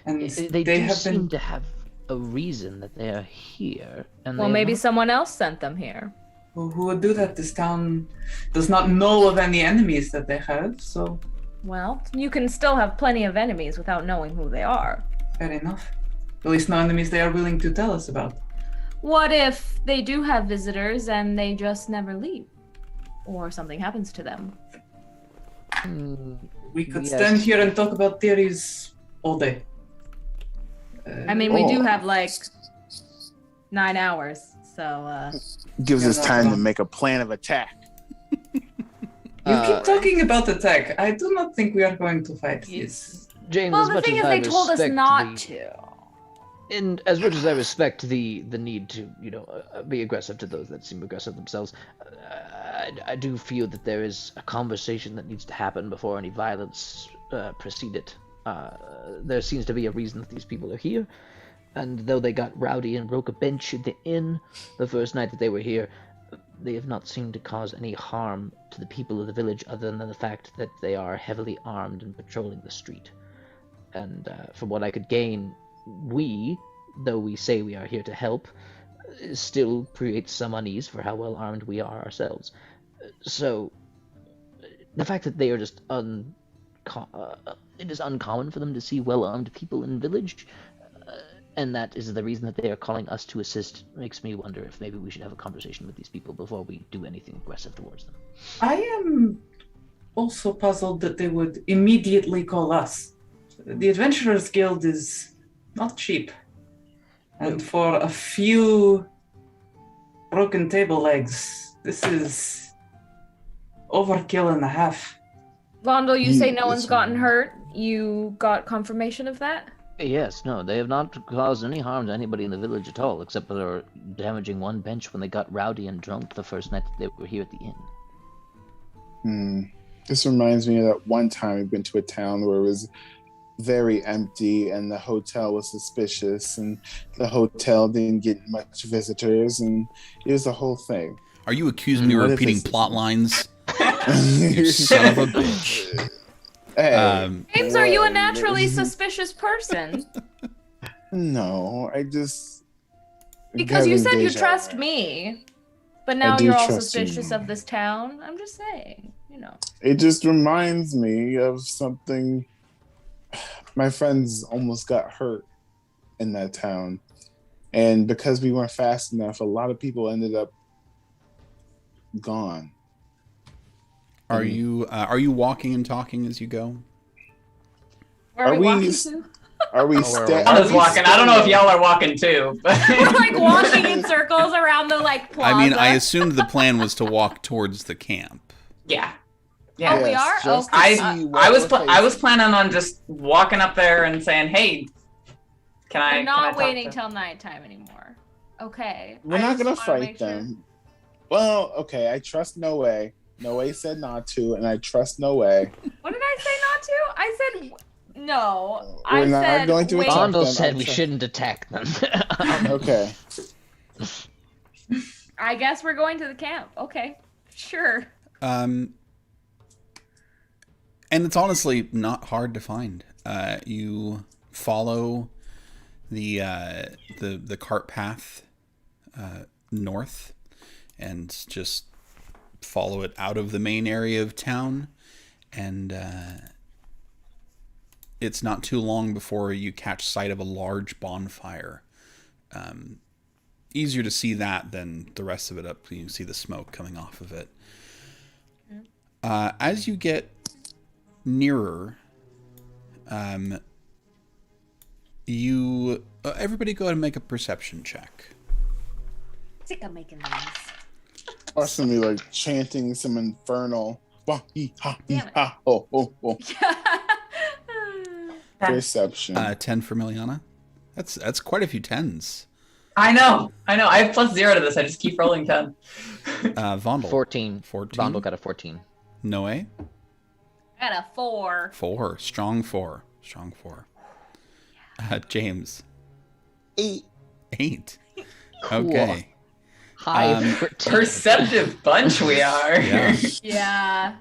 And they do have seem been. to have a reason that they are here, and Well, they maybe have someone else sent them here. Who would do that? This town does not know of any enemies that they have, so Well, you can still have plenty of enemies without knowing who they are. fair enough. At least no enemies they are willing to tell us about. What if they do have visitors and they just never leave? Or something happens to them? We could Yes. stand here and talk about theories all day. I mean, we do Oh. have like 9 hours, so Gives us Yeah, time no. to make a plan of attack. You keep talking about attack. I do not think we are going to fight this. James, well, as the much thing as is, I they told us respect not the- to. And as much as I respect the need to, be aggressive to those that seem aggressive themselves, I do feel that there is a conversation that needs to happen before any violence precede it. There seems to be a reason that these people are here, and though they got rowdy and broke a bench at the inn the first night that they were here, they have not seemed to cause any harm to the people of the village other than the fact that they are heavily armed and patrolling the street. And from what I could gain, we, though we say we are here to help, still creates some unease for how well armed we are ourselves. So, the fact that they are just it is uncommon for them to see well-armed people in village, and that is the reason that they are calling us to assist, makes me wonder if maybe we should have a conversation with these people before we do anything aggressive towards them. I am also puzzled that they would immediately call us. The Adventurers Guild is not cheap. And for a few broken table legs, this is overkill and a half. Vondo, you say no Yes, one's gotten ma'am. hurt? You got confirmation of that? Yes, no, they have not caused any harm to anybody in the village at all, except for damaging one bench when they got rowdy and drunk the first night that they were here at the inn. This reminds me of that one time we've been to a town where it was very empty and the hotel was suspicious and the hotel didn't get much visitors and it was the whole thing. Are you accusing me of What if repeating it's- plot lines? You son of a bitch. Hey, James, are you a well, naturally suspicious person? No, I just Because you having said you deja trust vu. me, but now do you're all trust you. suspicious of this town. I'm just saying, It just reminds me of something. My friends almost got hurt in that town, and because we weren't fast enough, a lot of people ended up gone. Are you walking and talking as you go? Where are we we walking s- to? Are we? we're I was walking. I don't know if y'all are walking too, but We're like walking in circles around the like plaza. I mean, I assumed the plan was to walk towards the camp. yeah. Oh, we are? just to Okay. see what I was we're I was facing. planning on just walking up there and saying, "Hey, can I?" We're can I not talk waiting to-" till nighttime anymore. Okay. We're I not just gonna wanna fight make sure. them. Well, okay. I trust Noe. Noe said not to, and I trust Noe. What did I say not to? I said no. We're I not said going to wait. attack Bondo them, said I'm we sorry. shouldn't attack them. Okay. I guess we're going to the camp. Okay. Sure. And it's honestly not hard to find. You follow the cart path north and just follow it out of the main area of town. And it's not too long before you catch sight of a large bonfire. Easier to see that than the rest of it up. You can see the smoke coming off of it. As you get nearer, everybody go ahead and make a perception check. Sick of making these. Watching me like chanting some infernal wah hee ha hee Damn it. ha ho ho ho. Perception. 10 for Miliana. That's quite a few tens. I know. I have +0 to this. I just keep rolling 10. Vondel. 14. 14. Vondel got a 14. Noe. I got a 4. 4. Strong 4. James. 8. 8. Cool. Okay. High for 10. Perceptive bunch we are. Yeah. Yeah.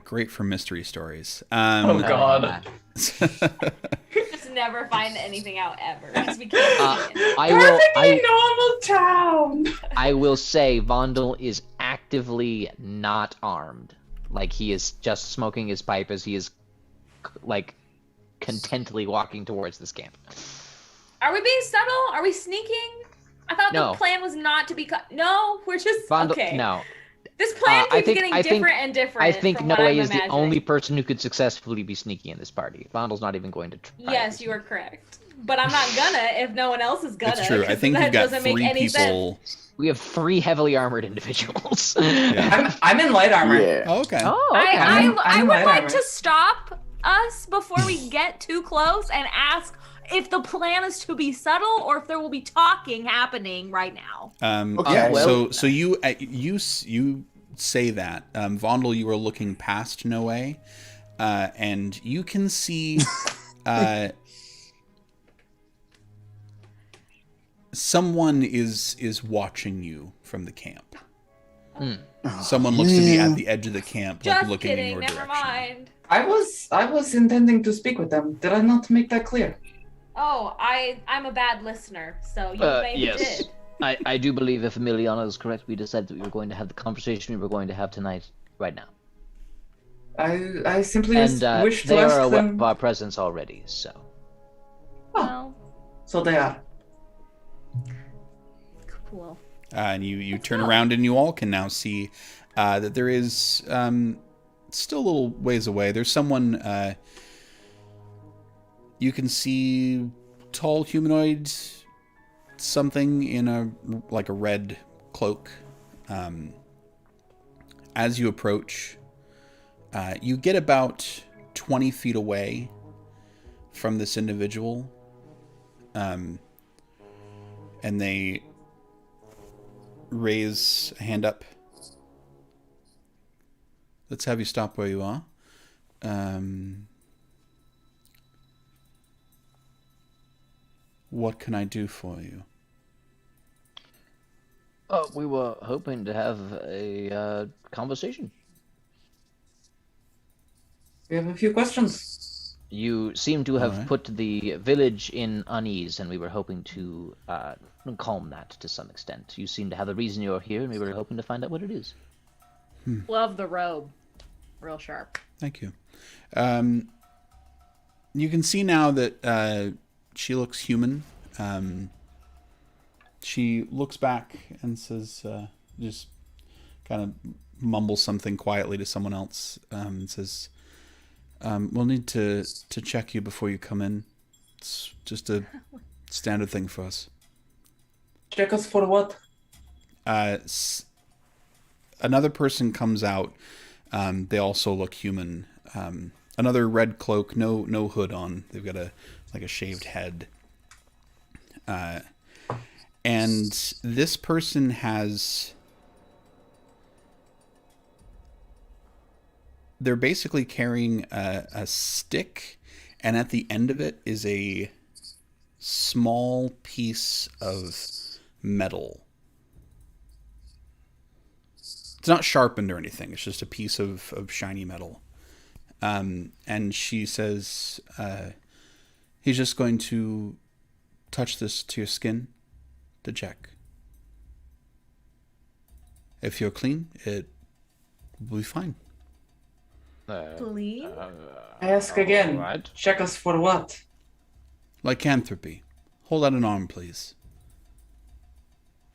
Great for mystery stories. Oh god. Just never find anything out ever. Because we can't see it. Perfectly normal town. I will say Vondel is actively not armed. Like, he is just smoking his pipe as he is, like, contently walking towards this camp. Are we being subtle? Are we sneaking? I thought No. the plan was not to be No, we're just Vondel, okay. no. This plan I keeps think- getting I think- different and different. I think from Noe what I'm is the imagining. only person who could successfully be sneaky in this party. Vondel's not even going to try. Yes, you are correct. But I'm not gonna if no one else is gonna. It's true. I 'cause think that you've got doesn't make 3 any people. We have 3 heavily armored individuals. Yeah. I'm in light armor. Yeah. Oh, okay. Oh, okay. I'm I in would light like armor. to stop us before we get too close and ask if the plan is to be subtle or if there will be talking happening right now. Okay. Yeah. well- So you say that, Vondel, you are looking past Noe, and you can see someone is watching you from the camp. Someone looks to be at the edge of the camp, like Just looking in kidding, your never direction. mind. I was intending to speak with them. Did I not make that clear? Oh, I'm a bad listener, so you maybe yes. did. I do believe if Emiliana is correct, we decided that we were going to have the conversation we were going to have tonight, right now. I simply And wish to they ask are aware them. of our presence already, so. Well, So they are. cool. And you turn around and you all can now see that there is still a little ways away. There's someone you can see, tall humanoid, something in a red cloak. As you approach, you get about 20 feet away from this individual, and they raise a hand up. Let's have you stop where you are. What can I do for you? We were hoping to have a conversation. We have a few questions. You seem to have Alright. put the village in unease, and we were hoping to calm that to some extent. You seem to have a reason you're here, and we were hoping to find out what it is. Love the robe. Real sharp. Thank you. You can see now that she looks human. She looks back and says, just kind of mumbles something quietly to someone else, and says, we'll need to check you before you come in. It's just a standard thing for us. Check us for what? Another person comes out. They also look human. Another red cloak, no hood on. They've got a shaved head. And this person has... They're basically carrying a stick, and at the end of it is a small piece of metal. It's not sharpened or anything. It's just a piece of shiny metal. And she says, he's just going to touch this to your skin to check. If you're clean, it will be fine. Please. I ask again. Alright. Check us for what? Lycanthropy. Hold out an arm, please.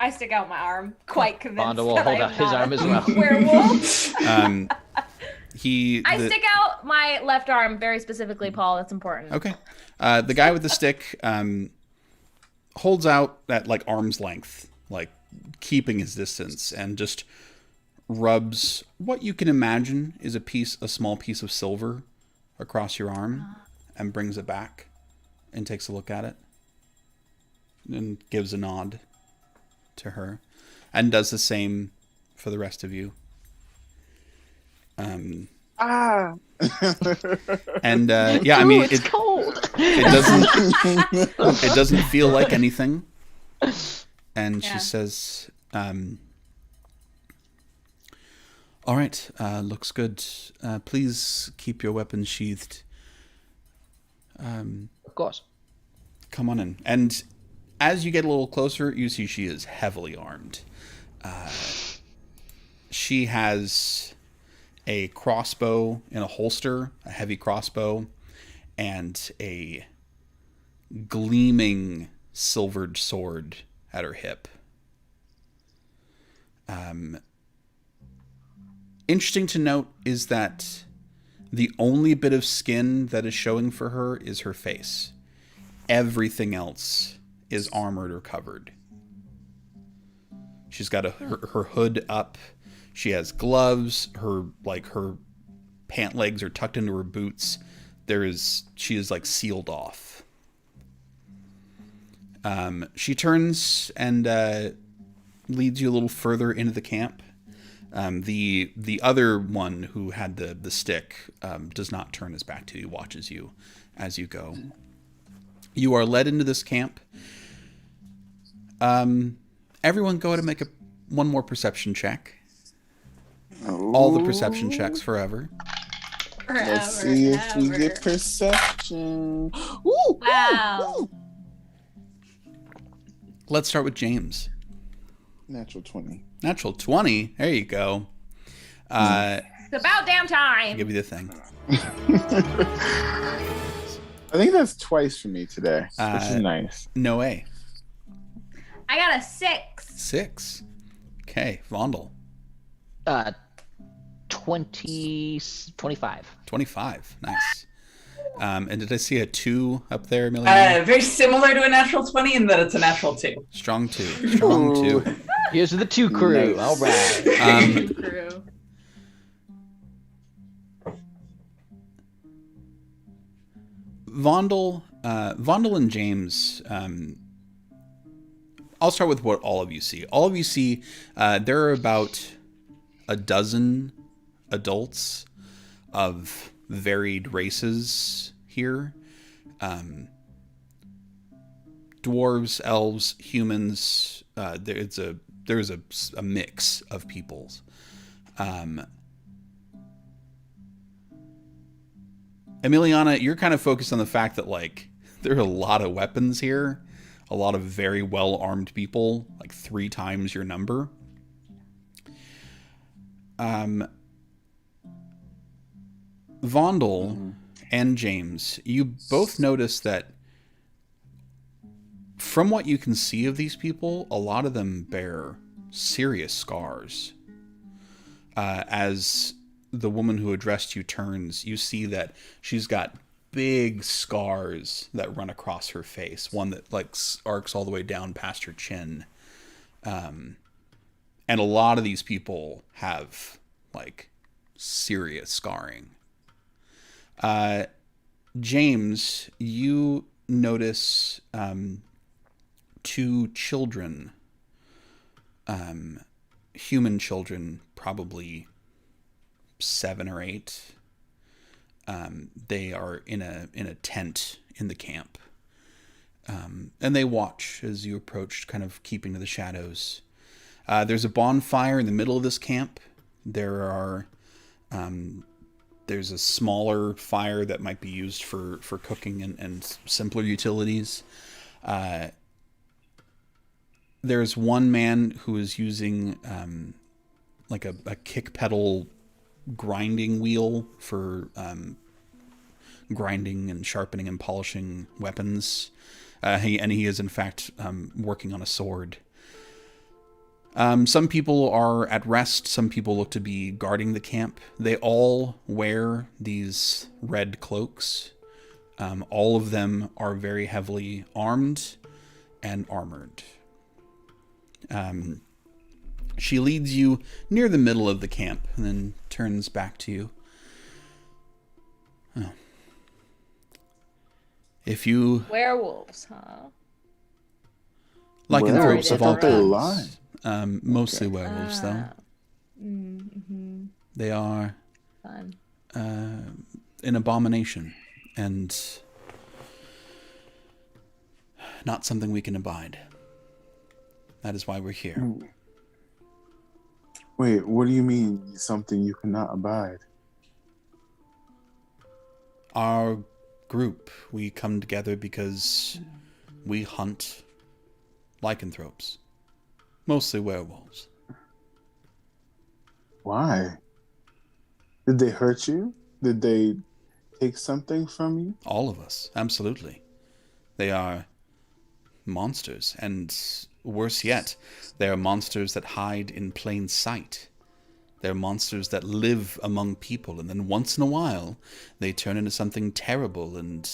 I stick out my arm, quite convinced Bonda will that hold I out am his not arm a as well. werewolf. I stick out my left arm very specifically, Paul. That's important. Okay. The guy with the stick holds out at like arm's length, like keeping his distance, and just rubs what you can imagine is a small piece of silver across your arm, and brings it back and takes a look at it and gives a nod to her, and does the same for the rest of you. And yeah, I mean, it's cold. It doesn't feel like anything. And Yeah. she says, all right, looks good. Please keep your weapons sheathed. Of course. Come on in. And as you get a little closer, you see she is heavily armed. She has a crossbow in a holster, a heavy crossbow, and a gleaming silvered sword at her hip. Interesting to note is that the only bit of skin that is showing for her is her face. Everything else is armored or covered. She's got her hood up. She has gloves. Her pant legs are tucked into her boots. She is like sealed off. She turns and leads you a little further into the camp. The other one who had the stick does not turn his back to you, watches you as you go. You are led into this camp. Everyone go ahead and make one more perception check. All the perception checks forever. Let's see if we get perception. Ooh, Wow. ooh, ooh. Let's start with James. Natural 20. Natural 20. There you go. It's about damn time. Give you the thing. I think that's twice for me today, which is nice. No way. I got a 6. 6. Okay, Vondel. 25. 25. Nice. And did I see a 2 up there, Amelia? Very similar to a natural 20 in that it's a natural 2. Strong 2. Strong 2. Here's the 2 crew. Nice. All right. True. Vondel and James, I'll start with what all of you see. All of you see there are about a dozen adults of varied races here. Dwarves, elves, humans. There's a mix of peoples. Emiliana, you're kind of focused on the fact that like there are a lot of weapons here, a lot of very well armed people, like 3 times your number. Vondel and James, you both notice that from what you can see of these people, a lot of them bear serious scars. As the woman who addressed you turns, you see that she's got big scars that run across her face. One that like arcs all the way down past her chin. And a lot of these people have like serious scarring. James, you notice 2 children, human children, probably 7 or 8. They are in a tent in the camp, and they watch as you approach, kind of keeping to the shadows. There's a bonfire in the middle of this camp. There's a smaller fire that might be used for cooking and simpler utilities. There's one man who is using like a kick pedal grinding wheel for grinding and sharpening and polishing weapons. He is in fact working on a sword. Some people are at rest. Some people look to be guarding the camp. They all wear these red cloaks. All of them are very heavily armed and armored. She leads you near the middle of the camp and then turns back to you. Oh. If you... Werewolves, huh? Lycanthropes I of all thought they were kinds. Mostly werewolves, though. Mm-hmm. They are Fun. an abomination and not something we can abide. That is why we're here. Wait, what do you mean something you cannot abide? Our group, we come together because we hunt lycanthropes. Mostly werewolves. Why? Did they hurt you? Did they take something from you? All of us, absolutely. They are monsters, and worse yet, they are monsters that hide in plain sight. They're monsters that live among people, and then once in a while, they turn into something terrible and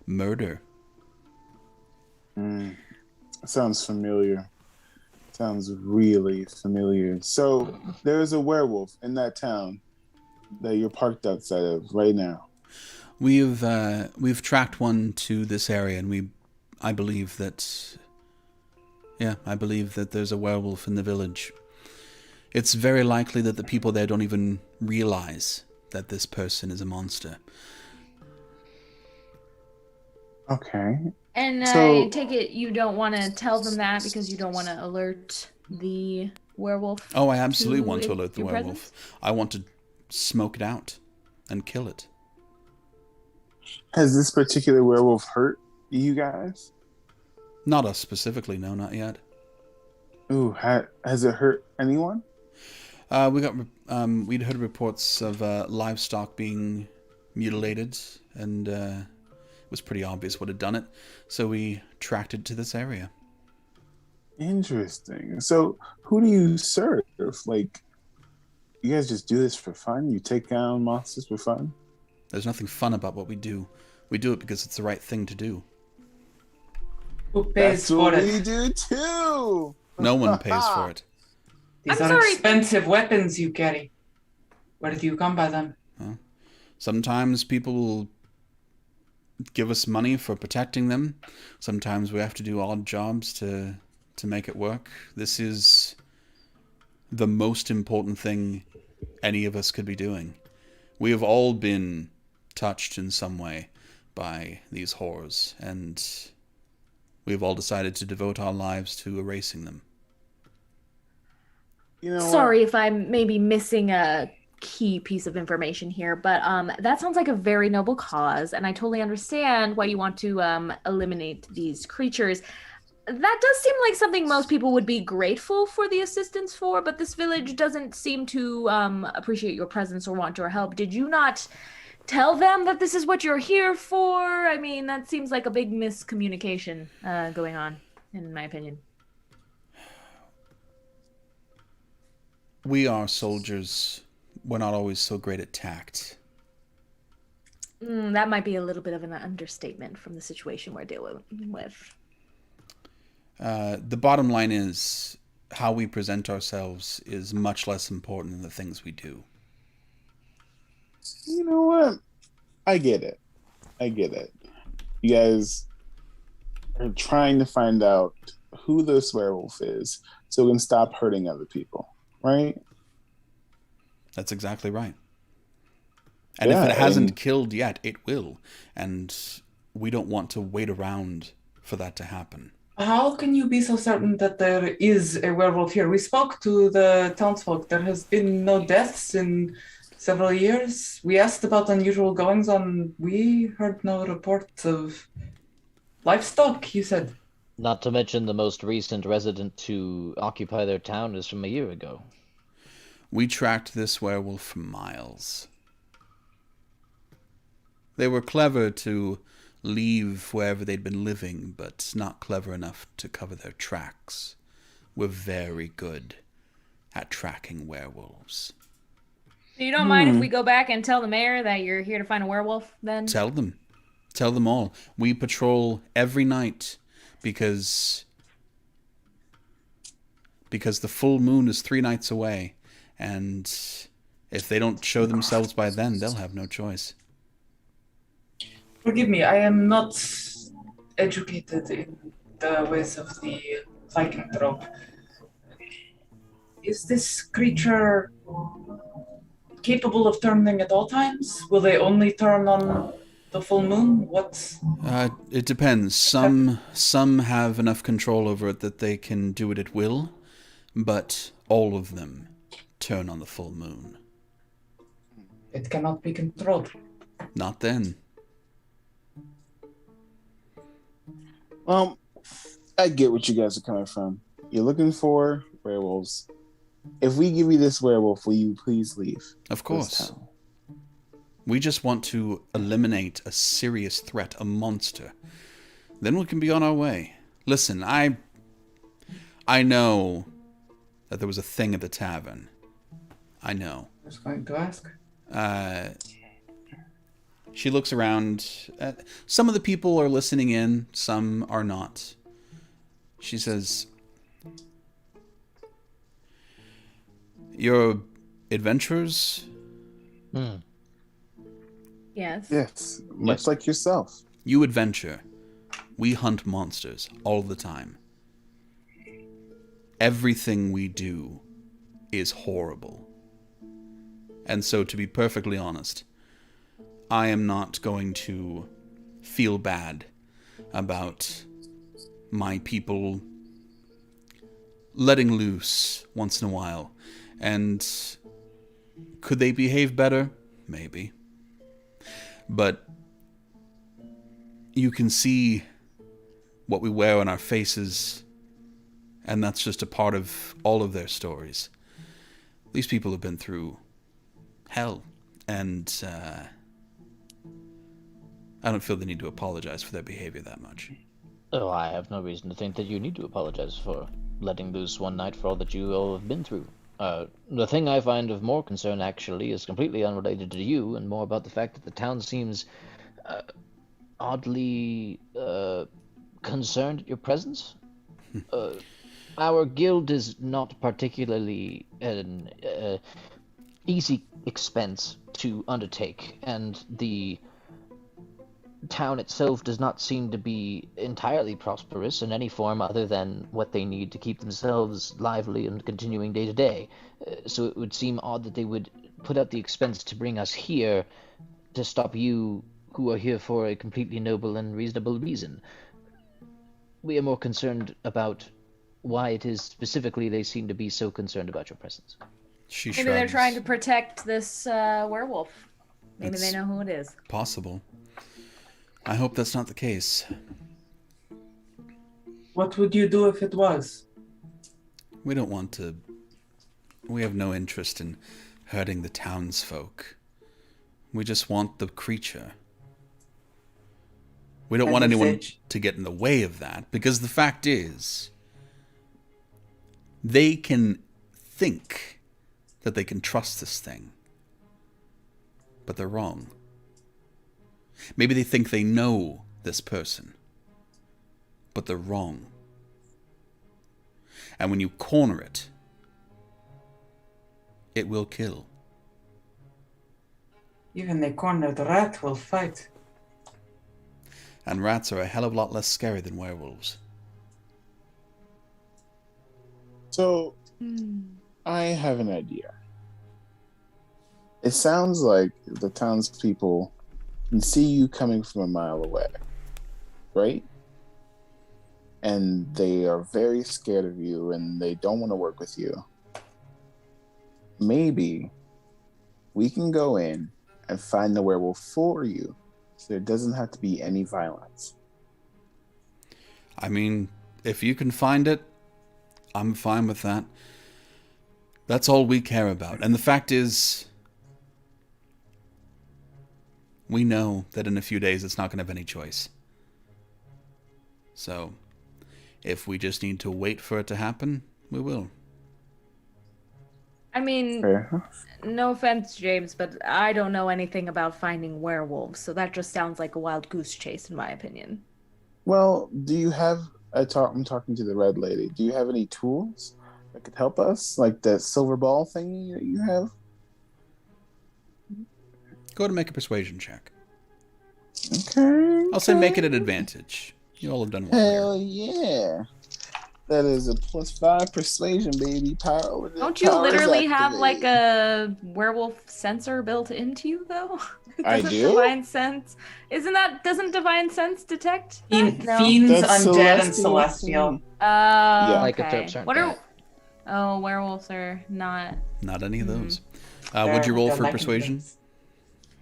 murder. Sounds familiar. Sounds really familiar. So there's a werewolf in that town that you're parked outside of right now. We've tracked one to this area, and I believe that there's a werewolf in the village. It's very likely that the people there don't even realize that this person is a monster. Okay. And So- I take it you don't want to tell them that because you don't want to alert the werewolf. Oh, I absolutely want to alert the your werewolf. presence? I want to smoke it out and kill it. Has this particular werewolf hurt you guys? Not us specifically, no, not yet. Ooh, has it hurt anyone? We'd heard reports of livestock being mutilated, and it was pretty obvious what had done it, so we tracked it to this area. Interesting. So who do you serve? Like, you guys just do this for fun? You take down monsters for fun? There's nothing fun about what we do. We do it because it's the right thing to do. Who pays That's for what it? we do too. No one pays for it. These I'm are sorry. expensive weapons you carry. Where do you come by them? Sometimes people will give us money for protecting them. Sometimes we have to do odd jobs to make it work. This is the most important thing any of us could be doing. We have all been touched in some way by these horrors, and we have all decided to devote our lives to erasing them. You know what? Sorry if I'm maybe missing a key piece of information here, but that sounds like a very noble cause, and I totally understand why you want to eliminate these creatures. That does seem like something most people would be grateful for the assistance for, but this village doesn't seem to appreciate your presence or want your help. Did you not tell them that this is what you're here for? I mean, that seems like a big miscommunication going on, in my opinion. We are soldiers. We're not always so great at tact. That might be a little bit of an understatement from the situation we're dealing with. The bottom line is, how we present ourselves is much less important than the things we do. You know what? I get it. You guys are trying to find out who this werewolf is so we can stop hurting other people, right? That's exactly right. And Yeah, if it hasn't and- killed yet, it will. And we don't want to wait around for that to happen. How can you be so certain that there is a werewolf here? We spoke to the townsfolk. There has been no deaths in several years. We asked about unusual goings on. We heard no reports of livestock, you said. Not to mention the most recent resident to occupy their town is from a year ago. We tracked this werewolf for miles. They were clever to leave wherever they'd been living, but not clever enough to cover their tracks. We're very good at tracking werewolves. You don't mind if we go back and tell the mayor that you're here to find a werewolf, then? Tell them. Tell them all. We patrol every night because the full moon is 3 nights away, and if they don't show themselves by then, they'll have no choice. Forgive me, I am not educated in the ways of the lycanthrope. Is this creature capable of turning at all times? Will they only turn on the full moon? What? It depends. Some have enough control over it that they can do it at will, but all of them turn on the full moon. It cannot be controlled. Not then. Well, I get what you guys are coming from. You're looking for werewolves. If we give you this werewolf, will you please leave? Of course. We just want to eliminate a serious threat, a monster. Then we can be on our way. Listen, I know that there was a thing at the tavern. I know. I was going to ask. She looks around. Some of the people are listening in, some are not. She says, "You're adventurers?" Yes. Yes, much like yourself. You adventure. We hunt monsters all the time. Everything we do is horrible. And so, to be perfectly honest, I am not going to feel bad about my people letting loose once in a while. And could they behave better? Maybe. But you can see what we wear on our faces, and that's just a part of all of their stories. These people have been through hell, and I don't feel the need to apologize for their behavior that much. Oh, I have no reason to think that you need to apologize for letting loose one night for all that you all have been through. The thing I find of more concern, actually, is completely unrelated to you, and more about the fact that the town seems oddly concerned at your presence. Our guild is not particularly an easy expense to undertake, and the town itself does not seem to be entirely prosperous in any form other than what they need to keep themselves lively and continuing day to day. So it would seem odd that they would put out the expense to bring us here to stop you, who are here for a completely noble and reasonable reason. We are more concerned about why it is specifically they seem to be so concerned about your presence. She Maybe they're shrugs. trying to protect this werewolf. Maybe It's they know who it is. possible. I hope that's not the case. What would you do if it was? We don't want to... We have no interest in hurting the townsfolk. We just want the creature. We don't want anyone to get in the way of that, because the fact is, they can think that they can trust this thing, but they're wrong. Maybe they think they know this person, but they're wrong. And when you corner it, it will kill. Even a cornered rat will fight. And rats are a hell of a lot less scary than werewolves. So, I have an idea. It sounds like the townspeople can see you coming from a mile away, right? And they are very scared of you and they don't want to work with you. Maybe we can go in and find the werewolf for you so there doesn't have to be any violence. I mean, If you can find it, I'm fine with that. That's all we care about. And the fact is, we know that in a few days it's not going to have any choice. So, if we just need to wait for it to happen, we will. I mean, Fair. no offense, James, but I don't know anything about finding werewolves, so that just sounds like a wild goose chase, in my opinion. Well, do you have? I'm talking to the red lady. Do you have any tools that could help us, like that silver ball thingy that you have? Go ahead and make a persuasion check. Okay. I'll say make it an advantage. You all have done well Hell yeah. That is a +5 persuasion, baby. Power. Don't you literally have like a werewolf sensor built into you, though? I Doesn't do? Divine sense, doesn't Divine Sense detect? that? No. Fiends, That's undead, and celestial. celestial. Oh, Like a okay. to a certain What are? point. Oh, werewolves are not. Not any of those. They're What'd you roll like for a persuasion? mechanism.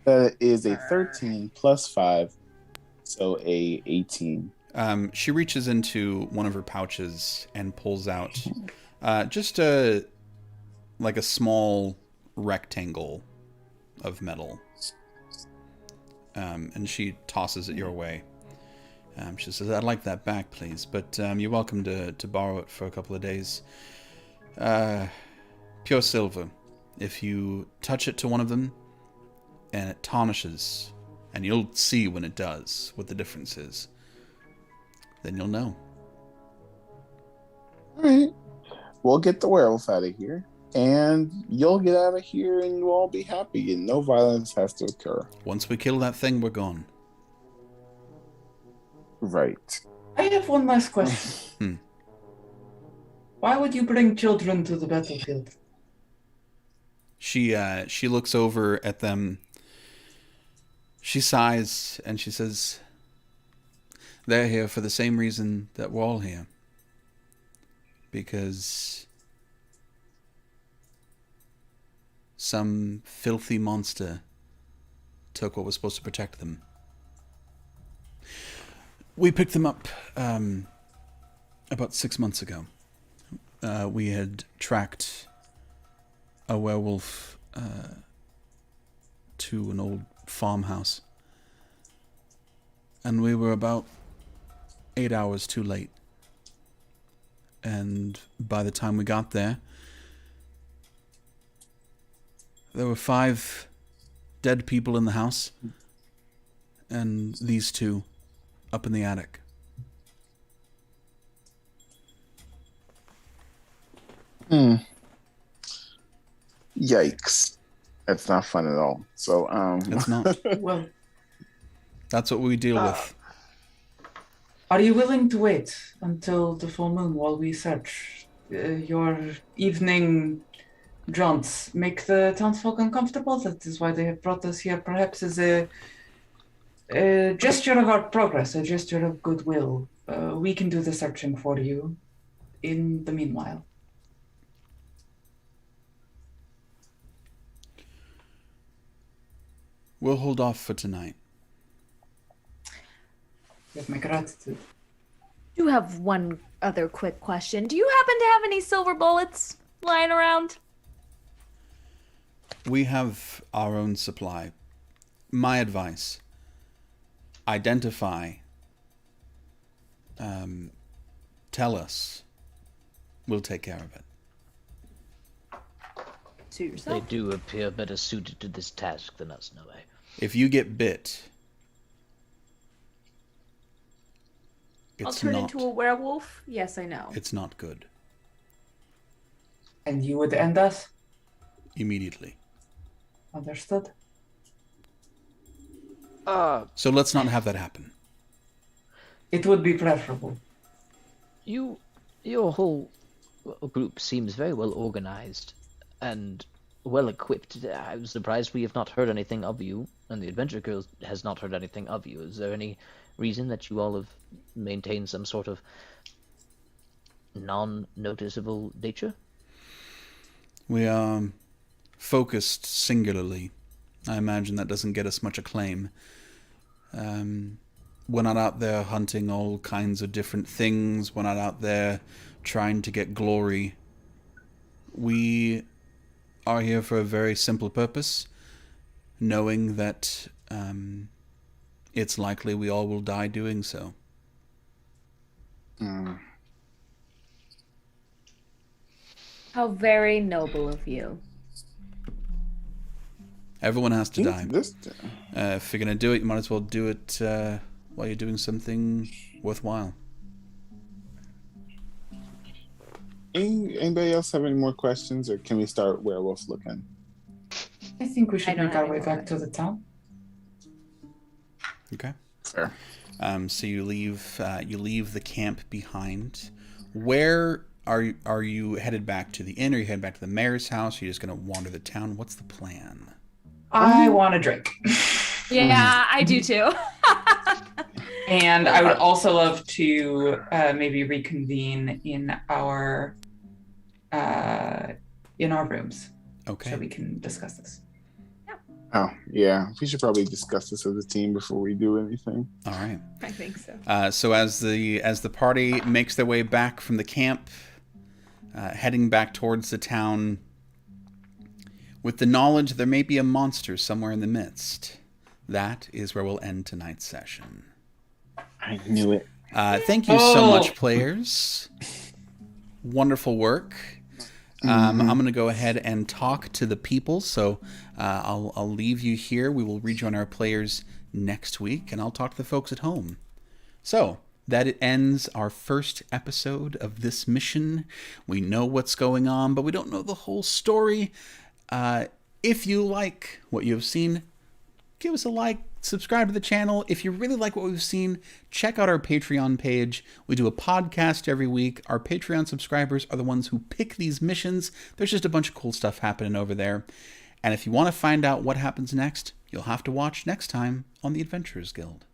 That is a 13 +5, so a 18. She reaches into one of her pouches and pulls out just like a small rectangle of metal. And she tosses it your way. She says, "I'd like that back, please, but you're welcome to borrow it for a couple of days. Pure silver. If you touch it to one of them, and it tarnishes, and you'll see when it does what the difference is. Then you'll know." All right. We'll get the werewolf out of here, and you'll get out of here, and you'll all be happy, and no violence has to occur. Once we kill that thing, we're gone. Right. I have one last question. Why would you bring children to the battlefield? She looks over at them. She sighs and she says, "They're here for the same reason that we're all here. Because some filthy monster took what was supposed to protect them. We picked them up about 6 months ago. We had tracked a werewolf to an old farmhouse. And we were about 8 hours too late. And by the time we got there, there were 5 dead people in the house, and these 2 up in the attic. Yikes. That's not fun at all. So, It's not. Well, That's what we deal with. are you willing to wait until the full moon while we search? Your evening jaunts make the townsfolk uncomfortable. That is why they have brought us here, perhaps as a gesture of our progress, a gesture of goodwill. We can do the searching for you in the meanwhile. We'll hold off for tonight. You have my gratitude. Do have one other quick question. Do you happen to have any silver bullets lying around? We have our own supply. My advice, identify, tell us. We'll take care of it. Suit They yourself. do appear better suited to this task than us, no way. If you get bit, I'll it's turn not, into a werewolf. Yes, I know. it's not good. And you would end us? Immediately. Understood. So let's not have that happen. It would be preferable. Your whole group seems very well organized and well equipped. I'm surprised we have not heard anything of you, and the Adventure Girl has not heard anything of you. Is there any reason that you all have maintained some sort of non-noticeable nature? We are focused singularly. I imagine that doesn't get us much acclaim. We're not out there hunting all kinds of different things. We're not out there trying to get glory. We are here for a very simple purpose, knowing that it's likely we all will die doing so. How very noble of you. Everyone has to die. This, If you're going to do it, you might as well do it while you're doing something worthwhile. anybody else have any more questions, or can we start werewolf looking? I think we I should don't make have our way any back to the town. Okay. Fair. So you leave the camp behind. Where are you headed back to the inn? Are you headed back to the mayor's house? Are you just going to wander the town? What's the plan? I want a drink. Yeah, I do too. And I would also love to maybe reconvene in our rooms Okay. so we can discuss this. Oh, yeah. We should probably discuss this as a team before we do anything. All right. I think so. So as the party makes their way back from the camp, heading back towards the town, with the knowledge there may be a monster somewhere in the midst, that is where we'll end tonight's session. I knew it. Thank you so much, players. Wonderful work. I'm going to go ahead and talk to the people, so I'll leave you here. We will rejoin our players next week, and I'll talk to the folks at home. So, that ends our first episode of this mission. We know what's going on, but we don't know the whole story. If you like what you have seen, give us a like, subscribe to the channel. If you really like what we've seen, check out our Patreon page. We do a podcast every week. Our Patreon subscribers are the ones who pick these missions. There's just a bunch of cool stuff happening over there. And if you want to find out what happens next, you'll have to watch next time on the Adventurers Guild.